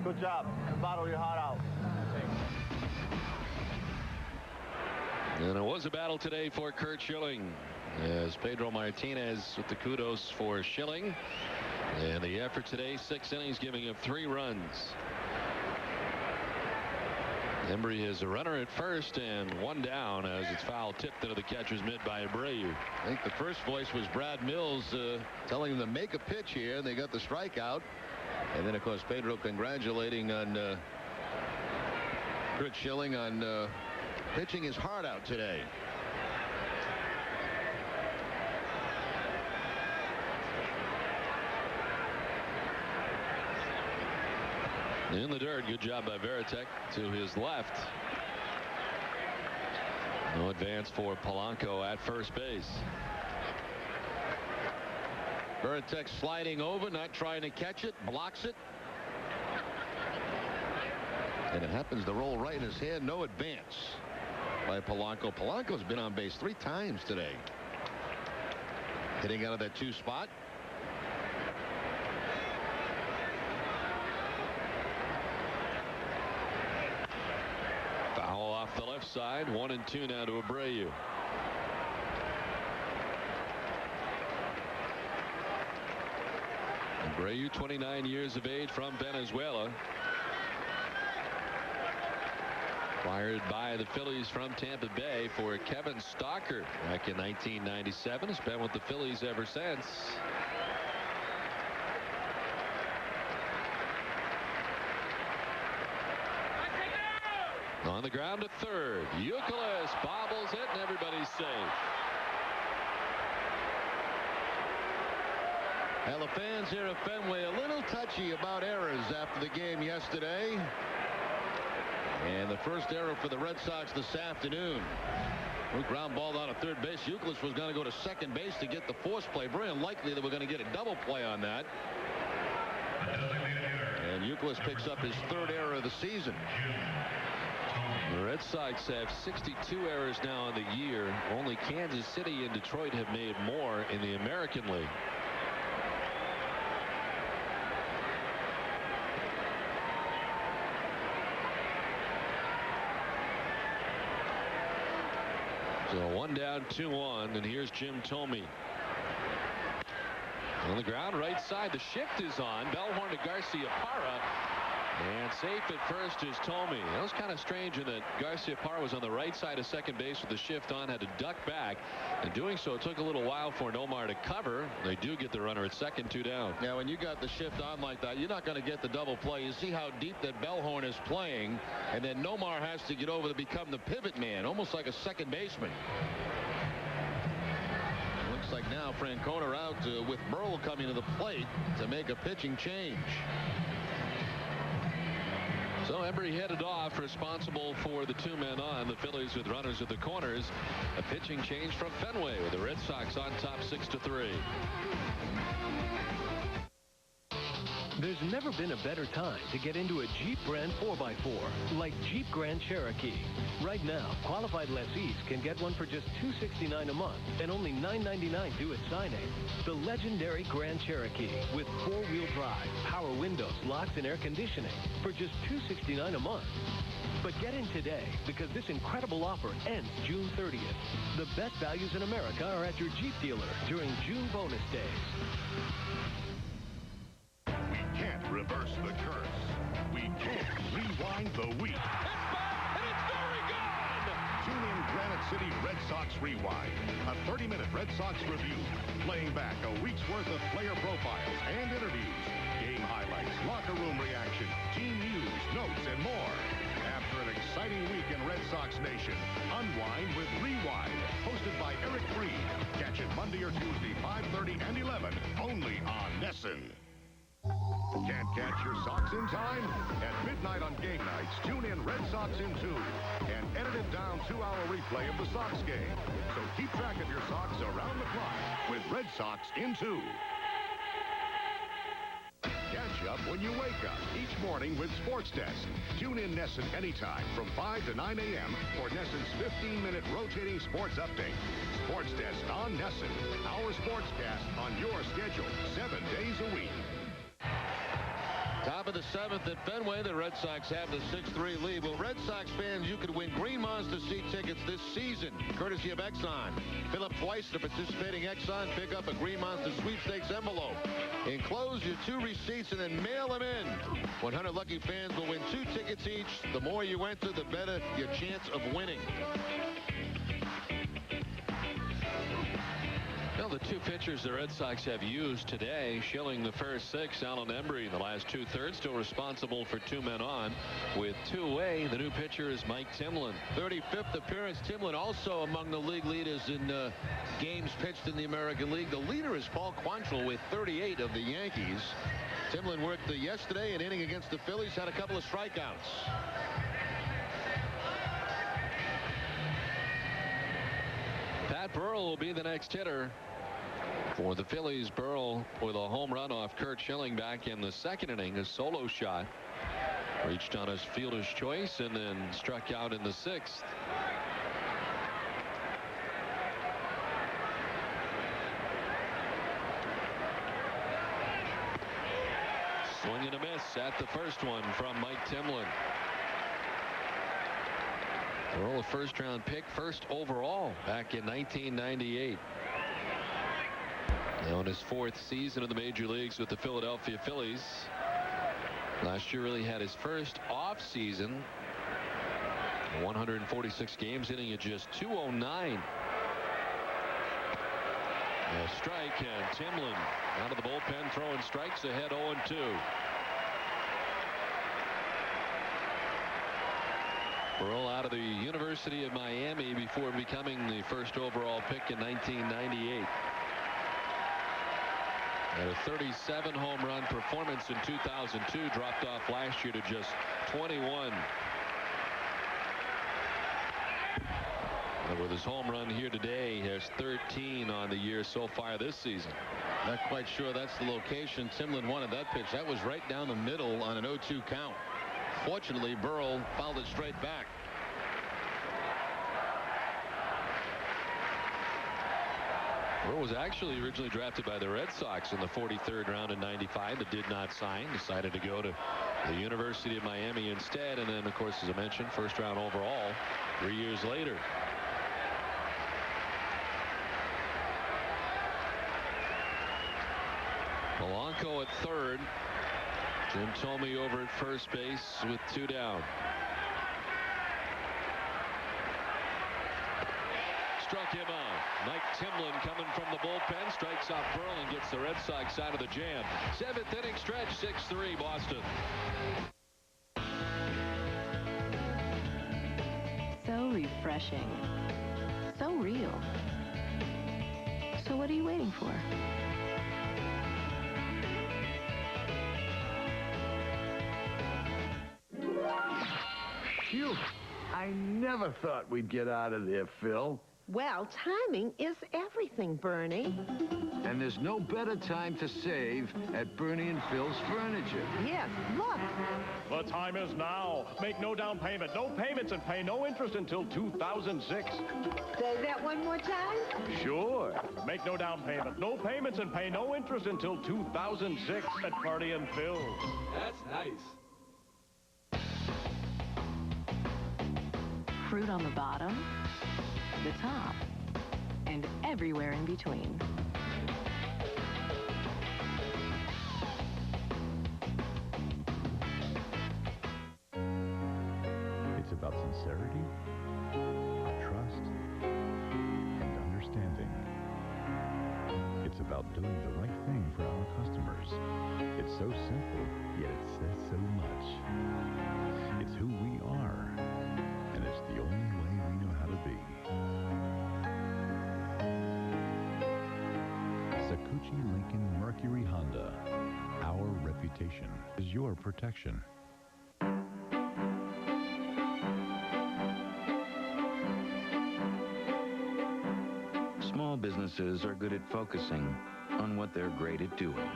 Good job. Bottle your heart out. And it was a battle today for Curt Schilling, as Pedro Martinez with the kudos for Schilling. And the effort today, 6 innings, giving up 3 runs. Embry has a runner at first and 1 down as it's foul tipped into the catcher's mitt by Abreu. I think the first voice was Brad Mills telling him to make a pitch here. They got the strikeout. And then, of course, Pedro congratulating on Curt Schilling on pitching his heart out today. In the dirt, good job by Veritek to his left. No advance for Polanco at first base. Veritek sliding over, not trying to catch it, blocks it. And it happens to roll right in his hand. No advance by Polanco. Polanco's been on base 3 times today. Hitting out of that 2 spot. Foul off the left side. 1-2 now to Abreu. Abreu, 29 years of age, from Venezuela. Acquired by the Phillies from Tampa Bay for Kevin Stocker back in 1997. Has been with the Phillies ever since. On the ground to third. Youkilis bobbles it, and everybody's safe. Well, the fans here at Fenway a little touchy about errors after the game yesterday. And the first error for the Red Sox this afternoon. Ground ball out of third base. Youkilis was going to go to second base to get the force play. Very unlikely that we're going to get a double play on that. And Youkilis picks up his 3rd error of the season. The Red Sox have 62 errors now in the year. Only Kansas City and Detroit have made more in the American League. So 1 down, 2 on, and here's Jim Thome. On the ground, right side, the shift is on. Bellhorn to Garciaparra. And safe at first is Thome. That was kind of strange in that Garciaparra was on the right side of second base with the shift on, had to duck back. And doing so, it took a little while for Nomar to cover. They do get the runner at second, 2 down. Now, when you got the shift on like that, you're not going to get the double play. You see how deep that Bellhorn is playing. And then Nomar has to get over to become the pivot man, almost like a second baseman. Looks like now Francona out with Burl coming to the plate to make a pitching change. So Embry headed off, responsible for the 2 men on. The Phillies with runners at the corners. A pitching change from Fenway with the Red Sox on top 6-3. There's never been a better time to get into a Jeep brand 4x4 like Jeep Grand Cherokee. Right now, qualified lessees can get one for just $269 a month and only $999 due at signing. The legendary Grand Cherokee with 4-wheel drive, power windows, locks, and air conditioning for just $269 a month. But get in today because this incredible offer ends June 30th. The best values in America are at your Jeep dealer during June bonus days. We can't reverse the curse. We can't rewind the week. It's back, and it's very good! Tune in Granite City Red Sox Rewind, a 30-minute Red Sox review, playing back a week's worth of player profiles and interviews, game highlights, locker room reaction, team news, notes, and more. After an exciting week in Red Sox Nation, unwind with Rewind, hosted by Eric Freed. Catch it Monday or Tuesday, 5:30 and 11, only on Nesson. Can't catch your Sox in time? At midnight on game nights, tune in Red Sox in 2, an edited down 2-hour replay of the Sox game. So keep track of your Sox around the clock with Red Sox in 2. Catch up when you wake up each morning with Sports Desk. Tune in Nesson anytime from 5 to 9 a.m. for Nesson's 15-minute rotating sports update. Sports Desk on Nesson. Our sportscast on your schedule 7 days a week. Top of the 7th at Fenway, the Red Sox have the 6-3 lead. Well, Red Sox fans, you could win Green Monster seat tickets this season, courtesy of Exxon. Fill up twice at a participating Exxon. Pick up a Green Monster sweepstakes envelope. Enclose your 2 receipts and then mail them in. 100 lucky fans will win 2 tickets each. The more you enter, the better your chance of winning. Well, the 2 pitchers the Red Sox have used today, Schilling the first 6, Alan Embry in the last 2/3, still responsible for 2 men on. With 2 away, the new pitcher is Mike Timlin. 35th appearance. Timlin also among the league leaders in games pitched in the American League. The leader is Paul Quantrill with 38 of the Yankees. Timlin worked yesterday an inning against the Phillies, had a couple of strikeouts. Burrell will be the next hitter for the Phillies. Burrell with a home run off Curt Schilling back in the second inning. A solo shot. Reached on his fielder's choice and then struck out in the sixth. Swing and a miss at the first one from Mike Timlin. Burrell, a first-round pick, first overall back in 1998. Now in his fourth season in the major leagues with the Philadelphia Phillies. Last year really had his first off season. 146 games, hitting at just .209. A strike, and Timlin out of the bullpen throwing strikes ahead 0-2. Burrell out of the University of Miami before becoming the first overall pick in 1998. Had a 37 home run performance in 2002, dropped off last year to just 21. And with his home run here today, he has 13 on the year so far this season. Not quite sure that's the location Timlin wanted that pitch. That was right down the middle on an 0-2 count. Fortunately, Burrell fouled it straight back. Burrell was actually originally drafted by the Red Sox in the 43rd round in '95, but did not sign. Decided to go to the University of Miami instead. And then, of course, as I mentioned, first round overall 3 years later. Polanco at third. Jim Thome over at first base with 2 down. Struck him out. Mike Timlin coming from the bullpen, strikes out Burrell and gets the Red Sox out of the jam. 7th inning stretch, 6-3 Boston. So refreshing. So real. So what are you waiting for? Phew. I never thought we'd get out of there, Phil. Well, timing is everything, Bernie. And there's no better time to save at Bernie and Phil's Furniture. Yes, look. The time is now. Make no down payment, no payments, and pay no interest until 2006. Say that one more time. Sure. Make no down payment, no payments, and pay no interest until 2006 at Bernie and Phil's. That's nice. Fruit on the bottom, the top, and everywhere in between. It's about sincerity, trust, and understanding. It's about doing the right thing for our customers. It's so simple, yet it says so much. It's who we are. And it's the only way we know how to be. Sakuchi Lincoln Mercury Honda. Our reputation is your protection. Small businesses are good at focusing on what they're great at doing.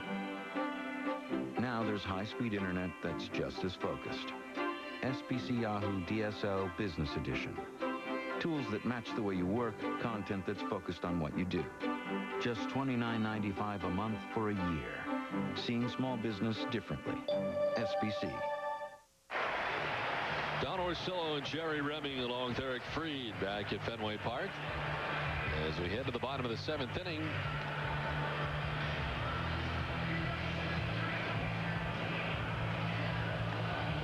Now there's high-speed internet that's just as focused. SBC Yahoo DSL Business Edition. Tools that match the way you work, content that's focused on what you do. Just $29.95 a month for a year. Seeing small business differently. SBC. Don Orsillo and Jerry Remy along with Eric Freed back at Fenway Park. As we head to the bottom of the 7th inning.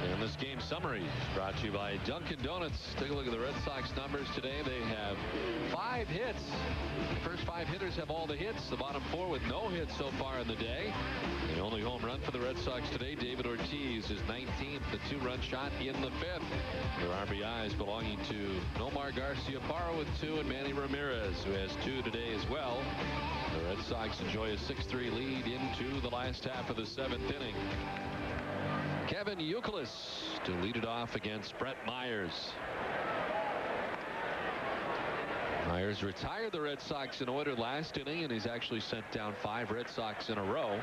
And this game summary is brought to you by Dunkin' Donuts. Take a look at the Red Sox numbers today. They have 5 hits. The first 5 hitters have all the hits. The bottom 4 with no hits so far in the day. The only home run for the Red Sox today, David Ortiz, his 19th, the 2-run shot in the 5th. Their RBIs belonging to Nomar Garciaparra with 2 and Manny Ramirez, who has 2 today as well. The Red Sox enjoy a 6-3 lead into the last half of the 7th inning. Kevin Youkilis to lead it off against Brett Myers. Myers Myers retired the Red Sox in order last inning, and he's actually sent down 5 Red Sox in a row.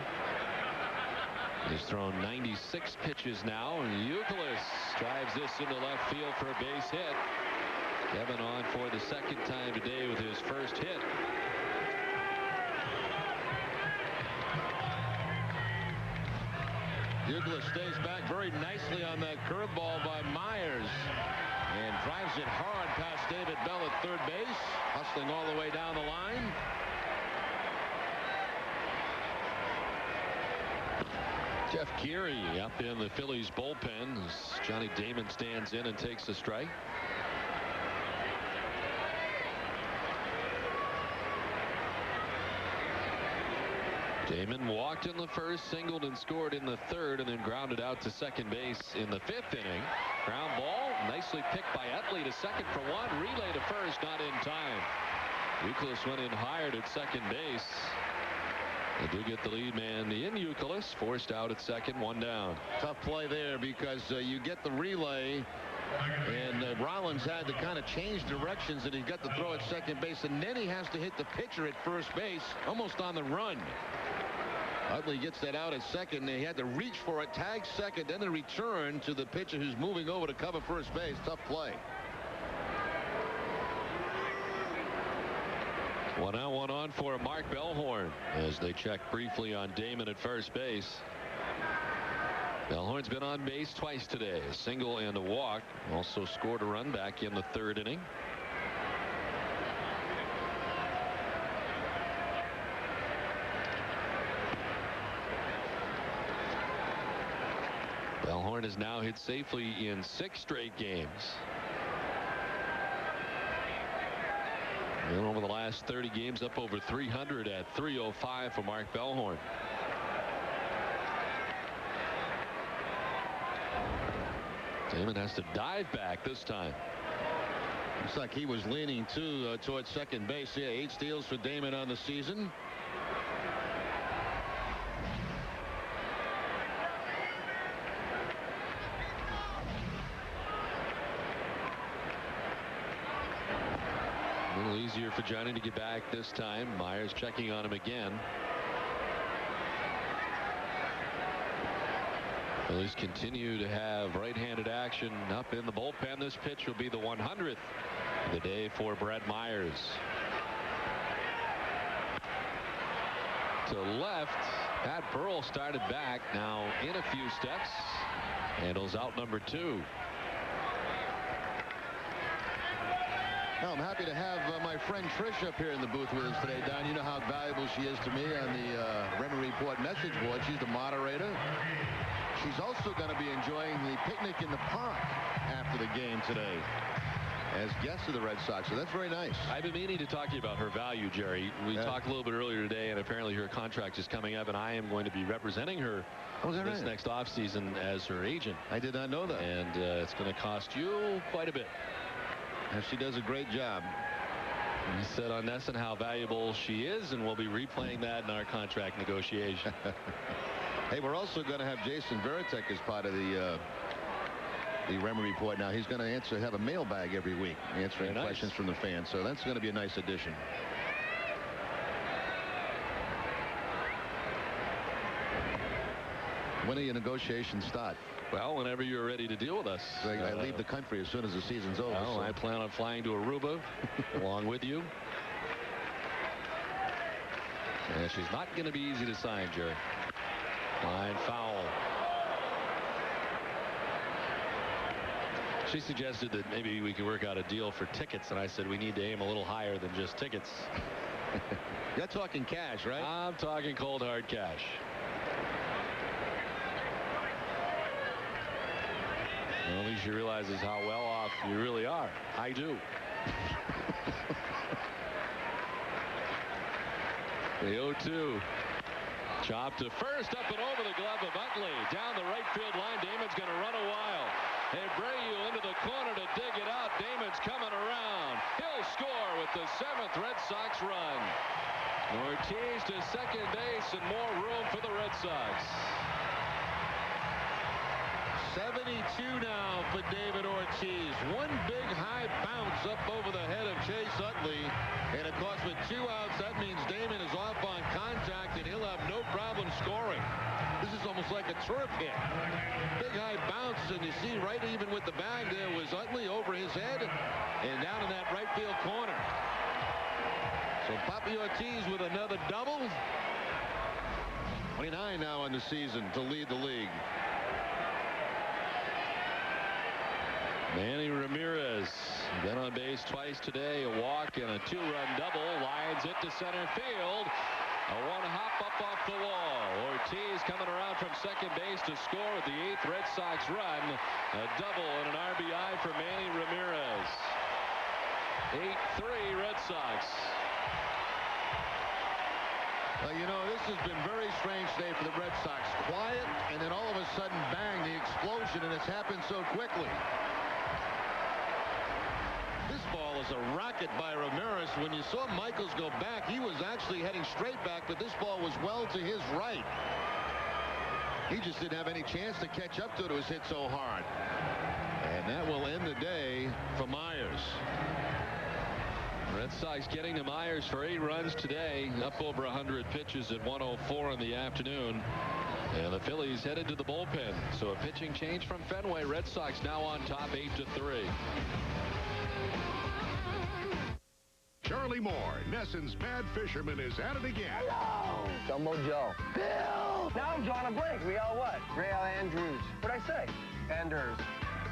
He's thrown 96 pitches now, and Youkilis drives this into left field for a base hit. Kevin on for the second time today with his first hit. Youkilis stays back very nicely on that curveball by Myers and drives it hard past David Bell at third base, hustling all the way down the line. Jeff Geary up in the Phillies bullpen as Johnny Damon stands in and takes the strike. Damon walked in the first, singled and scored in the third, and then grounded out to second base in the 5th inning. Ground ball nicely picked by Utley to second for 1. Relay to first, not in time. Youkilis went in hired at second base. They do get the lead man in Youkilis, forced out at second, 1 down. Tough play there because you get the relay, and Rollins had to kind of change directions, and he got to throw at second base, and then he has to hit the pitcher at first base almost on the run. Utley gets that out at second, and he had to reach for it, tag second, then the return to the pitcher who's moving over to cover first base. Tough play. 1 out, 1 on for Mark Bellhorn as they check briefly on Damon at first base. Bellhorn's been on base twice today, a single and a walk. Also scored a run back in the 3rd inning. Bellhorn has now hit safely in 6 straight games. And over the last 30 games, up over 300 at 305 for Mark Bellhorn. Damon has to dive back this time. Looks like he was leaning towards second base. Yeah, 8 steals for Damon on the season. A little easier for Johnny to get back this time. Myers checking on him again. Phillies continue to have right-handed action up in the bullpen. This pitch will be the 100th of the day for Brett Myers. To left, Pat Burrell started back, now in a few steps. Handles out number 2. Well, I'm happy to have my friend Trish up here in the booth with us today, Don. You know how valuable she is to me on the Remedy Report message board. She's the moderator. She's also going to be enjoying the picnic in the park after the game today as guests of the Red Sox. So that's very nice. I've been meaning to talk to you about her value, Jerry. We talked a little bit earlier today, and apparently her contract is coming up, and I am going to be representing her this next offseason as her agent. I did not know that. And it's going to cost you quite a bit. And she does a great job. You said on Nesson how valuable she is, and we'll be replaying that in our contract negotiation. Hey, we're also going to have Jason Veritek as part of the Remedy Report. Now he's going to have a mailbag every week answering questions from the fans. So that's going to be a nice addition. When do your negotiations start? Well, whenever you're ready to deal with us. I leave the country as soon as the season's over. Well, I plan on flying to Aruba along with you. And she's not going to be easy to sign, Jerry. Line foul. She suggested that maybe we could work out a deal for tickets, and I said we need to aim a little higher than just tickets. You're talking cash, right? I'm talking cold hard cash. Well, at least she realizes how well off you really are. I do. The 0-2. Chop to first, up and over the glove of Utley. Down the right field line. Damon's going to run a while. Abreu into the corner to dig it out. Damon's coming around. He'll score with the 7th Red Sox run. Ortiz to second base and more room for the Red Sox. 72 now for David Ortiz. One big high bounce up over the head of Chase Utley. And of course, with 2 outs, that means Damon is off on contact, and he'll have no problem scoring. This is almost like a turf hit. Big high bounce, and you see right even with the bag there was Utley over his head and down in that right field corner. So Papi Ortiz with another double. 29 now in the season to lead the league. Manny Ramirez been on base twice today. A walk and a 2-run double. Lines it to center field. A 1-hop up off the wall. Ortiz coming around from second base to score with the 8th Red Sox run. A double and an RBI for Manny Ramirez. 8-3 Red Sox. Well, you know, this has been very strange today for the Red Sox. Quiet, and then all of a sudden, bang, the explosion, and it's happened so quickly. This ball is a rocket by Ramirez. When you saw Michaels go back, he was actually heading straight back, but this ball was well to his right. He just didn't have any chance to catch up to it. It was hit so hard. And that will end the day for Myers. Red Sox getting to Myers for 8 runs today, up over 100 pitches at 104 in the afternoon. And the Phillies headed to the bullpen. So a pitching change from Fenway. Red Sox now on top 8-3. Charlie Moore, Nesson's Mad Fisherman, is at it again. Hello! Jumbo Joe. Bill! Now I'm drawing a blank. Real what? Real Andrews. What'd I say? Anders.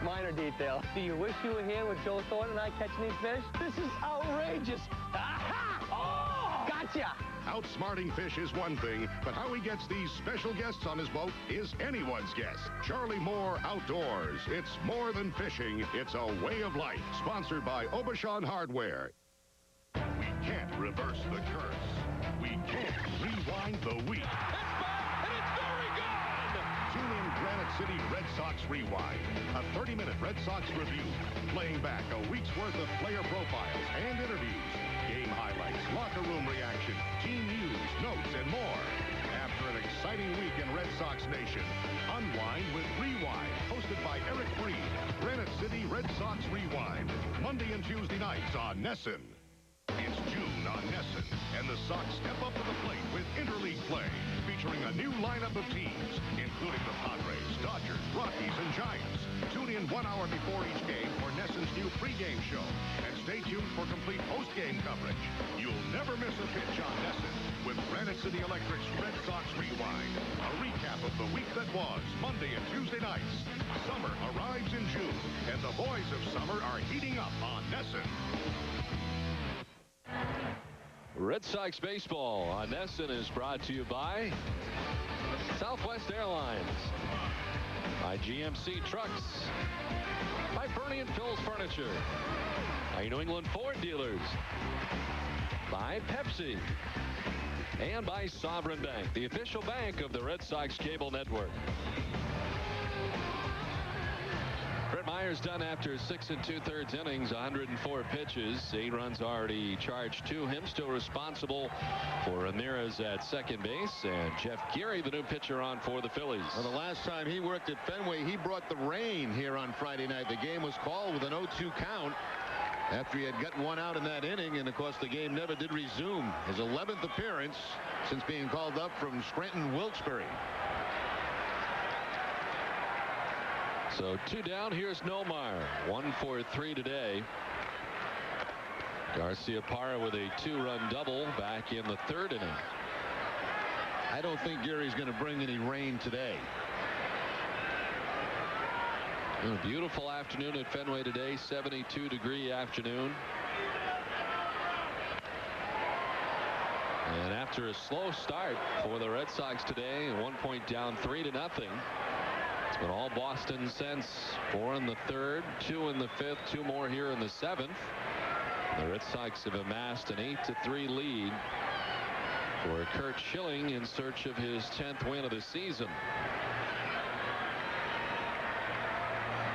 Minor detail. Do you wish you were here with Joe Thornton and I catching these fish? This is outrageous. Aha! Oh! Gotcha! Outsmarting fish is one thing, but how he gets these special guests on his boat is anyone's guess. Charlie Moore Outdoors. It's more than fishing. It's a way of life. Sponsored by Obashan Hardware. We can't reverse the curse. We can't rewind the week. It's back, and it's very good! Tune in Granite City Red Sox Rewind, a 30-minute Red Sox review, playing back a week's worth of player profiles and interviews, game highlights, locker room reaction, team news, notes, and more. After an exciting week in Red Sox Nation, unwind with Rewind, hosted by Eric Breed. Granite City Red Sox Rewind, Monday and Tuesday nights on Nesson. It's June on Nesson, and the Sox step up to the plate with interleague play, featuring a new lineup of teams, including the Padres, Dodgers, Rockies, and Giants. Tune in 1 hour before each game for Nesson's new pregame show, and stay tuned for complete postgame coverage. You'll never miss a pitch on Nesson with Granite City Electric's Red Sox Rewind, a recap of the week that was, Monday and Tuesday nights. Summer arrives in June, and the boys of summer are heating up on Nesson. Red Sox baseball on Nesson is brought to you by Southwest Airlines, by GMC Trucks, by Bernie and Phil's Furniture, by New England Ford Dealers, by Pepsi, and by Sovereign Bank, the official bank of the Red Sox cable network. Brett Myers done after 6 2/3 innings, 104 pitches, 8 runs already charged to him. Still responsible for Ramirez at second base, and Jeff Geary, the new pitcher, on for the Phillies. Well, the last time he worked at Fenway, he brought the rain here on Friday night. The game was called with an 0-2 count after he had gotten 1 out in that inning, and of course the game never did resume. His 11th appearance since being called up from Scranton Wilkes-Barre. So 2 down. Here's Nomar. 1 for 3 today. Garcia-Parra with a 2-run double back in the 3rd inning. I don't think Gary's going to bring any rain today. A beautiful afternoon at Fenway today. 72-degree afternoon. And after a slow start for the Red Sox today, 1 point down, 3-0. It's been all Boston since. 4 in the 3rd, 2 in the 5th, 2 more here in the 7th. The Red Sox have amassed an 8-3 lead for Curt Schilling in search of his 10th win of the season.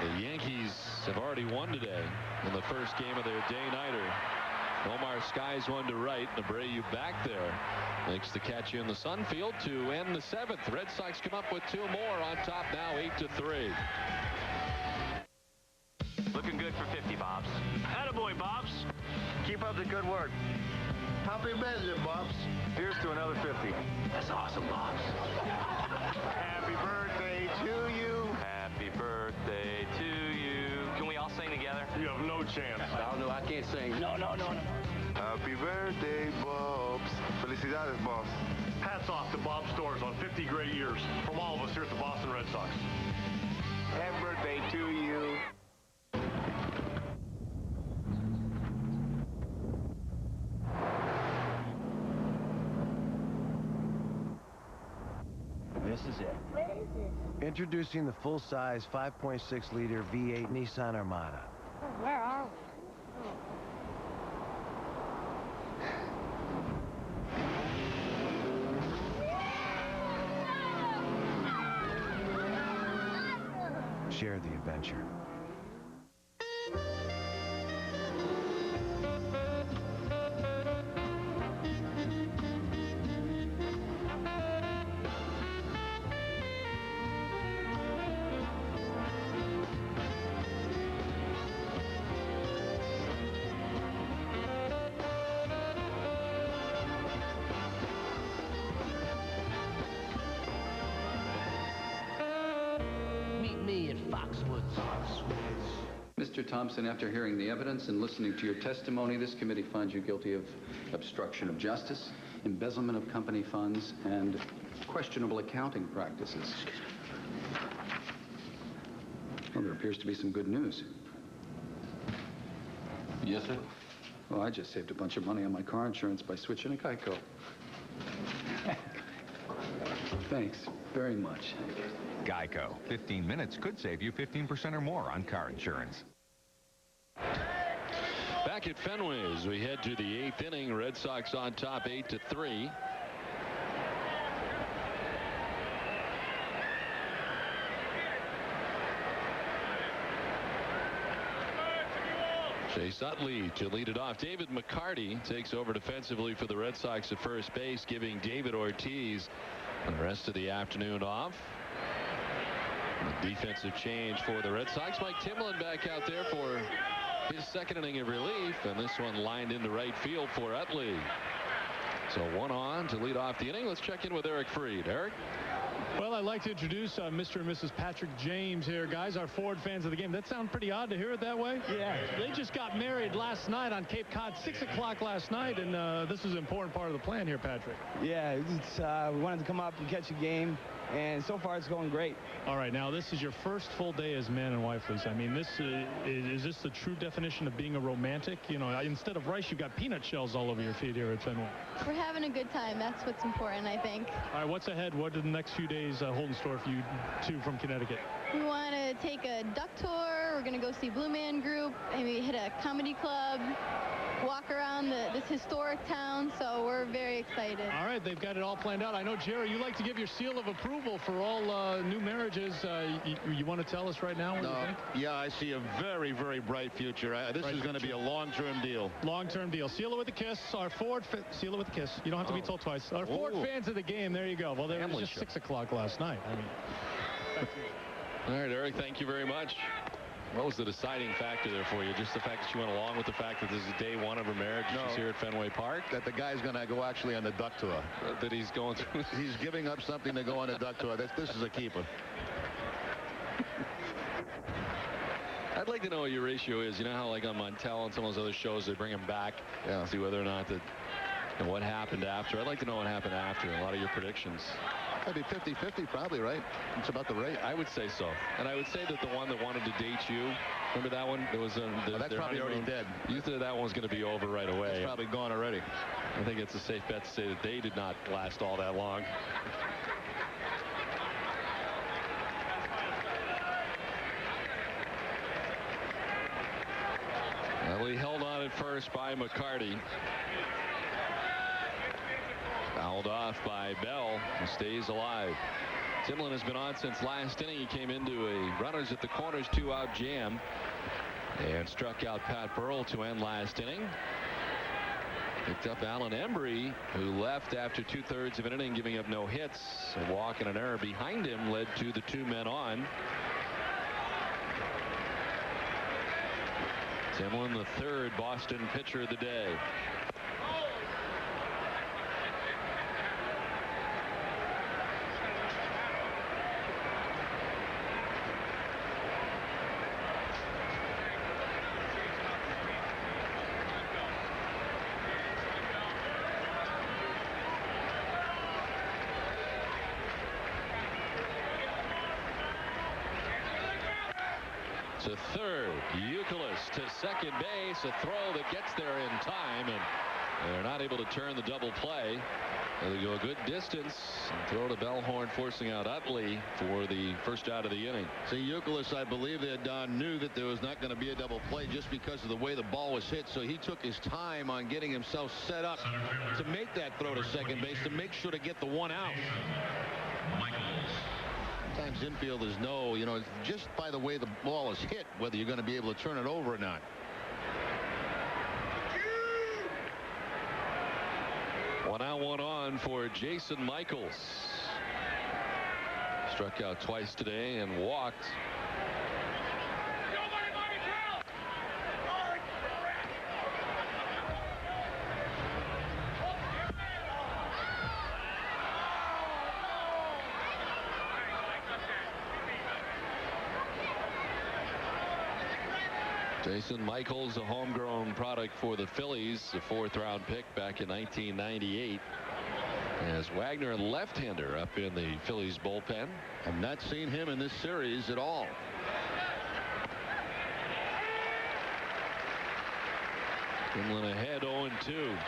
The Yankees have already won today in the first game of their day-nighter. Omar skies one to right. and Abreu back there makes the catch in the Sunfield to end the 7th. Red Sox come up with 2 more on top now, 8-3. Looking good for 50, Bobs. Attaboy, Bobs. Keep up the good work. Happy birthday, Bobs. Here's to another 50. That's awesome, Bobs. Happy birthday to you. Happy birthday to you. Can we all sing together? You have no chance. No, I can't sing. No. Happy birthday, Bobs. Felicidades, Bobs. Hats off to Bob Stores on 50 great years from all of us here at the Boston Red Sox. Happy birthday to you. This is it. What is this? Introducing the full-size 5.6-liter V8 Nissan Armada. Oh, where are we? Share the adventure. Mr. Thompson, after hearing the evidence and listening to your testimony, this committee finds you guilty of obstruction of justice, embezzlement of company funds, and questionable accounting practices. Well, there appears to be some good news. Yes, sir? Well, I just saved a bunch of money on my car insurance by switching to Geico. Thanks very much. Geico. 15 minutes could save you 15% or more on car insurance. Back at Fenway as we head to the 8th inning. Red Sox on top 8-3. Chase Utley to lead it off. David McCarty takes over defensively for the Red Sox at first base, giving David Ortiz the rest of the afternoon off. The defensive change for the Red Sox. Mike Timlin back out there for his second inning of relief, and this one lined into right field for Utley. So 1 on to lead off the inning. Let's check in with Eric Freed. Eric? Well, I'd like to introduce Mr. and Mrs. Patrick James here, guys, our Ford fans of the game. That sound pretty odd to hear it that way? Yeah. They just got married last night on Cape Cod, 6 o'clock last night, and this is an important part of the plan here, Patrick. Yeah, we wanted to come up and catch a game, and so far it's going great. All right, now this is your first full day as man and wife, Lisa. I mean, this is this the true definition of being a romantic? You know, instead of rice, you've got peanut shells all over your feet here at Fenway. We're having a good time. That's what's important, I think. All right, what's ahead? What do the next few days hold in store for you two from Connecticut? We want to take a duck tour. We're going to go see Blue Man Group, maybe hit a comedy club, walk around this historic town, so we're very excited. All right, they've got it all planned out. I know, Jerry, you like to give your seal of approval for all new marriages. You want to tell us right now what you think? Yeah, I see a very, very bright future. This is going to be a long-term deal. Long-term deal. Seal it with a kiss. Our Ford, seal it with a kiss. You don't have to be told twice. Our Ford fans of the game, there you go. Well, there was just 6 o'clock last night. I mean, all right, Eric, thank you very much. What was the deciding factor there for you? Just the fact that you went along with the fact that this is day 1 of her marriage? No. She's here at Fenway Park? That the guy's going to go actually on the duck tour. That he's going through. He's giving up something to go on the duck tour. This is a keeper. I'd like to know what your ratio is. You know how like on Montel and some of those other shows they bring him back, see whether or not that, and what happened after. I'd like to know what happened after. A lot of your predictions. That'd be 50-50 probably, right? It's about the rate. I would say so. And I would say that the one that wanted to date you, remember that one? There was that's probably already dead. You said that one was going to be over right away. It's probably gone already. I think it's a safe bet to say that they did not last all that long. Well, he held on at first by McCarty. Fouled off by Bell, who stays alive. Timlin has been on since last inning. He came into a runners at the corners 2-out jam and struck out Pat Burrell to end last inning. Picked up Alan Embry, who left after 2/3 of an inning, giving up no hits. A walk and an error behind him led to the 2 men on. Timlin, the 3rd Boston pitcher of the day. To third, Youkilis to second base, a throw that gets there in time, and they're not able to turn the double play. They go a good distance and throw to Bellhorn, forcing out Utley for the first out of the inning. See, Youkilis, I believe that Don knew that there was not going to be a double play just because of the way the ball was hit, so he took his time on getting himself set up to make that throw to second base, to make sure to get the 1 out. Sometimes infielders know, just by the way the ball is hit, whether you're going to be able to turn it over or not. One out, one on for Jason Michaels. Struck out twice today and walked. Jason Michaels, a homegrown product for the Phillies, a 4th-round pick back in 1998. As Wagner, a left-hander, up in the Phillies bullpen. I've not seen him in this series at all. Finland ahead 0-2.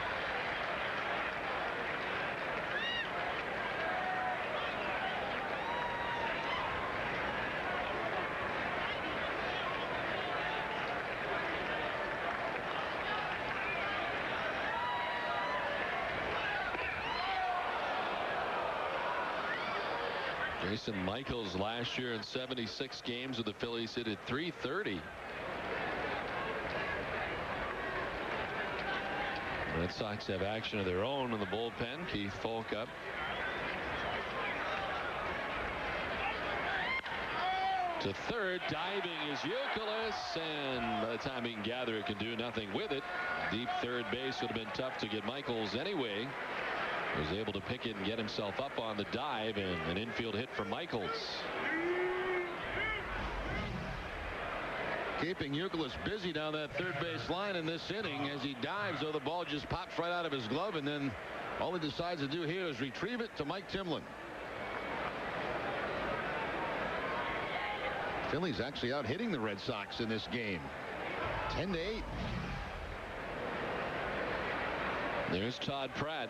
Jason Michaels last year in 76 games with the Phillies hit at .330. Red Sox have action of their own in the bullpen. Keith Folk up. To third, diving is Youkilis, and by the time he can gather it, can do nothing with it. Deep third base would have been tough to get Michaels anyway. Was able to pick it and get himself up on the dive, and an infield hit for Michaels. Keeping Youkilis busy down that third base line in this inning as he dives, though the ball just pops right out of his glove, and then all he decides to do here is retrieve it to Mike Timlin. Phillies actually out hitting the Red Sox in this game, 10-8. There's Todd Pratt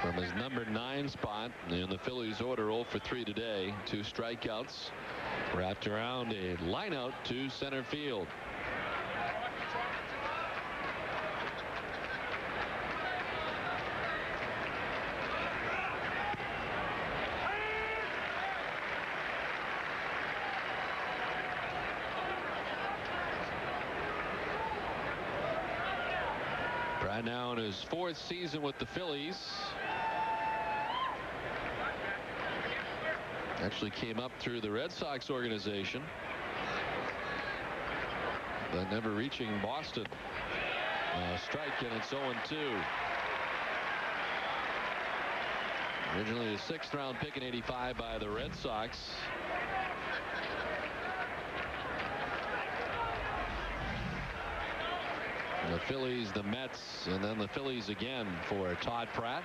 from his number 9 spot in the Phillies order. 0 for 3 today. 2 strikeouts, wrapped around a line out to center field. Pratt now in his 4th season with the Phillies. Actually came up through the Red Sox organization, but never reaching Boston. Strike, and it's 0-2. Originally a 6th-round pick in '85 by the Red Sox. The Phillies, the Mets, and then the Phillies again for Todd Pratt.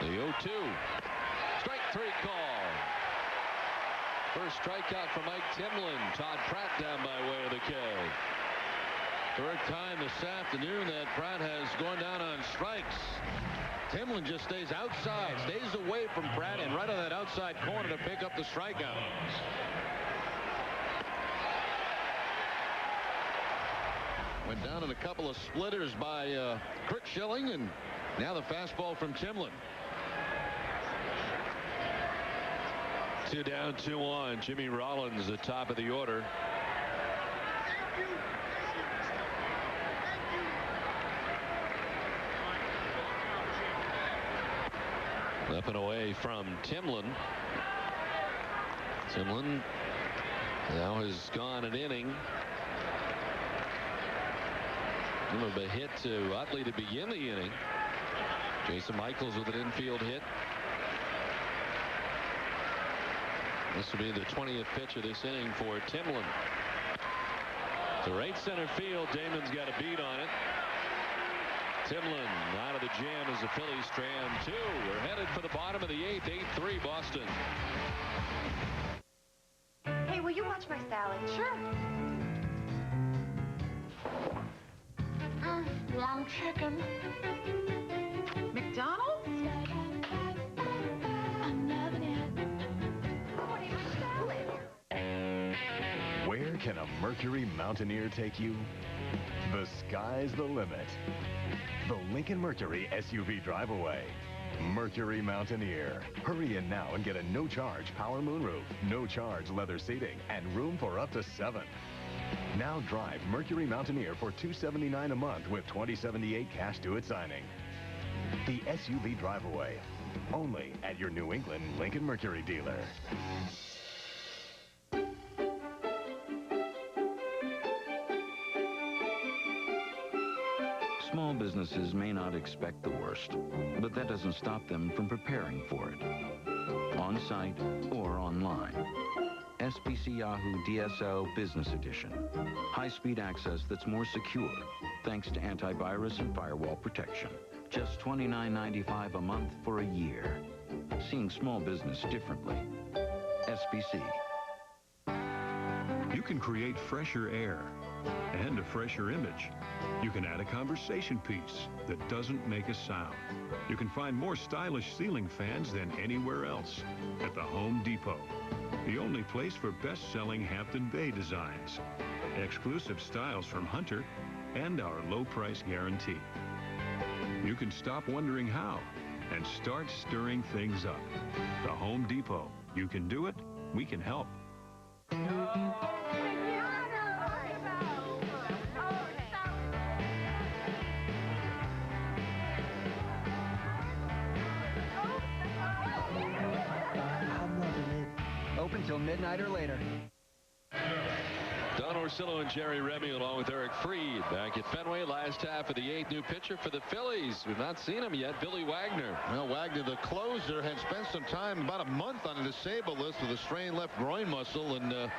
The 0-2. Strike 3 call. First strikeout for Mike Timlin. Todd Pratt down by way of the K. 3rd time this afternoon that Pratt has gone down on strikes. Timlin just stays outside, stays away from Pratt, and right on that outside corner to pick up the strikeout. Went down in a couple of splitters by Curt Schilling, and now the fastball from Timlin. 2 down, 2 on. Jimmy Rollins, the top of the order. Slipping away from Timlin. Timlin now has gone an inning. A hit to Utley to begin the inning. Jason Michaels with an infield hit. This will be the 20th pitch of this inning for Timlin. To right center field. Damon's got a beat on it. Timlin out of the jam as the Phillies strand two. We're headed for the bottom of the 8th. 8-3 Boston. Hey, will you watch my salad? Sure. Long chicken. McDonald's? Where can a Mercury Mountaineer take you? The sky's the limit. The Lincoln Mercury SUV drive-away. Mercury Mountaineer. Hurry in now and get a no-charge power moonroof, no-charge leather seating, and room for up to 7. Now drive Mercury Mountaineer for $279 a month with $2078 cash due at signing. The SUV drive-away. Only at your New England Lincoln Mercury dealer. Small businesses may not expect the worst, but that doesn't stop them from preparing for it. On site or online. SBC Yahoo DSL Business Edition. High-speed access that's more secure thanks to antivirus and firewall protection. Just $29.95 a month for a year. Seeing small business differently. SBC. You can create fresher air and a fresher image. You can add a conversation piece that doesn't make a sound. You can find more stylish ceiling fans than anywhere else at the Home Depot. The only place for best-selling Hampton Bay designs, exclusive styles from Hunter, and our low price guarantee. You can stop wondering how and start stirring things up. The Home Depot. You can do it. We can help. Open till midnight or later. Don Orsillo and Jerry Remy along with Eric Freed back at Fenway. Last half of the 8th. New pitcher for the Phillies. We've not seen him yet. Billy Wagner. Well, Wagner, the closer, had spent some time, about a month, on a disabled list with a strained left groin muscle. And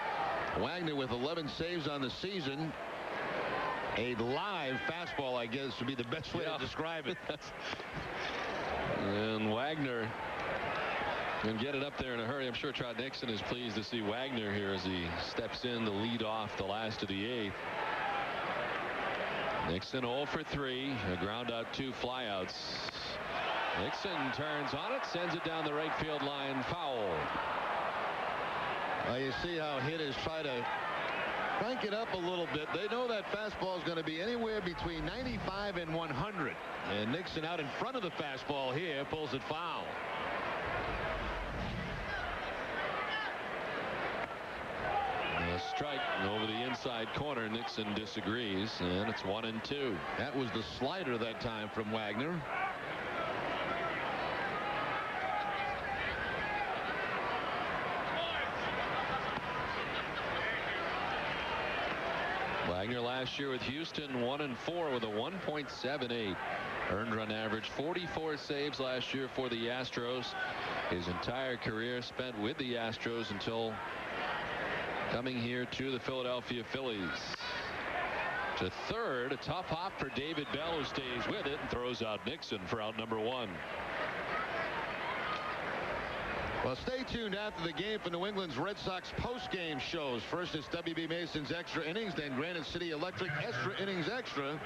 Wagner with 11 saves on the season. A live fastball, I guess, would be the best way to describe it. And Wagner and get it up there in a hurry. I'm sure Trot Nixon is pleased to see Wagner here as he steps in to lead off the last of the 8th. Nixon 0 for 3. A ground out, 2 flyouts. Nixon turns on it, sends it down the right field line, foul. Well, you see how hitters try to crank it up a little bit. They know that fastball is going to be anywhere between 95 and 100. And Nixon out in front of the fastball here pulls it foul. A strike over the inside corner. Nixon disagrees, and it's 1-2. That was the slider that time from Wagner. Wagner last year with Houston 1-4 with a 1.78 earned run average. 44 saves last year for the Astros. His entire career spent with the Astros until coming here to the Philadelphia Phillies. To third, a tough hop for David Bell, who stays with it and throws out Nixon for out number 1. Well, stay tuned after the game for New England's Red Sox post-game shows. First, it's W.B. Mason's Extra Innings, then Granite City Electric Extra Innings Extra.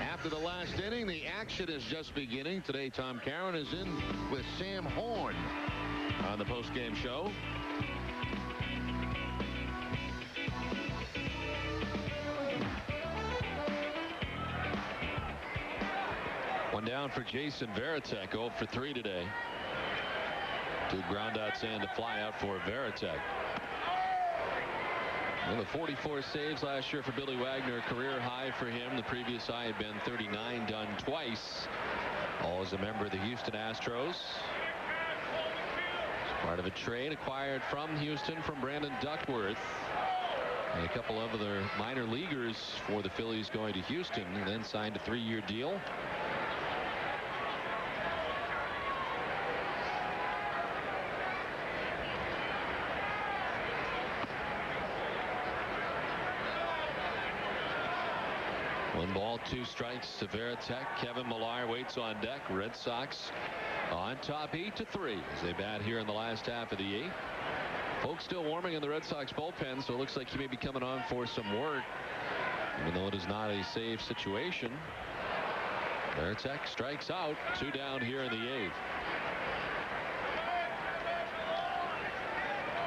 After the last inning, the action is just beginning. Today, Tom Caron is in with Sam Horn on the post-game show. One down for Jason Varitek, 0 for 3 today. 2 ground outs and a fly out for Varitek. Well, the 44 saves last year for Billy Wagner, career high for him. The previous high had been 39, done twice. All as a member of the Houston Astros. Part of a trade acquired from Houston from Brandon Duckworth. And a couple of other minor leaguers for the Phillies going to Houston, and then signed a 3-year deal. One ball, 2 strikes to Veritek. Kevin Millar waits on deck. Red Sox on top 8-3 as they bat here in the last half of the 8th. Folks still warming in the Red Sox bullpen, so it looks like he may be coming on for some work, even though it is not a save situation. Veritek strikes out. 2 down here in the 8th.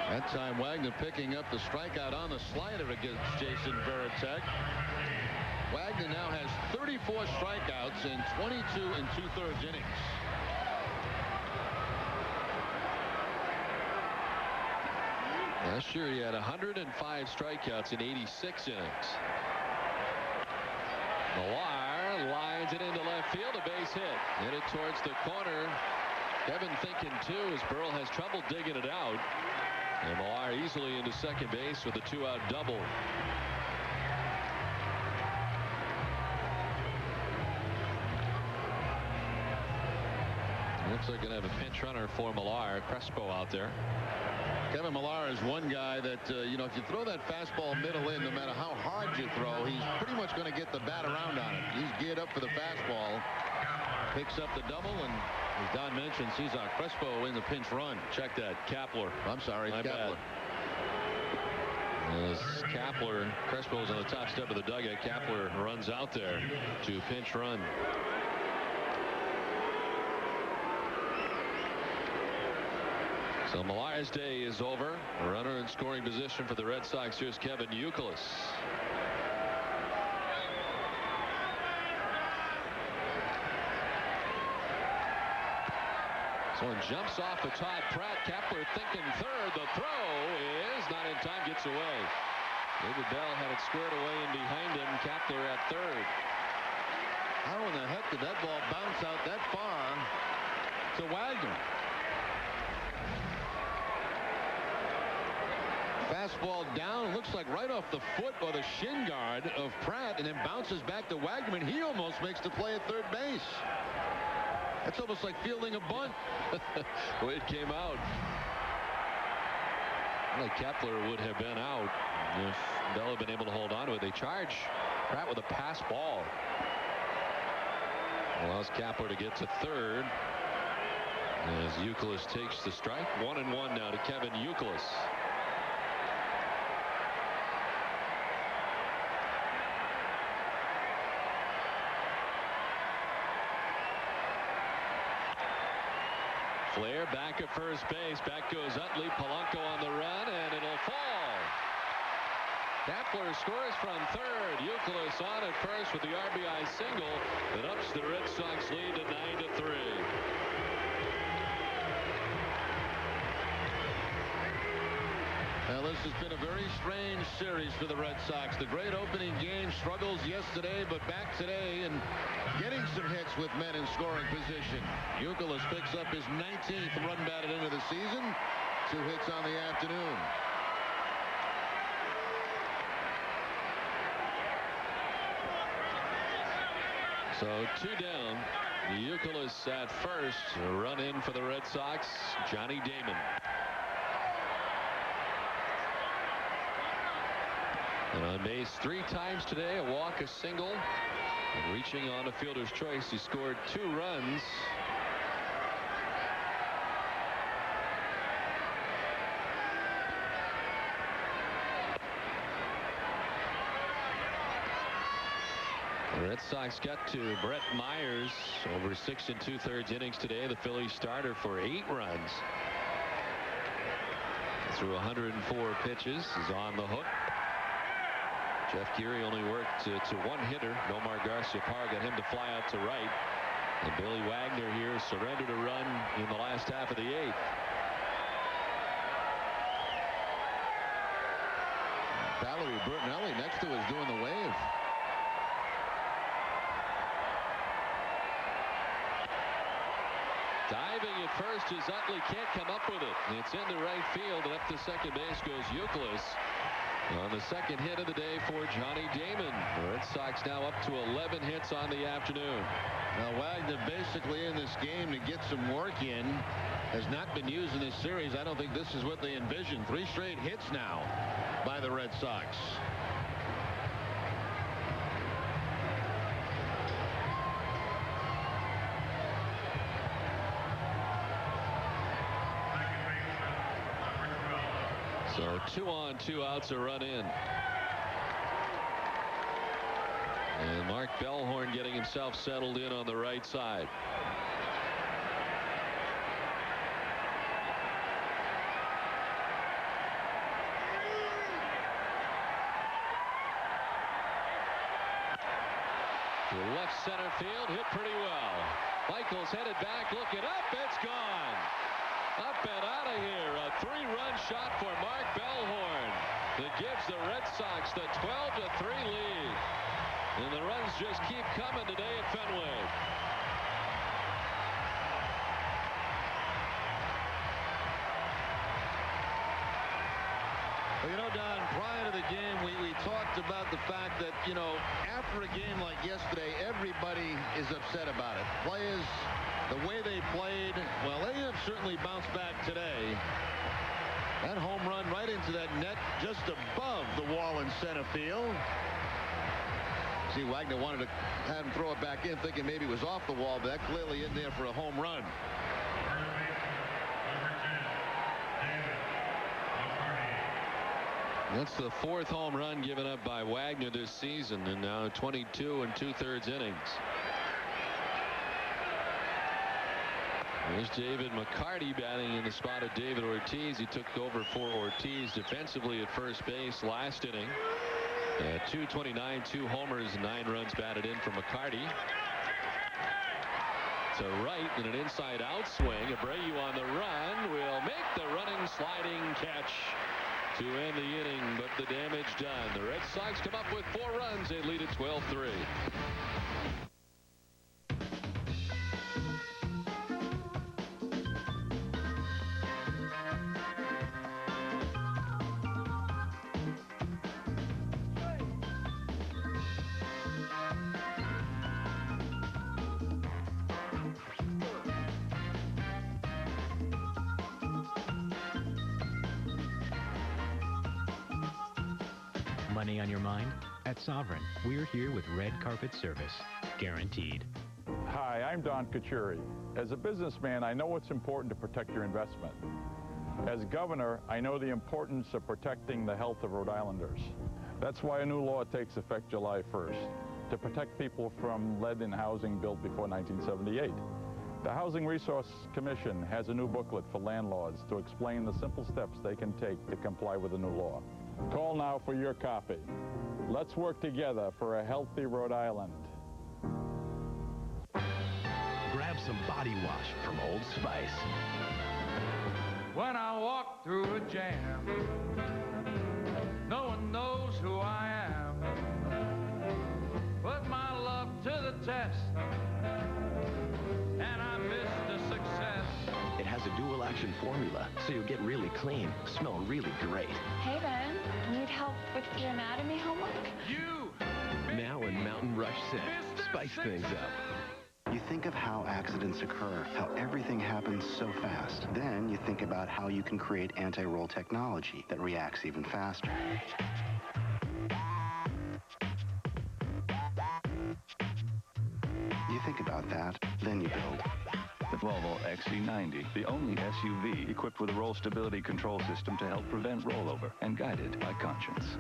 That time Wagner picking up the strikeout on the slider against Jason Veritek. Wagner now has 34 strikeouts in 22 2/3 innings. Last year he had 105 strikeouts in 86 innings. Millar lines it into left field. A base hit. Hit it towards the corner. Kevin thinking too as Burrell has trouble digging it out. And Millar easily into second base with a 2-out double. Looks like going to have a pinch runner for Millar. Crespo out there. Kevin Millar is one guy that, you know, if you throw that fastball middle in, no matter how hard you throw, he's pretty much going to get the bat around on it. He's geared up for the fastball. Picks up the double, and as Don mentioned, Cesar Crespo in the pinch run. Check that. Kapler. I'm sorry, Kapler. As Kapler, Crespo's on the top step of the dugout. Kapler runs out there to pinch run. So Millar's day is over. A runner in scoring position for the Red Sox. Here's Kevin Youkilis. So one jumps off of Todd Pratt. Kapler thinking third. The throw is not in time. Gets away. David Bell had it squared away and behind him. Kapler at third. How in the heck did that ball bounce out that far to Wagner? Fastball down, looks like right off the foot or the shin guard of Pratt, and then bounces back to Wagner, and he almost makes the play at third base. That's almost like fielding a bunt. The way it came out. Like Kapler would have been out if Bell had been able to hold on to it. They charge Pratt with a pass ball. Allows Kapler to get to third as Youkilis takes the strike. 1-1 now to Kevin Youkilis. Flair back at first base. Back goes Utley. Polanco on the run, and it'll fall. Kapler scores from third. Youkilis on at first with the RBI single that ups the Red Sox lead to 9-3. Well, this has been a very strange series for the Red Sox. The great opening game, struggles yesterday, but back today and getting some hits with men in scoring position. Youkilis picks up his 19th run batted into the season. 2 hits on the afternoon. So 2 down. Youkilis at first. A run in for the Red Sox. Johnny Damon. And on base 3 times today, a walk, a single, and reaching on a fielder's choice. He scored 2 runs. The Red Sox got to Brett Myers over 6 2/3 innings today. The Phillies starter for 8 runs. Through 104 pitches, is on the hook. Jeff Geary only worked to 1 hitter. Nomar Garciaparra got him to fly out to right. And Billy Wagner here surrendered a run in the last half of the 8th. Valerie Bertinelli next to us doing the wave. Diving at first as Utley can't come up with it. It's into right field, and up to second base goes Youkilis on the second hit of the day for Johnny Damon. The Red Sox now up to 11 hits on the afternoon. Now Wagner basically in this game to get some work in. Has not been used in this series. I don't think this is what they envisioned. 3 straight hits now by the Red Sox. So 2 on, 2 outs, a run in. And Mark Bellhorn getting himself settled in on the right side. To left center field, hit pretty well. Michaels headed back, looking up, it's gone. Up and out of here. A 3-run shot for Mark Bellhorn that gives the Red Sox the 12-3 lead. And the runs just keep coming today at Fenway. Well, you know, Don, prior to the game, we talked about the fact that, you know, after a game like yesterday, everybody is upset about it. Players, the way they played, well, they have certainly bounced back today. That home run right into that net just above the wall in center field. See, Wagner wanted to have him throw it back in, thinking maybe it was off the wall, but that clearly in there for a home run. That's the 4th home run given up by Wagner this season, and now 22 2/3 innings. There's David McCarty batting in the spot of David Ortiz. He took over for Ortiz defensively at first base last inning. 229, 2 homers, 9 runs batted in for McCarty. To right in an inside out swing. Abreu on the run will make the running sliding catch to end the inning, but the damage done. The Red Sox come up with 4 runs. They lead at 12-3. Money on your mind? At Sovereign, we're here with red carpet service. Guaranteed. Hi, I'm Don Kachuri. As a businessman, I know it's important to protect your investment. As governor, I know the importance of protecting the health of Rhode Islanders. That's why a new law takes effect July 1st, to protect people from lead in housing built before 1978. The Housing Resource Commission has a new booklet for landlords to explain the simple steps they can take to comply with the new law. Call now for your copy. Let's work together for a healthy Rhode Island. Grab some body wash from Old Spice. When I walk through a jam, no one knows who I am. Put my love to the test, and I missed the success. It has a dual action formula, so you'll get really clean, smell really great. Hey, Ben. Need help with your anatomy homework? Now in Mountain Rush 6, spice things up. You think of how accidents occur, how everything happens so fast. Then you think about how you can create anti-roll technology that reacts even faster. You think about that, then you build. The Volvo XC90, the only SUV equipped with a roll stability control system to help prevent rollover and guided by conscience.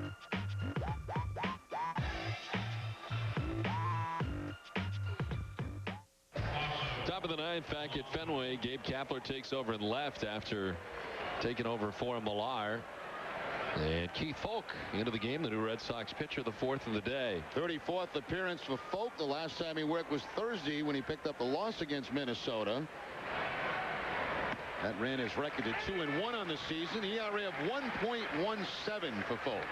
Top of the 9th back at Fenway. Gabe Kapler takes over in left after taking over for Millar. And Keith Folk into the game, the new Red Sox pitcher, the 4th of the day. 34th appearance for Folk. The last time he worked was Thursday when he picked up the loss against Minnesota. That ran his record to 2-1 on the season. ERA of 1.17 for Folk.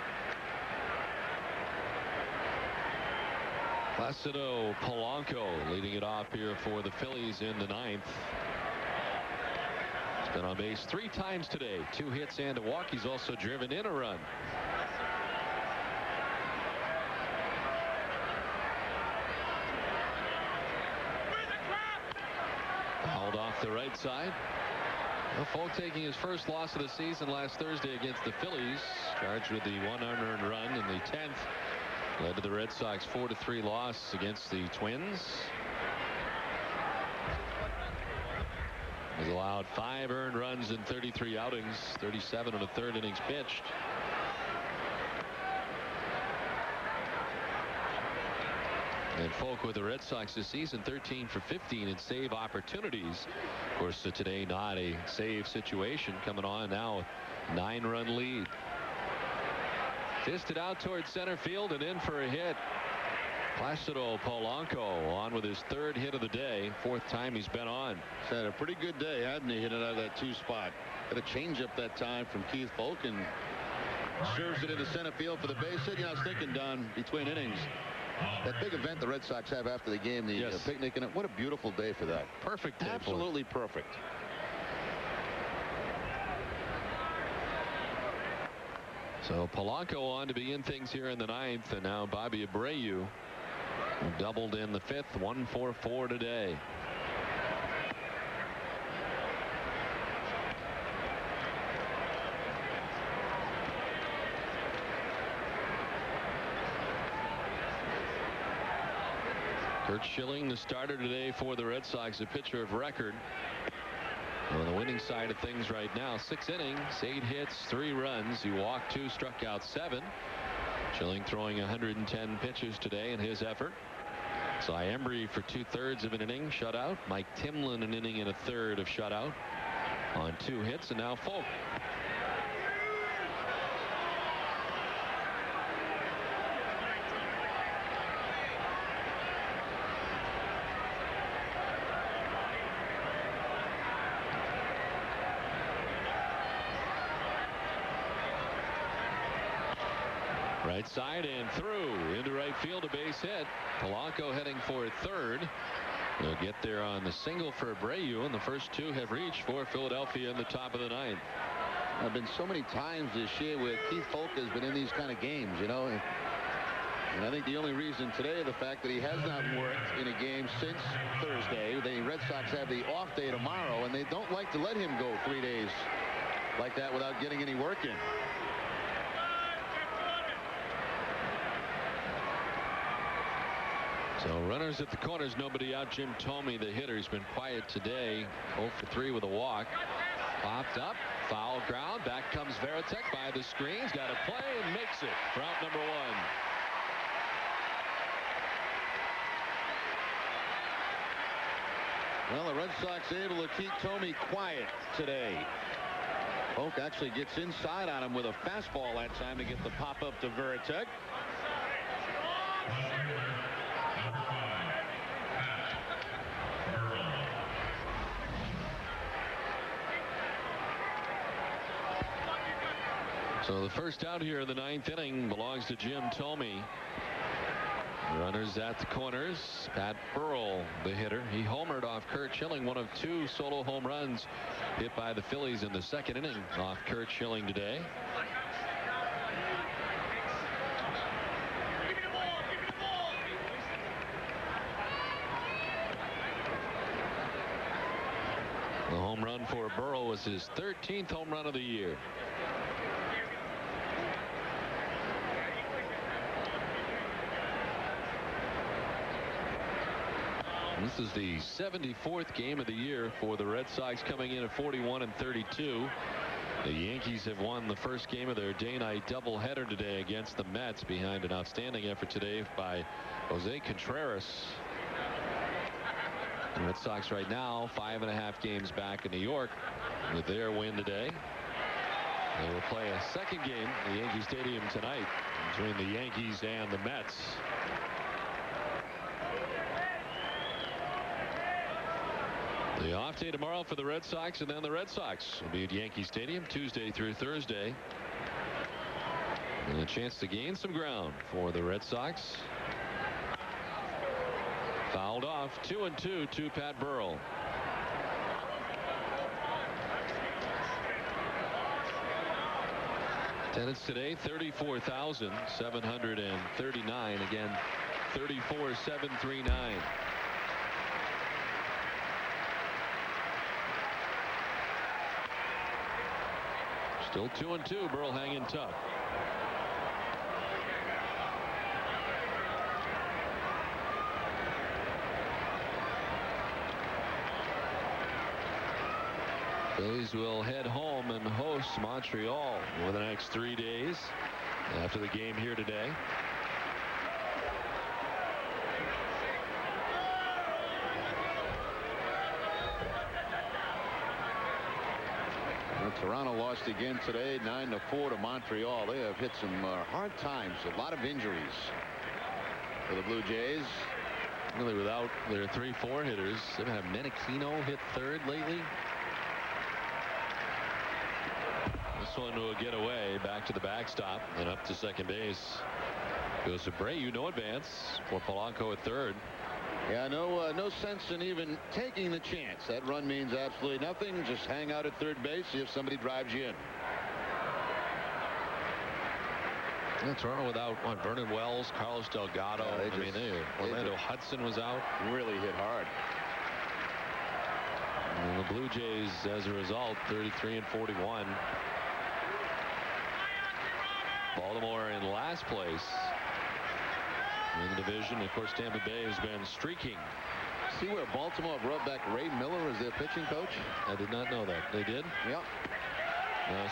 Placido Polanco leading it off here for the Phillies in the 9th. Been on base 3 times today. 2 hits and a walk. He's also driven in a run. Fouled off the right side. Well, Folk taking his first loss of the season last Thursday against the Phillies. Charged with the 1 unearned run in the 10th. Led to the Red Sox 4-3 loss against the Twins. Has allowed 5 earned runs in 33 outings, 37 in the 3rd innings pitched. And Folk with the Red Sox this season, 13 for 15 in save opportunities. Of course, today not a save situation. Coming on now, 9-run lead. Fisted out towards center field and in for a hit. Placido Polanco on with his 3rd hit of the day. 4th time he's been on. He's had a pretty good day, hadn't he? Hit it out of that 2 spot. Got a changeup that time from Keith Folk and serves it into center field for the base hit. You know, I was thinking, Don, between innings, that big event the Red Sox have after the game, the picnic, and what a beautiful day for that. Perfect day. Absolutely perfect. So Polanco on to begin things here in the 9th, and now Bobby Abreu doubled in the 5th. 1 for 4 today. Curt Schilling, the starter today for the Red Sox, a pitcher of record. On the winning side of things right now, 6 innings, 8 hits, 3 runs. He walked 2, struck out 7. Schilling throwing 110 pitches today in his effort. Cy Embry for 2/3 of an inning, shutout. Mike Timlin an inning and a 1/3 of shutout on 2 hits, and now Folk. Right side and through into right field, a base hit. Polanco heading for 3rd. They'll get there on the single for Abreu, and the first 2 have reached for Philadelphia in the top of the 9th. There have been so many times this year where Keith Folk has been in these kind of games, you know. And I think the only reason today, the fact that he has not worked in a game since Thursday. The Red Sox have the off day tomorrow, and they don't like to let him go 3 days like that without getting any work in. So runners at the corners, nobody out. Jim Thome, the hitter, has been quiet today. 0 for 3 with a walk. Popped up, foul ground. Back comes Veritek by the screens. Got a play and makes it for out number 1. Well, the Red Sox able to keep Thome quiet today. Folk actually gets inside on him with a fastball that time to get the pop up to Veritek. So the first out here in the 9th inning belongs to Jim Thome. Runners at the corners. Pat Burrell, the hitter. He homered off Curt Schilling, one of 2 solo home runs hit by the Phillies in the 2nd inning off Curt Schilling today. The home run for Burrell was his 13th home run of the year. This is the 74th game of the year for the Red Sox, coming in at 41-32. The Yankees have won the first game of their day-night doubleheader today against the Mets behind an outstanding effort today by Jose Contreras. The Red Sox right now 5.5 games back in New York with their win today. They will play a second game at Yankee Stadium tonight between the Yankees and the Mets. The off day tomorrow for the Red Sox, and then the Red Sox will be at Yankee Stadium Tuesday through Thursday. And a chance to gain some ground for the Red Sox. Fouled off, 2-2 to Pat Burrell. Attendance today, 34,739. Again, 34,739. Still 2-2. Burrell hanging tough. Phillies will head home and host Montreal over the next 3 days after the game here today. Well, Toronto lost again today, 9-4 to Montreal. They have hit some hard times, a lot of injuries for the Blue Jays. Really without their 3-4 hitters. They have Menachino hit third lately. This one will get away back to the backstop and up to second base. Goes to Abreu, no advance for Polanco at third. Yeah, no sense in even taking the chance. That run means absolutely nothing. Just hang out at third base, see if somebody drives you in. Yeah, Toronto without Vernon Wells, Carlos Delgado. Orlando Hudson was out. Really hit hard. And the Blue Jays, as a result, 33-41. Baltimore in last place in the division. Of course, Tampa Bay has been streaking. See where Baltimore brought back Ray Miller as their pitching coach? I did not know that. They did? Yeah.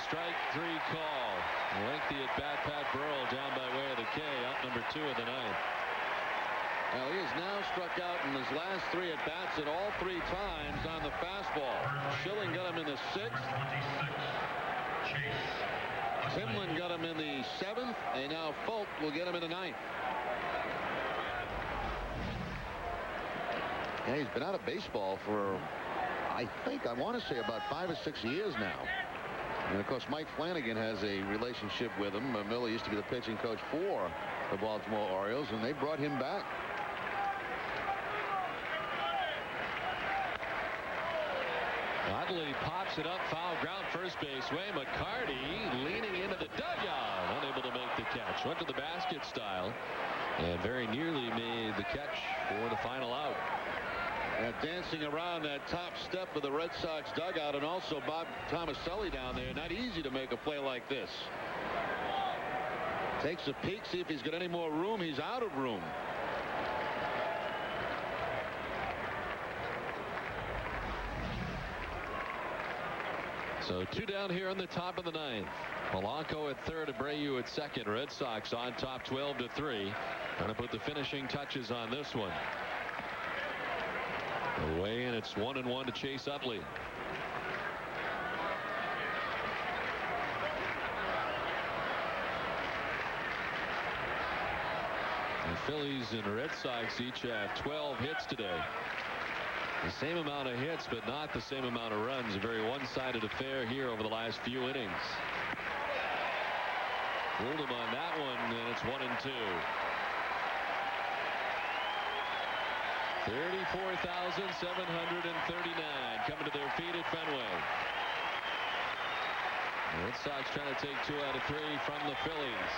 Strike three call. Lengthy at bat. Pat Burrell down by way of the K. Out number 2 of the ninth. Well, he has now struck out in his last 3 at bats, and all 3 times on the fastball. Schilling got him in the 6th. Timlin got him in the 7th, and now Folk will get him in the 9th. Yeah, he's been out of baseball for, I want to say about 5 or 6 years now. And of course, Mike Flanagan has a relationship with him. Miller used to be the pitching coach for the Baltimore Orioles, and they brought him back. Oddly pops it up, foul ground, first base way. McCarty leaning into the dugout, unable to make the catch. Went to the basket style and very nearly made the catch for the final out. Dancing around that top step of the Red Sox dugout, and also Bob Tomaselli down there. Not easy to make a play like this. Takes a peek, see if he's got any more room. He's out of room. So 2 down here in the top of the 9th. Polanco at third, Abreu at second. Red Sox on top 12-3. Trying to put the finishing touches on this one. Away, and it's 1-1 to Chase Utley. The Phillies and Red Sox each have 12 hits today. The same amount of hits, but not the same amount of runs. A very one-sided affair here over the last few innings. Pulled him on that one, and it's 1-2. 34,739 coming to their feet at Fenway. The Red Sox trying to take 2 out of 3 from the Phillies.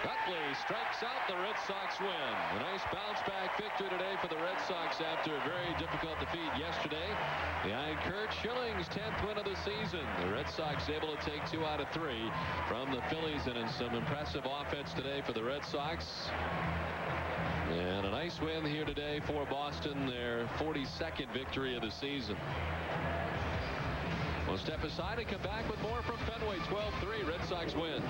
Utley strikes out. The Red Sox win. A nice bounce-back victory today for the Red Sox after a very difficult defeat yesterday. Behind Curt, Schilling's 10th win of the season. The Red Sox able to take 2 out of 3 from the Phillies, and in some impressive offense today for the Red Sox. And a nice win here today for Boston, their 42nd victory of the season. We'll step aside and come back with more from Fenway. 12-3, Red Sox win.